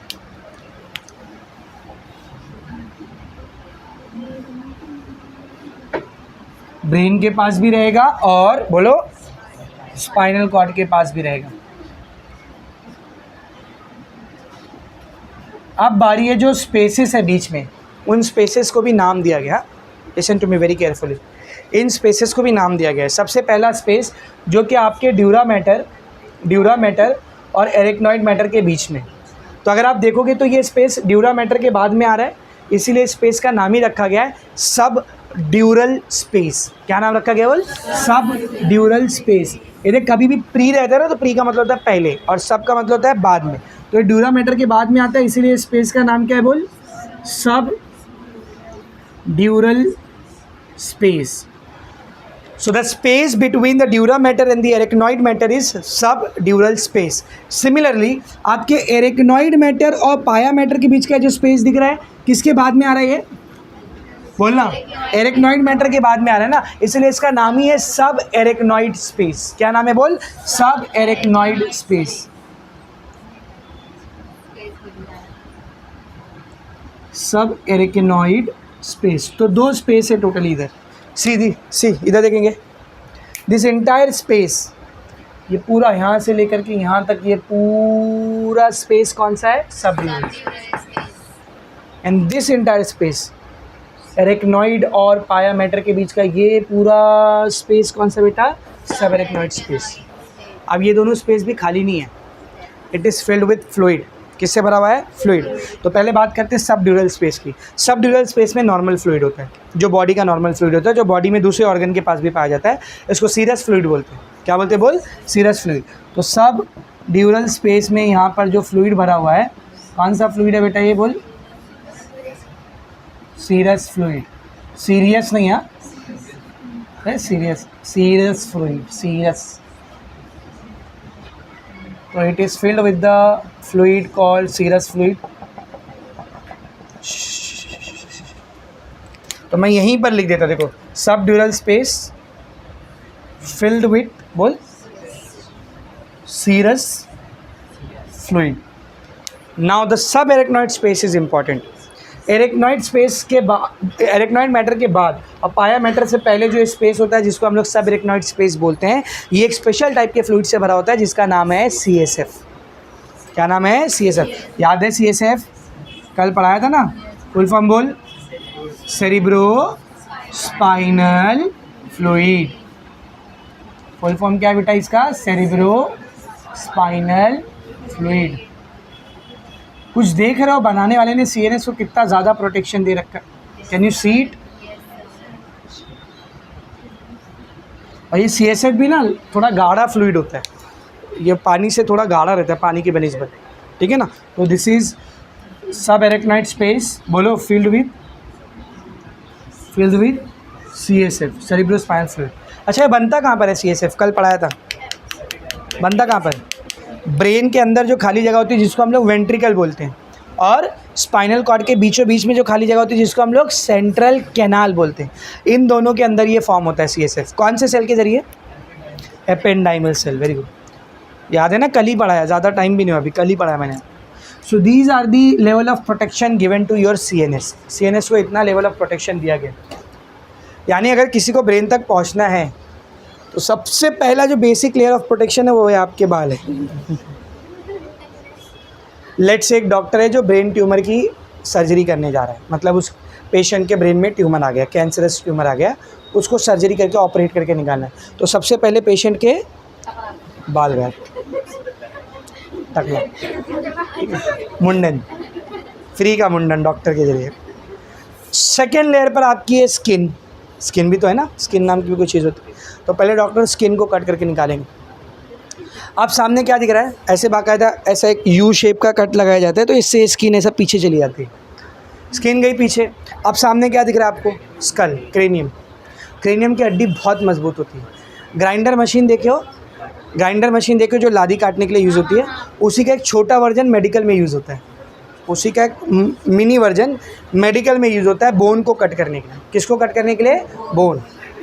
ब्रेन के पास भी रहेगा और बोलो स्पाइनल कॉर्ड के पास भी रहेगा। अब बारी है जो स्पेसेस है बीच में, उन स्पेसेस को भी नाम दिया गया। Listen to me very carefully, इन स्पेसेस को भी नाम दिया गया है। सबसे पहला स्पेस जो कि आपके ड्यूरा मैटर और एरेक्नॉइड मैटर के बीच में। तो अगर आप देखोगे तो ये स्पेस ड्यूरा मैटर के बाद में आ रहा है, इसीलिए स्पेस का नाम ही रखा गया है सब ड्यूरल स्पेस। क्या नाम रखा गया बोल? सब ड्यूरल स्पेस। यदि कभी भी प्री रहता है ना, तो प्री का मतलब होता है पहले और सब का मतलब होता है बाद में। तो ये ड्यूरा मैटर के बाद में आता है, इसीलिए स्पेस का नाम क्या है बोल? सब ड्यूरल space. So the space between the dura matter and the arachnoid matter is subdural space. Similarly, आपके arachnoid matter और pia matter के बीच का जो space दिख रहा है, किसके बाद में आ रहा है ये? बोलना, arachnoid matter के बाद में आ रहा है ना, इसलिए इसका नाम ही है सब arachnoid space। क्या नाम है बोल? सब arachnoid space। सब arachnoid space। तो दो space है टोटली इधर। सी इधर देखेंगे, दिस एंटायर स्पेस, ये पूरा यहाँ से लेकर के यहाँ तक ये पूरा स्पेस कौन सा है? Subdural. And this entire space arachnoid और पाया मैटर के बीच का ये पूरा स्पेस कौन सा बेटा? सब एरेक्नॉइड स्पेस। अब ये दोनों स्पेस भी खाली नहीं है, it is filled with fluid. किससे भरा हुआ है? फ्लूइड। तो पहले बात करते हैं सब ड्यूरल स्पेस की। सब ड्यूरल स्पेस में नॉर्मल फ्लूइड होता है, जो बॉडी का नॉर्मल फ्लूइड होता है, जो बॉडी में दूसरे ऑर्गन के पास भी पाया जाता है। इसको सीरस फ्लूइड बोलते हैं। क्या बोलते हैं बोल? Serous fluid. तो सब ड्यूरल स्पेस में यहाँ पर जो फ्लूइड भरा हुआ है, कौन सा फ्लूइड है बेटा? ये बोल, सीरस फ्लूइड। सीरियस नहीं है, सीरियस, सीरस फ्लूइड, सीरस। तो it is filled with the fluid called serous fluid। तो मैं यहीं पर लिख देता, देखो, सबड्यूरल स्पेस filled with बोल serous fluid। Now the subarachnoid space is important। Arachnoid space के बाद, एरेक्नॉइड मैटर के बाद और पाया मैटर से पहले जो स्पेस होता है, जिसको हम लोग सब एरेक्नॉइड स्पेस बोलते हैं, ये एक स्पेशल टाइप के फ्लूइड से भरा होता है जिसका नाम है CSF। क्या नाम है? CSF। याद है CSF? कल पढ़ाया था ना। फुल फॉर्म बोल, cerebro spinal fluid. Full form क्या है बेटा इसका? Cerebro spinal fluid. कुछ देख रहे हो, बनाने वाले ने CNS को कितना ज़्यादा प्रोटेक्शन दे रखा है। Can you see it? और ये CSF भी ना थोड़ा गाढ़ा फ्लूइड होता है, ये पानी से थोड़ा गाढ़ा रहता है, पानी की बनिस्बत, ठीक है ना। तो दिस इज सब एरेक्नॉइड स्पेस, बोलो, filled with CSF, cerebrospinal fluid. अच्छा, ये बनता कहाँ पर है CSF? कल पढ़ाया था। बनता कहाँ पर? ब्रेन के अंदर जो खाली जगह होती है जिसको हम लोग वेंट्रिकल बोलते हैं, और स्पाइनल कॉर्ड के बीचों बीच में जो खाली जगह होती है जिसको हम लोग सेंट्रल कैनाल बोलते हैं। इन दोनों के अंदर ये फॉर्म होता है CSF। कौन से सेल के जरिए? Ependymal cell. वेरी गुड, याद है ना, कल ही पढ़ाया, ज़्यादा टाइम भी नहीं हुआ, अभी कल ही पढ़ाया मैंने। So these are the level of protection given to your CNS को इतना लेवल ऑफ प्रोटेक्शन दिया गया। यानी अगर किसी को ब्रेन तक पहुँचना है तो सबसे पहला जो बेसिक लेयर ऑफ प्रोटेक्शन है वो है आपके बाल है। लेट्स से एक डॉक्टर है जो ब्रेन ट्यूमर की सर्जरी करने जा रहा है, मतलब उस पेशेंट के ब्रेन में ट्यूमर आ गया, कैंसरस ट्यूमर आ गया, उसको सर्जरी करके ऑपरेट करके निकालना है। तो सबसे पहले पेशेंट के बाल गए, टकला, मुंडन, फ्री का मुंडन डॉक्टर के जरिए। सेकेंड लेयर पर आपकी है स्किन भी तो है ना, स्किन नाम की भी कोई चीज़ होती है। तो पहले डॉक्टर स्किन को कट करके निकालेंगे। अब सामने क्या दिख रहा है? ऐसे बाकायदा ऐसा एक U शेप का कट लगाया जाता है, तो इससे स्किन ऐसा पीछे चली जाती है, स्किन गई पीछे। अब सामने क्या दिख रहा है आपको? स्कल, क्रेनियम की हड्डी बहुत मजबूत होती है। ग्राइंडर मशीन देखो जो लादी काटने के लिए यूज़ होती है, उसी का एक छोटा वर्जन मेडिकल में यूज़ होता है, उसी का एक मिनी वर्जन मेडिकल में यूज़ होता है बोन को कट करने के लिए। किसको कट करने के लिए? बोन,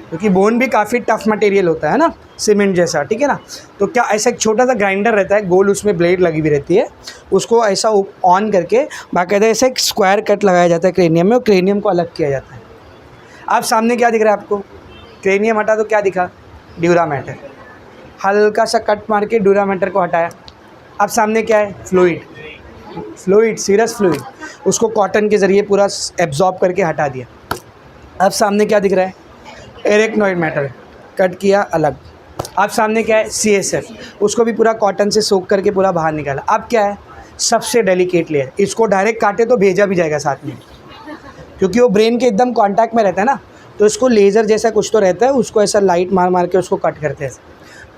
क्योंकि बोन भी काफ़ी टफ मटेरियल होता है ना, सीमेंट जैसा, ठीक है ना। तो क्या ऐसा एक छोटा सा ग्राइंडर रहता है गोल, उसमें ब्लेड लगी हुई रहती है, उसको ऐसा ऑन करके बाकायदा ऐसा एक स्क्वायर कट लगाया जाता है क्रेनियम में, और क्रेनियम को अलग किया जाता है। अब सामने क्या दिख रहा है आपको? क्रेनियम हटा तो क्या दिखा, ड्यूरा मैटर। हल्का सा कट मार के ड्यूरा मैटर को हटाया। अब सामने क्या है, फ्लूइड, सीरस फ्लूइड, उसको कॉटन के ज़रिए पूरा एब्जॉर्ब करके हटा दिया। अब सामने क्या दिख रहा है, एरेक्नॉइड मैटर, कट किया अलग। अब सामने क्या है, CSF, उसको भी पूरा कॉटन से सोख करके पूरा बाहर निकाला। अब क्या है, सबसे डेलिकेट लेयर, इसको डायरेक्ट काटे तो भेजा भी जाएगा साथ में, क्योंकि वो ब्रेन के एकदम कांटेक्ट में रहता है ना, तो इसको लेज़र जैसा कुछ तो रहता है, उसको ऐसा लाइट मार मार के उसको कट करते हैं।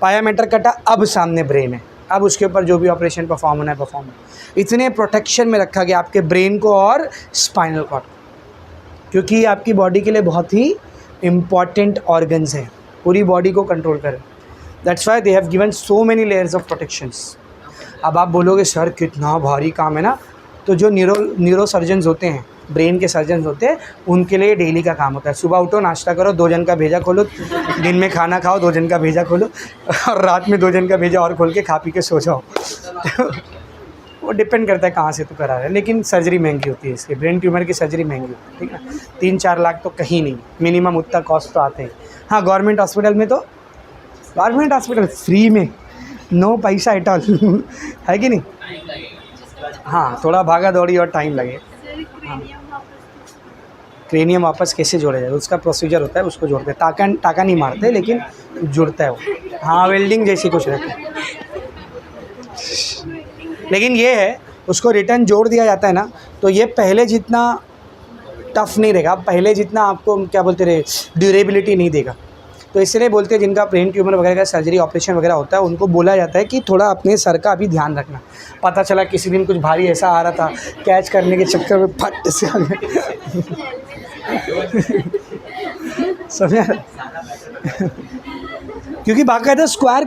पाया मैटर कटा, अब सामने ब्रेन है, अब उसके ऊपर जो भी ऑपरेशन परफॉर्म होना है परफॉर्म होना है। इतने प्रोटेक्शन में रखा गया आपके ब्रेन को और स्पाइनल कॉर्ड को, क्योंकि ये आपकी बॉडी के लिए बहुत ही इम्पॉर्टेंट ऑर्गन्स हैं, पूरी बॉडी को कंट्रोल करें। That's why they have given so many layers of protections. अब आप बोलोगे सर कितना भारी काम है ना, तो जो न्यूरो सर्जन्स होते हैं, ब्रेन के सर्जन्स होते हैं, उनके लिए डेली का काम होता है। सुबह उठो, नाश्ता करो, 2 जन का भेजा खोलो, दिन में खाना खाओ, 2 जन का भेजा खोलो, और रात में 2 जन का भेजा और खोल के खा पी के सो जाओ। वो डिपेंड करता है कहाँ से तो करा रहा है, लेकिन सर्जरी महंगी होती है इसकी, ब्रेन ट्यूमर की सर्जरी महंगी होती है, ठीक है। 3-4 लाख तो कहीं नहीं, मिनिमम उतना कॉस्ट तो आते हैं। हाँ, गवर्नमेंट हॉस्पिटल में तो, गवर्नमेंट हॉस्पिटल फ्री में, नो पैसा एट ऑल, है कि नहीं। हाँ, थोड़ा भागा दौड़ी और टाइम लगे। हाँ, क्रेनियम वापस कैसे जोड़ा जाए, उसका प्रोसीजर होता है, उसको जोड़ते हैं, टाका नहीं मारते, लेकिन जुड़ता है वो। हाँ, वेल्डिंग जैसी कुछ रहता है, लेकिन ये है, उसको रिटर्न जोड़ दिया जाता है ना, तो ये पहले जितना टफ नहीं रहेगा, पहले जितना आपको क्या बोलते रहे ड्यूरेबिलिटी नहीं देगा। तो इसलिए बोलते हैं जिनका ब्रेन ट्यूमर वगैरह का सर्जरी ऑपरेशन वगैरह होता है, उनको बोला जाता है कि थोड़ा अपने सर का अभी ध्यान रखना। पता चला किसी दिन कुछ भारी ऐसा आ रहा था, कैच करने के चक्कर में फट से आ गया। समझा? क्योंकि बाकायदा स्क्वायर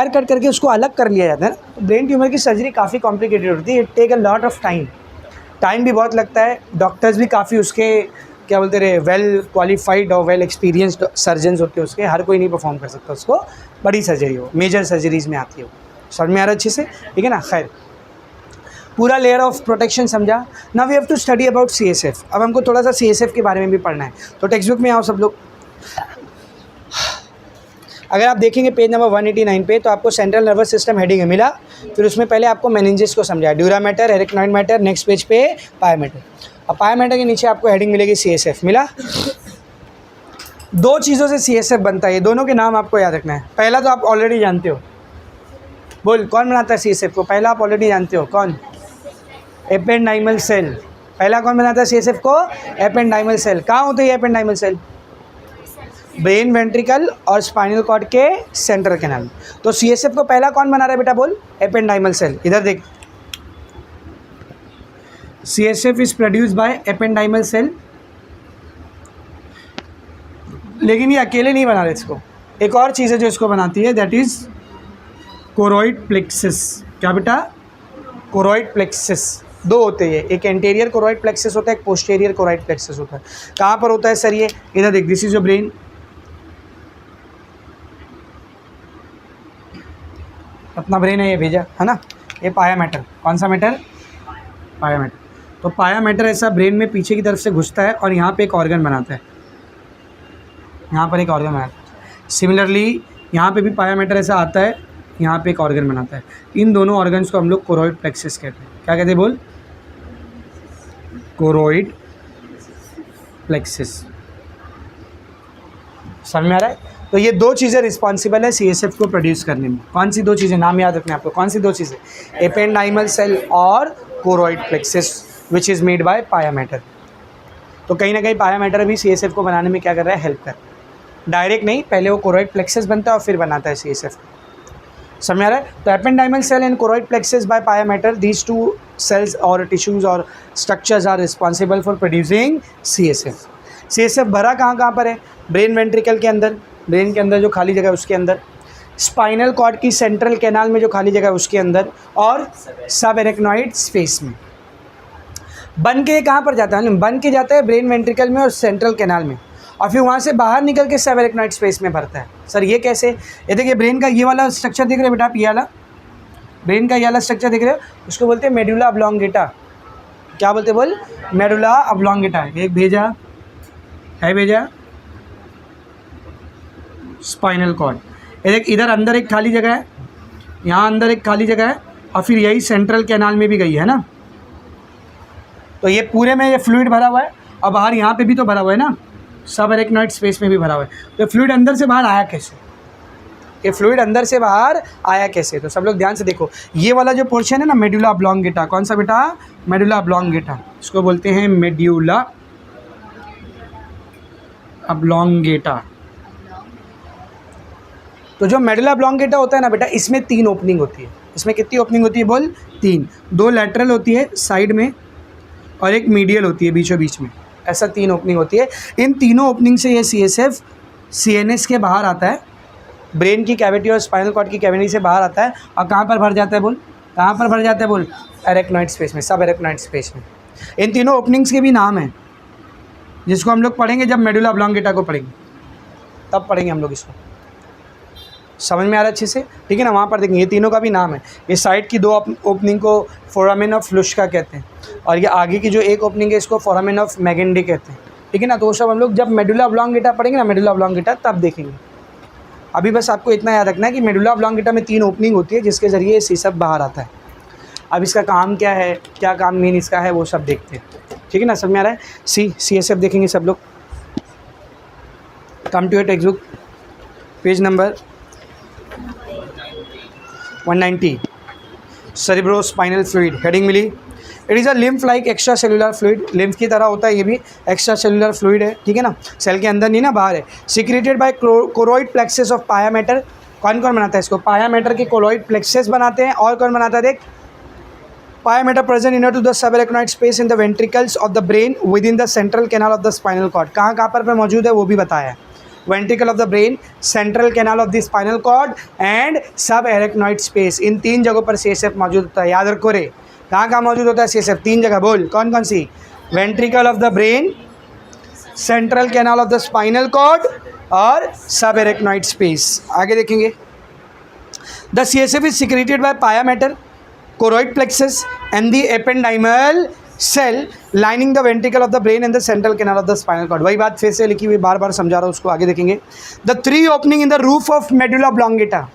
कट करके उसको अलग कर लिया जाता है ना। ब्रेन ट्यूमर की सर्जरी काफ़ी कॉम्प्लिकेटेड होती है, it take a lot of time भी बहुत लगता है। डॉक्टर्स भी काफ़ी उसके क्या बोलते रहे वेल क्वालिफाइड और वेल एक्सपीरियंस्ड सर्जन्स होते हैं उसके, हर कोई नहीं परफॉर्म कर सकता उसको। बड़ी सर्जरी हो, मेजर सर्जरीज़ में आती है वो। समझ में आ रहा अच्छे से, ठीक है ना। खैर, पूरा लेयर ऑफ प्रोटेक्शन समझा। Now we have to study about CSF। अब हमको थोड़ा सा CSF के बारे में भी पढ़ना है, तो टेक्स्ट बुक में आओ सब लोग। अगर आप देखेंगे पेज नंबर 189 पे, तो आपको सेंट्रल नर्वस सिस्टम हेडिंग है मिला। फिर उसमें पहले आपको मेनिंजेस को समझाया, dura mater, arachnoid matter, next page पे पाया मैटर। अब पाया मैटर के नीचे आपको हेडिंग मिलेगी CSF, मिला। 2 चीज़ों से CSF बनता है, ये दोनों के नाम आपको याद रखना है। पहला तो आप ऑलरेडी जानते हो, बोल कौन बनाता है CSF को, पहला आप ऑलरेडी जानते हो, कौन, एपेंडाइमल सेल। पहला कौन बनाता है CSF को, एपेंडाइमल सेल। कहाँ होते हैं एपेंडाइमल सेल, ब्रेन वेंट्रिकल और स्पाइनल कॉर्ड के सेंट्रल कैनाल। तो CSF को पहला कौन बना रहा है बेटा, बोल, एपेंडाइमल सेल। इधर देख, CSF is produced by ependymal cell. लेकिन ये अकेले नहीं बना रहे इसको, एक और चीज़ है जो इसको बनाती है, दैट इज कोरोइड प्लेक्सिस। क्या बेटा, कोरोइड प्लेक्सिस। 2 होते हैं, एक एंटेरियर कोरोइड प्लेक्सिस होता है, एक पोस्टेरियर कोरोइड प्लेक्सिस होता है। कहाँ पर होता है सर ये, इधर देख, दिस इज योर ब्रेन, अपना ब्रेन है ये भेजा है ना। ये पाया मैटर, कौन सा मैटर, पाया मैटर। तो पाया मैटर ऐसा ब्रेन में पीछे की तरफ से घुसता है और यहाँ पे एक ऑर्गन बनाता है, यहाँ पर एक ऑर्गन बनाता है। सिमिलरली यहाँ पे भी पाया मैटर ऐसा आता है, यहाँ पे एक ऑर्गन बनाता है। इन दोनों ऑर्गन्स को हम लोग कोरोइड प्लेक्सिस कहते हैं। क्या कहते हैं बोल, कोरोइड प्लेक्सिस। समझ में आ रहा है। तो ये 2 चीज़ें रिस्पॉन्सिबल है CSF को प्रोड्यूस करने में। कौन सी 2 चीज़ें, नाम याद रखना है आपको, कौन सी 2 चीज़ें, एपेंडाइमल सेल और choroid plexus, which is made by pia matter. तो कहीं ना कहीं पाया मैटर भी CSF को बनाने में क्या कर रहा है, हेल्प कर, डायरेक्ट नहीं, पहले वो कोरोइड प्लेक्सिस बनता है और फिर बनाता है CSF। समझ आ रहा है। तो ependymal cell and choroid plexus by pia mater, these 2 cells और टिश्यूज और structures are responsible for producing CSF। CSF भरा कहाँ कहाँ पर है, ब्रेन वेंट्रिकल के अंदर, ब्रेन के अंदर जो खाली जगह है उसके अंदर, स्पाइनल कॉर्ड की सेंट्रल कैनाल में जो खाली जगह है उसके अंदर, और सब एरेक्नॉइड स्पेस में। बन के कहाँ पर जाता है, बन के जाता है ब्रेन वेंट्रिकल में और सेंट्रल कैनाल में, और फिर वहाँ से बाहर निकल के सब एरेक्नॉइड स्पेस में भरता है। सर ये कैसे, ये देखिए ब्रेन का ये वाला स्ट्रक्चर देख रहे हो बेटा, आप ये वाला ब्रेन का ये वाला स्ट्रक्चर देख रहे हो, उसको बोलते हैं मेडुला ऑब्लोंगेटा। क्या बोलते हैं बोल, मेडुला ऑब्लोंगेटा। एक भेजा है, भेजा स्पाइनल कॉर्ड। एक इधर अंदर एक खाली जगह है, यहाँ अंदर एक खाली जगह है, और फिर यही सेंट्रल कैनाल में भी गई है ना। तो ये पूरे में ये फ्लूइड भरा हुआ है, और बाहर यहाँ पे भी तो भरा हुआ है ना, सब एरेक्नॉइड स्पेस में भी भरा हुआ है। तो फ्लूइड अंदर से बाहर आया कैसे, ये फ्लूइड अंदर से बाहर आया कैसे? तो सब लोग ध्यान से देखो, ये वाला जो पोर्शन है ना मेडुला ऑब्लोंगेटा, कौन सा बेटा? मेडुला ऑब्लोंगेटा, इसको बोलते हैं मेड्यूला ऑब्लोंगेटा। तो जो मेडुला ऑब्लोंगेटा होता है ना बेटा, इसमें 3 ओपनिंग होती है। इसमें कितनी ओपनिंग होती है बोल? 3। 2 लैटरल होती है साइड में, और एक मीडियल होती है बीचों बीच में। ऐसा 3 ओपनिंग होती है। इन तीनों ओपनिंग से ये CSF CNS के बाहर आता है, ब्रेन की कैविटी और स्पाइनल कॉर्ड की कैविटी से बाहर आता है, और कहाँ पर भर जाता है बोल? कहाँ पर भर जाता है बोल? एरेक्नॉइड स्पेस में, सब एरेक्नॉइड स्पेस में। इन तीनों ओपनिंग्स के भी नाम हैं, जिसको हम लोग पढ़ेंगे जब मेडुला ऑब्लोंगेटा को पढ़ेंगे, तब पढ़ेंगे हम लोग इसको। समझ में आ रहा है अच्छे से? ठीक है ना। वहाँ पर देखेंगे ये तीनों का भी नाम है। ये साइड की 2 ओपनिंग को फोरामेन ऑफ लुश्का कहते हैं, और ये आगे की जो एक ओपनिंग है इसको फोरामेन ऑफ मैगेंडे कहते हैं। ठीक है ना। तो वो सब हम लोग जब मेडुला ऑब्लोंगेटा पढ़ेंगे ना, मेडुला ऑब्लोंगेटा, तब देखेंगे। अभी बस आपको इतना याद रखना है कि मेडुला ऑब्लोंगेटा में 3 ओपनिंग होती है, जिसके ज़रिए CSF बाहर आता है। अब इसका काम क्या है, क्या काम मेन इसका है, वो सब देखते हैं। ठीक है ना, समझ में आ रहा है? CSF देखेंगे सब लोग। Come to your textbook, page number 190, cerebrospinal fluid, heading मिली। It is a lymph like extracellular fluid, lymph की तरह होता है ये भी, एक्स्ट्रा सेलुलर फ्लूइड है। ठीक है ना, सेल के अंदर नहीं ना, बाहर है। Secreted by choroid plexuses of pia mater. कौन कौन बनाता है इसको? पाया मैटर के कोरोइड प्लेक्सेस बनाते हैं। और कौन बनाता है देख? Pia mater present inner to the subarachnoid space in the ventricles of the brain within the central canal of the spinal cord. कहाँ कहाँ पर मौजूद है वो भी बताया है। Ventricle of the brain, central canal of the spinal cord and subarachnoid space, इन 3 जगहों पर CSF मौजूद होता है। याद रखो रे, कहाँ कहाँ मौजूद होता है CSF? 3 जगह। बोल कौन कौन सी? Ventricle of the brain, central canal of the spinal cord और सब एरेक्नॉइड स्पेस। आगे देखेंगे। The CSF is secreted by pia mater, choroid plexuses and the ependymal cell lining the ventricle of the brain and the central canal of the spinal cord. वही बात फिर से लिखी हुई, बार बार समझा रहा हूँ उसको। आगे देखेंगे। The 3 opening in the roof of medulla oblongata.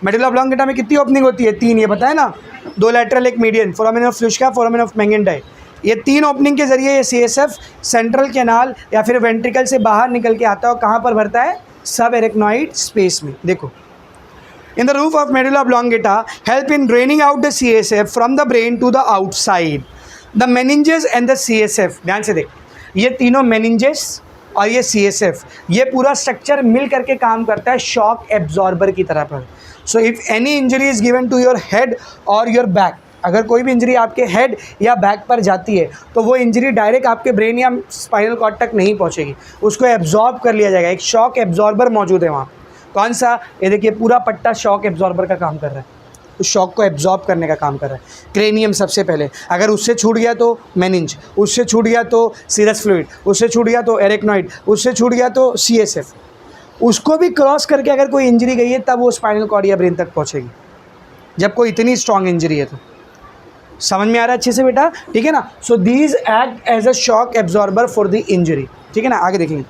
Medulla oblongata में कितनी ओपनिंग होती है? 3। ये बताया ना, 2 लैटरल, एक median, foramen of Luschka, foramen of Magendie. ये 3 ओपनिंग के जरिए ये CSF सेंट्रल कैनाल या फिर वेंट्रिकल से बाहर निकल के आता है, और कहाँ पर भरता है? सब एरेक्नॉइड स्पेस में। देखो, in the roof of medulla oblongata help in draining out the CSF from the brain to the outside. The meninges and the CSF, ध्यान से देख, ये तीनों meninges और ये CSF, ये पूरा स्ट्रक्चर मिल करके काम करता है शॉक एब्जॉर्बर की तरह पर। So if any injury is given to your head और योर बैक, अगर कोई भी इंजरी आपके हेड या बैक पर जाती है तो वो इंजरी डायरेक्ट आपके ब्रेन या स्पाइनल कॉर्ड तक नहीं पहुंचेगी, उसको एब्जॉर्ब कर लिया जाएगा। एक शॉक एब्जॉर्बर मौजूद है वहाँ। कौन सा? ये देखिए, पूरा पट्टा शॉक एब्जॉर्बर का काम कर रहा है, उस शॉक को एब्जॉर्ब करने का काम कर रहा है। क्रेनियम सबसे पहले, अगर उससे छूट गया तो मेनिंज, उससे छूट गया तो सीरस फ्लूइड, उससे छूट गया तो एरेक्नॉइड, उससे छूट गया तो CSF, उसको भी क्रॉस करके अगर कोई इंजरी गई है तब वो स्पाइनल कॉर्ड या ब्रेन तक पहुँचेगी, जब कोई इतनी स्ट्रॉन्ग इंजरी है तो। समझ में आ रहा है अच्छे से बेटा? ठीक है ना। So these act as a shock absorber for the injury. ठीक है ना, आगे देखेंगे।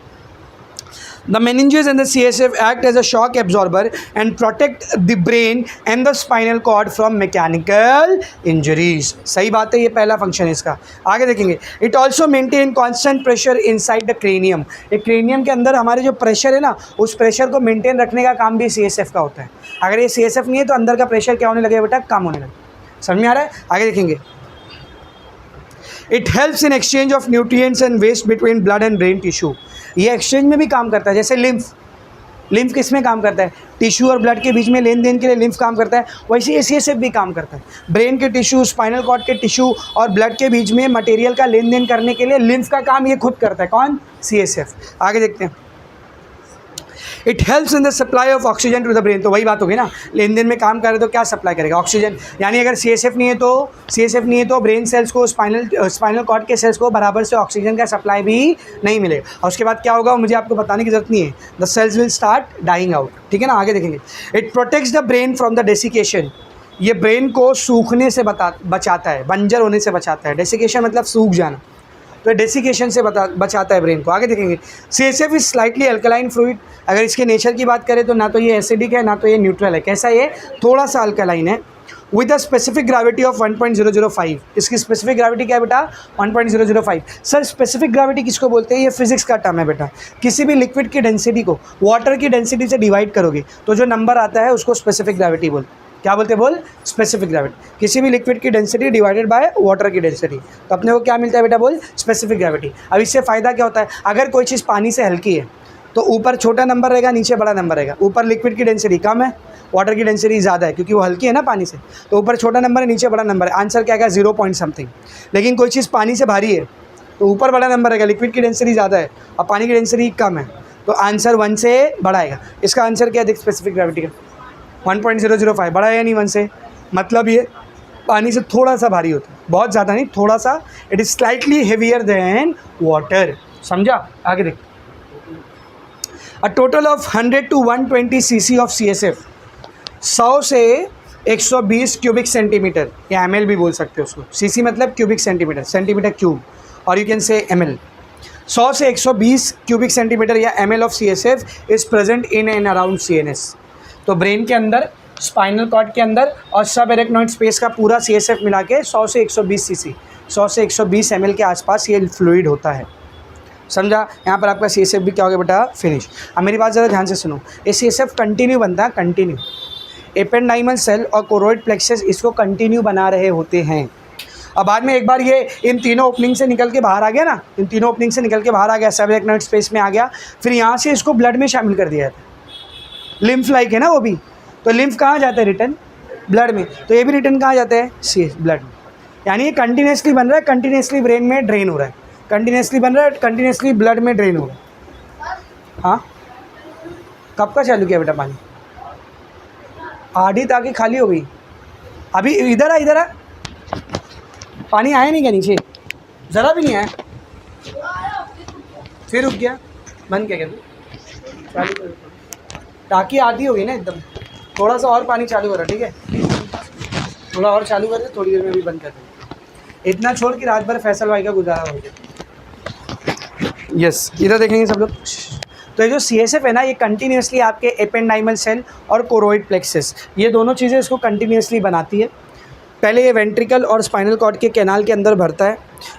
The meninges and the CSF act as a shock absorber and protect the brain and the spinal cord from mechanical injuries. सही बात है, ये पहला फंक्शन है इसका। आगे देखेंगे। It also maintain constant pressure inside the cranium. एक cranium के अंदर हमारे जो प्रेशर है ना, उस प्रेशर को मेंटेन रखने का काम भी CSF का होता है। अगर ये CSF नहीं है तो अंदर का प्रेशर क्या होने लगेगा बेटा? कम होने लगेगा। समझ में आ रहा है? आगे देखेंगे। It helps in exchange of nutrients and waste between blood and brain tissue. ये एक्सचेंज में भी काम करता है। जैसे लिम्फ किस में काम करता है? टिश्यू और ब्लड के बीच में लेन देन के लिए लिम्फ काम करता है, वैसे ये CSF भी काम करता है। ब्रेन के टिश्यू, स्पाइनल कॉर्ड के टिश्यू और ब्लड के बीच में मटेरियल का लेन देन करने के लिए लिम्फ का काम ये खुद करता है। कौन? CSF। आगे देखते हैं। It helps in the supply of oxygen to the brain. तो वही बात होगी ना, लेन देन में काम करे तो क्या सप्लाई करेगा? ऑक्सीजन। यानी अगर CSF नहीं है तो ब्रेन सेल्स को, स्पाइनल कॉर्ड के सेल्स को बराबर से ऑक्सीजन का सप्लाई भी नहीं मिलेगा। और उसके बाद क्या होगा मुझे आपको बताने की जरूरत नहीं है। The cells will start dying out. ठीक है ना, आगे देखेंगे। It protects the brain from the desiccation. ये ब्रेन को सूखने से बचाता है, बंजर होने से बचाता है। डेसिकेशन मतलब सूख जाना। तो डेसिकेशन से बचाता है ब्रेन को। आगे देखेंगे CSF is slightly alkaline fluid. अगर इसके नेचर की बात करें तो ना तो ये एसिडिक है ना तो ये न्यूट्रल है। कैसा ये? थोड़ा सा अल्कलाइन है with a specific gravity of 1.005। इसकी स्पेसिफिक ग्रेविटी क्या है बेटा? 1.005। सर स्पेसिफिक ग्रेविटी किसको बोलते हैं? ये फिजिक्स का टर्म है बेटा। किसी भी लिक्विड की डेंसिटी को वाटर की डेंसिटी से डिवाइड करोगे तो जो नंबर आता है उसको स्पेसिफिक ग्रेविटी बोल। क्या बोलते हैं? बोल स्पेसिफिक ग्रेविटी। किसी भी लिक्विड की डेंसिटी डिवाइडेड बाय वाटर की डेंसिटी, तो अपने को क्या मिलता है बेटा? बोल स्पेसिफिक ग्रेविटी। अब इससे फ़ायदा क्या होता है? अगर कोई चीज़ पानी से हल्की है तो ऊपर छोटा नंबर रहेगा, नीचे बड़ा नंबर रहेगा। ऊपर लिक्विड की डेंसिटी कम है, वाटर की डेंसिटी ज़्यादा है क्योंकि वो हल्की है ना पानी से, तो ऊपर छोटा नंबर है नीचे बड़ा नंबर है। आंसर क्या आएगा? 0 पॉइंट समथिंग। लेकिन कोई चीज़ पानी से भारी है तो ऊपर बड़ा नंबर रहेगा, लिक्विड की डेंसिटी ज़्यादा है और पानी की डेंसिटी कम है, तो आंसर 1 से बड़ा आएगा। इसका आंसर क्या है? देख स्पेसिफिक ग्रेविटी का 1.005 बड़ा है या नहीं 1 से? मतलब ये पानी से थोड़ा सा भारी होता है, बहुत ज़्यादा नहीं, थोड़ा सा। It is slightly heavier than water. समझा? आगे देख। A total of 100 to 120 cc of CSF, 100 से 120 क्यूबिक सेंटीमीटर या ml भी बोल सकते हो उसको। cc मतलब क्यूबिक सेंटीमीटर, सेंटीमीटर क्यूब, और यू कैन से ml। 100 से 120 क्यूबिक सेंटीमीटर या ml of CSF is present in and around CNS। तो ब्रेन के अंदर, स्पाइनल कॉर्ड के अंदर और सब एरेक्नॉइड स्पेस का पूरा CSF मिला के 100 से 120 cc, 100 से 120 ml के आसपास ये फ्लूइड होता है। समझा? यहाँ पर आपका CSF भी क्या हो गया बेटा? फिनिश। अब मेरी बात ज़रा ध्यान से सुनो। ये CSF कंटिन्यू बनता है, कंटिन्यू। एपेंडाइमल सेल और कोरोइड प्लेक्सस इसको कंटिन्यू बना रहे होते हैं। अब बाद में एक बार ये इन तीनों ओपनिंग से निकल के बाहर आ गया ना, इन तीनों ओपनिंग से निकल के बाहर आ गया, सब एरेक्नॉइड स्पेस में आ गया, फिर यहाँ से इसको ब्लड में शामिल कर दिया जाता है। लिम्फ लाइक है ना वो भी, तो लिम्फ कहाँ जाता है? रिटर्न ब्लड में। तो ये भी रिटर्न कहाँ जाता है? ब्लड में। यानी ये कंटिन्यूसली बन रहा है, कंटिन्यूसली ब्रेन में ड्रेन हो रहा है, कंटिन्यूसली बन रहा है, कंटिन्यूसली ब्लड में ड्रेन हो रहा है। हाँ, कब का चालू किया बेटा पानी? आधी ताकि खाली हो गई। अभी इधर आ, इधर आ। पानी आया नहीं क्या नीचे? ज़रा भी नहीं आया, फिर रुक गया। बंद क्या कर? चालू कर। टाकी आधी हो गई ना एकदम। थोड़ा सा और पानी चालू करो, ठीक है? थोड़ा और चालू कर दे, थोड़ी देर में भी बंद कर दे। इतना छोड़ के रात भर फैसल भाई का गुजारा हो गया। यस, इधर देखेंगे सब लोग। तो ये जो CSF है ना, ये कंटिन्यूसली आपके एपेंडाइमल सेल और कोरोइड प्लेक्सस, ये दोनों चीज़ें इसको कंटिन्यूसली बनाती है। पहले ये वेंट्रिकल और स्पाइनल कॉर्ड के कैनाल के अंदर भरता है,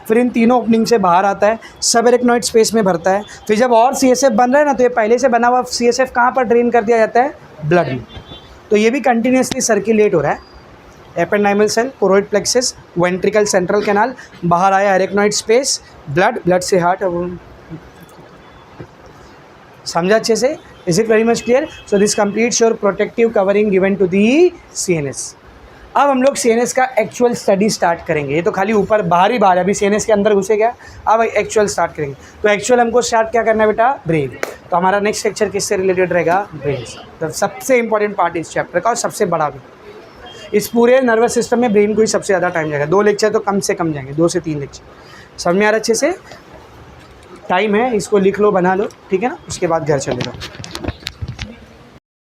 फिर इन तीनों ओपनिंग से बाहर आता है, सब एरेक्नॉइड स्पेस में भरता है। फिर जब और CSF बन रहा है ना, तो ये पहले से बना हुआ CSF कहाँ पर ड्रेन कर दिया जाता है? ब्लड में। तो ये भी कंटिन्यूसली सर्कुलेट हो रहा है। Ependymal cell, choroid plexus, ventricle, central canal, बाहर आया एरेक्नॉइड स्पेस, ब्लड से हार्ट। समझा अच्छे से? Is it very much clear? So this completes your protective covering given to the CNS। अब हम लोग CNS का एक्चुअल स्टडी स्टार्ट करेंगे। ये तो खाली ऊपर बाहर ही बाहर है, अभी CNS के अंदर घुसे गया। अब एक्चुअल स्टार्ट करेंगे। तो एक्चुअल हमको स्टार्ट क्या करना है बेटा? ब्रेन। तो हमारा नेक्स्ट लेक्चर किससे रिलेटेड रहेगा? ब्रेन। तो सबसे इंपॉर्टेंट पार्ट इस चैप्टर का और सबसे बड़ा भी। इस पूरे नर्वस सिस्टम में ब्रेन को ही सबसे ज़्यादा टाइम जाएगा। 2 लेक्चर तो कम से कम जाएंगे, 2 से 3 लेक्चर। समझ में आ रहा अच्छे से? टाइम है, इसको लिख लो, बना लो, ठीक है ना? उसके बाद घर चले जाओ।